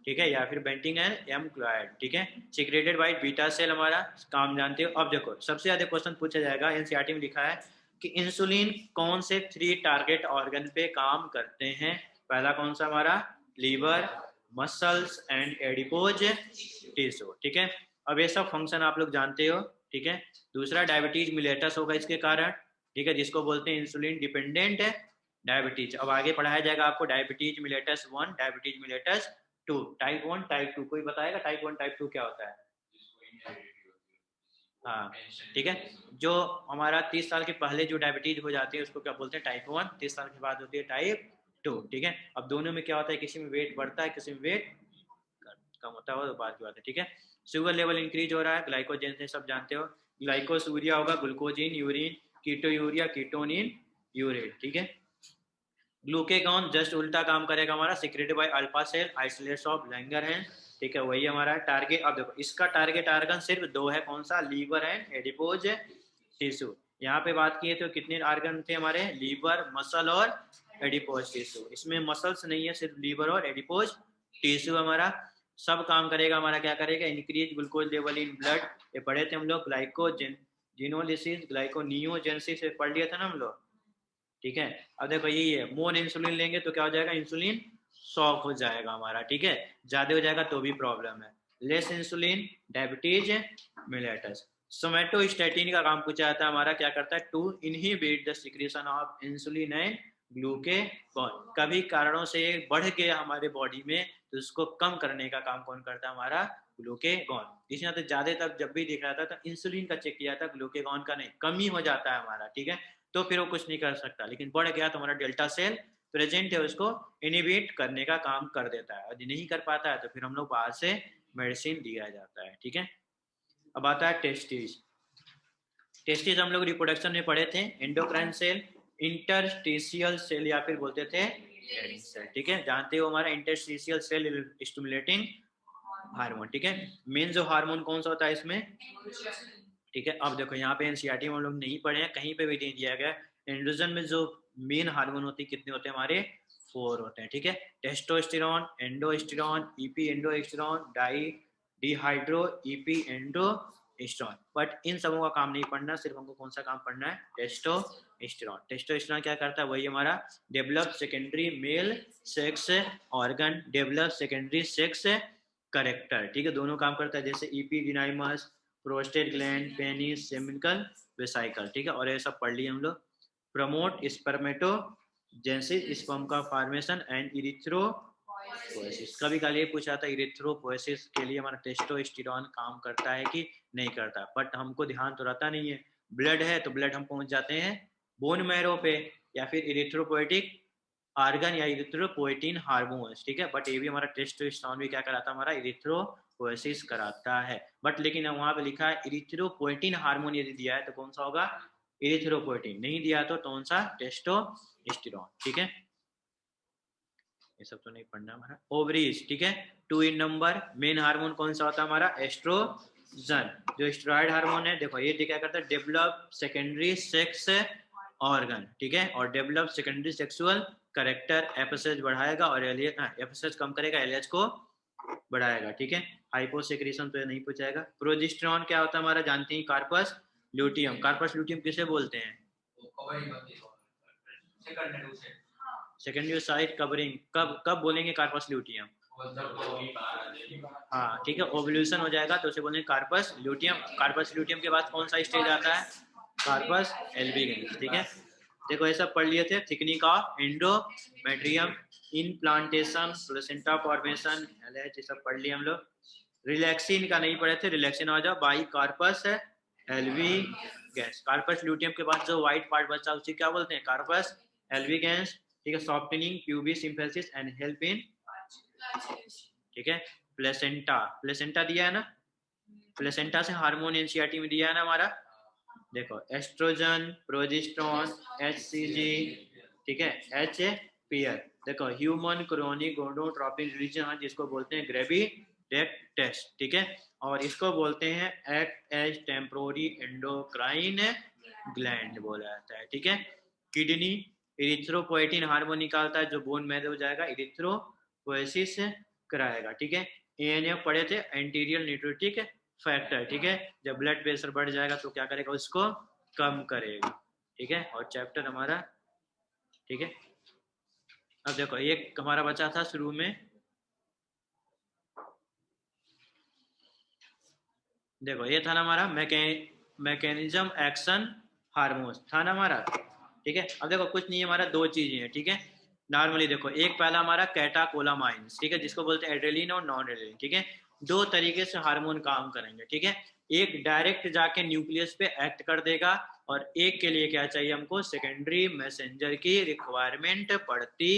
ठीक है, या फिर बेंटिंगर एम क्लाइड। ठीक है, सिक्रेटेड बाय बीटा सेल, हमारा काम जानते हो। अब देखो सबसे ज्यादा क्वेश्चन पूछा जाएगा, एनसीईआरटी में लिखा है कि इंसुलिन कौन से 3 टारगेट ऑर्गन पे काम करते हैं? पहला कौन सा हमारा? Liver, muscles and adipose tissue. ठीक है, अब ये सब फंक्शन आप लोग जानते हो। ठीक है, दूसरा डायबिटीज मिलेटस होगा इसके कारण। ठीक है, जिसको बोलते हैं इंसुलिन डिपेंडेंट है डायबिटीज। अब आगे पढ़ाया जाएगा आपको diabetes mellitus 1, diabetes mellitus 2, type 1 type 2। कोई बताएगा टाइप 1 टाइप 2 क्या होता है? हाँ ठीक है, जो हमारा 30 साल के पहले जो डायबिटीज हो जाती है उसको क्या बोलते हैं? टाइप 1। 30 साल के बाद होती है टाइप 2। ठीक है, अब दोनों में क्या होता है, किसी में वेट बढ़ता है किसी में वेट कम होता है, वो बात की बात है। ठीक है, शुगर लेवल इंक्रीज हो रहा है, ग्लाइकोजन से सब जानते हो। ग्लाइकोसूरिया होगा glucose in urine, ketonuria ketone in urine. ठीक है, ग्लूकेगॉन जस्ट उल्टा काम करेगा हमारा, secreted by alpha cell isolates of Langerhans. ठीक है, वही हमारा टारगेट। अब देखो इसका टारगेट ऑर्गन सिर्फ 2 है, कौन सा? Liver and adipose tissue. यहाँ पे बात किए तो कितने ऑर्गन थे हमारे? लीवर, मसल और एडिपोज टिश्यू। इसमें मसल्स नहीं है, सिर्फ लीवर और एडिपोज टिश्यू हमारा सब काम करेगा। हमारा क्या करेगा? Increase glucose level in blood. ये पढ़े थे हम लोग, ग्लाइकोजेन जीनोलिसिस ग्लाइकोनियोजेंसिस पढ़ लिया था ना हम लोग। ठीक है, अब देखो यही है, मोर इंसुलिन लेंगे तो क्या हो जाएगा? इंसुलिन शॉक हो जाएगा हमारा। ठीक है, ज्यादा हो जाएगा तो भी प्रॉब्लम है। Less insulin diabetes mellitus. Somatostatin का काम पूछा जाता है हमारा, क्या करता है? To inhibit the secretion of insulin and glucagon. कभी कारणों से बढ़ गया हमारे बॉडी में तो उसको कम करने का काम कौन करता है? हमारा ग्लूकेगॉन। इसलिए तो ज्यादा तक जब भी देखा जाता है तो इंसुलिन का चेक किया जाता है, ग्लूकेगॉन का नहीं। कमी हो जाता है हमारा, ठीक है, तो फिर वो कुछ नहीं कर सकता, लेकिन बढ़ गया तो हमारा डेल्टा सेल प्रेजेंट है, उसको इनिबिट करने का काम कर देता है। यदि नहीं कर पाता है तो फिर हम लोग बाहर से मेडिसिन दिया जाता है। ठीक है, अब आता है टेस्टिस। टेस्टिस हम लोग रिप्रोडक्शन में पढ़े थे, एंडोक्राइन सेल, इंटरस्टिशियल सेल या फिर बोलते थे सेल। ठीक है, जानते हो हमारा इंटरस्टिशियल सेल स्टिमुलेटिंग हार्मोन। ठीक है, मेन जो हार्मोन कौन सा होता है इसमें? ठीक है, अब देखो यहाँ पे एनसीईआरटी में हम लोग नहीं पढ़े हैं, कहीं पे भी नहीं दिया गया। एंड्रोजन में जो मेन हार्मोन होती है कितने होते हैं हमारे? 4 होते हैं। ठीक है, testosterone, androsterone, epiandrosterone, dehydroepiandrosterone. But इन सबों का काम नहीं पढ़ना, सिर्फ हमको कौन सा काम पढ़ना है? टेस्टोस्टेरॉन। टेस्टोस्टेरॉन क्या करता है? वही हमारा develop secondary male sex organ, develop secondary sex character. ठीक है, दोनों काम करता है, जैसे ईपीडिडाइमस, प्रोस्टेट ग्लैंड, पेनिस, सेमिकल वेसाइकल। ठीक है, और ये सब पढ़ लिए हम लोग। प्रमोट स्पर्मेटोजेनेसिस, स्पर्म का फॉर्मेशन एंड इरिथ्रोपोएसिस। कभी कभी ये पूछा था इरिथ्रोपोएसिस के लिए हमारा टेस्टोस्टेरॉन काम करता है कि नहीं करता, बट हमको ध्यान तो रहता नहीं है। ब्लड है तो ब्लड हम पहुंच जाते हैं बोन मैरो पे, या फिर इरिथ्रोपोएटिक आर्गन या इरिथ्रोपोएटिन हार्मोन्स। ठीक है, बट ये भी हमारा टेस्टोस्टेरोन भी क्या कराता है? हमारा इरिथ्रोपोएसिस कराता है। बट लेकिन वहां पे लिखा है इरिथ्रोपोएटिन हार्मोन यदि दिया है तो कौन सा होगा? इरिथ्रोपोएटिन। नहीं दिया तो कौन सा? टेस्टोस्टेरोन। ठीक है, ये सब तो नहीं पढ़ना हमारा। ओवरीज, ठीक है, 2 इन नंबर। मेन हार्मोन कौन सा होता है हमारा? एस्ट्रोजन। जो स्टेरॉइड हार्मोन है, देखो ये क्या करता है? Develop secondary sex organ. ठीक है, और develop secondary sexual character. FSH बढ़ाएगा और एफएसएच कम करेगा, एलएच को बढ़ाएगा। ठीक है, हाइपोसेक्रेशन तो नहीं पूछाएगा। प्रोजेस्टेरॉन क्या होता है हमारा? जानते हैं, कार्पस ल्यूटियम। कार्पस ल्यूटियम किसे बोलते हैं? Secondary side covering. कब कब बोलेंगे कार्पस ल्यूटियम? हाँ ठीक है, ओवल्यूशन हो जाएगा तो उसे बोलेंगे कार्पस ल्यूटियम। कार्पस ल्यूटियम के बाद कौन सा स्टेज आता है? Corpus albicans. ठीक है, देखो ये सब पढ़ लिए थे। Thickening of endometrium, implantation, placenta formation, LH, ये सब पढ़ लिए हम लोग। रिलैक्सिन का नहीं पढ़े थे, रिलैक्सिन आ जाओ। By corpus albicans. Corpus luteum के बाद जो व्हाइट पार्ट बचा उसे क्या बोलते हैं? Corpus albicans. ठीक है, softening pubis synthesis and help in, ठीक है, प्लेसेंटा। प्लेसेंटा दिया है ना, प्लेसेंटा से हार्मोन एनसीईआरटी में दिया है ना हमारा। देखो एस्ट्रोजन, प्रोजेस्टेरोन, एचसीजी, ठीक है, एच पीआर। देखो ह्यूमन क्रोनिक गोनोट्रोपिक रिलीजन जिसको बोलते हैं ग्रेविडेक्ट टेस्ट, ठीक है, और इसको बोलते हैं act as temporary endocrine gland बोला जाता है, ठीक है। किडनी इरिथ्रोपोएटिन हार्मोन निकालता है जो बोन में हो जाएगा, इरिथ्रोपोएसिस कराएगा, ठीक है। एएनएफ पढ़े थे, एंटीरियर न्यूट्रिटिक फैक्टर, ठीक है, जब ब्लड प्रेशर बढ़ जाएगा तो क्या करेगा, उसको कम करेगा, ठीक है। और चैप्टर हमारा, ठीक है, अब देखो एक हमारा बचा था शुरू में, देखो ये था ना हमारा मैकेनिज्म एक्शन हार्मोन्स था ना हमारा, ठीक है। अब देखो कुछ नहीं है हमारा, दो चीजें हैं, ठीक है। नॉर्मली देखो एक पहला हमारा कैटाकोलामाइंस, ठीक है, जिसको बोलते हैं एड्रेलिन और नॉन एड्रेलिन, ठीक है। दो तरीके से हार्मोन काम करेंगे, ठीक है। एक डायरेक्ट जाके न्यूक्लियस पे एक्ट कर देगा, और एक के लिए क्या चाहिए हमको, सेकेंडरी मैसेंजर की रिक्वायरमेंट पड़ती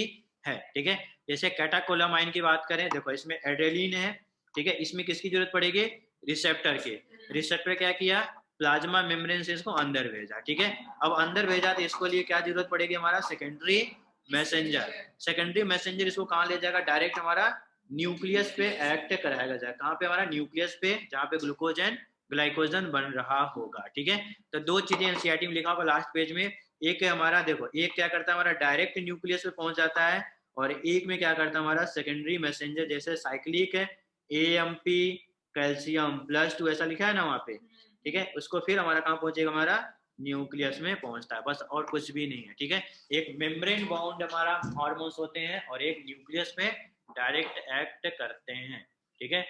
है, ठीक है। जैसे कैटाकोलामाइन की बात करें, देखो इसमें एड्रेलिन है, ठीक है, इसमें किसकी जरूरत पड़ेगी, रिसेप्टर के। रिसेप्टर क्या किया, प्लाज्मा मेम्ब्रेन से इसको अंदर भेजा, ठीक है। अब अंदर भेजा तो इसको लिए क्या जरूरत पड़ेगी, हमारा सेकेंडरी मैसेंजर। सेकेंडरी मैसेंजर इसको कहाँ ले जाएगा, डायरेक्ट हमारा न्यूक्लियस पे एक्ट कराएगा जाए, कहाँ पे, हमारा न्यूक्लियस पे, जहाँ पे ग्लूकोज एंड ग्लाइकोजन बन रहा होगा, ठीक है। तो दो चीजें एनसीईआरटी में लिखा होगा लास्ट पेज में, एक है हमारा, देखो एक क्या करता है हमारा, डायरेक्ट न्यूक्लियस पे पहुंच जाता है, और एक में क्या करता है हमारा सेकेंडरी मैसेंजर, जैसे साइक्लिक एएमपी कैल्शियम +2 ऐसा लिखा है ना वहाँ पे, ठीक है, उसको फिर हमारा कहाँ पहुंचेगा, हमारा न्यूक्लियस में पहुंचता है, बस और कुछ भी नहीं है, ठीक है। एक मेम्ब्रेन बाउंड हमारा हार्मोन्स होते हैं, और एक न्यूक्लियस में डायरेक्ट एक्ट करते हैं, ठीक है।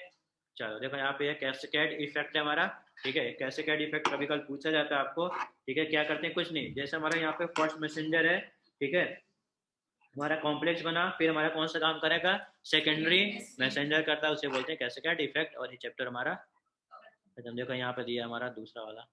चलो देखो यहाँ पे कैस्केड इफेक्ट है हमारा, ठीक है। कैस्केड इफेक्ट कभी कल पूछा जाता है आपको, ठीक है। क्या करते हैं, कुछ नहीं, जैसे हमारा यहाँ पे फर्स्ट मैसेंजर है, ठीक है, हमारा कॉम्प्लेक्स बना, फिर हमारा कौन सा काम करेगा, सेकेंडरी मैसेंजर करता है, उसे बोलते हैं कैस्केड इफेक्ट। और ये चैप्टर हमारा खत्म। देखो यहाँ पे दिया हमारा दूसरा वाला,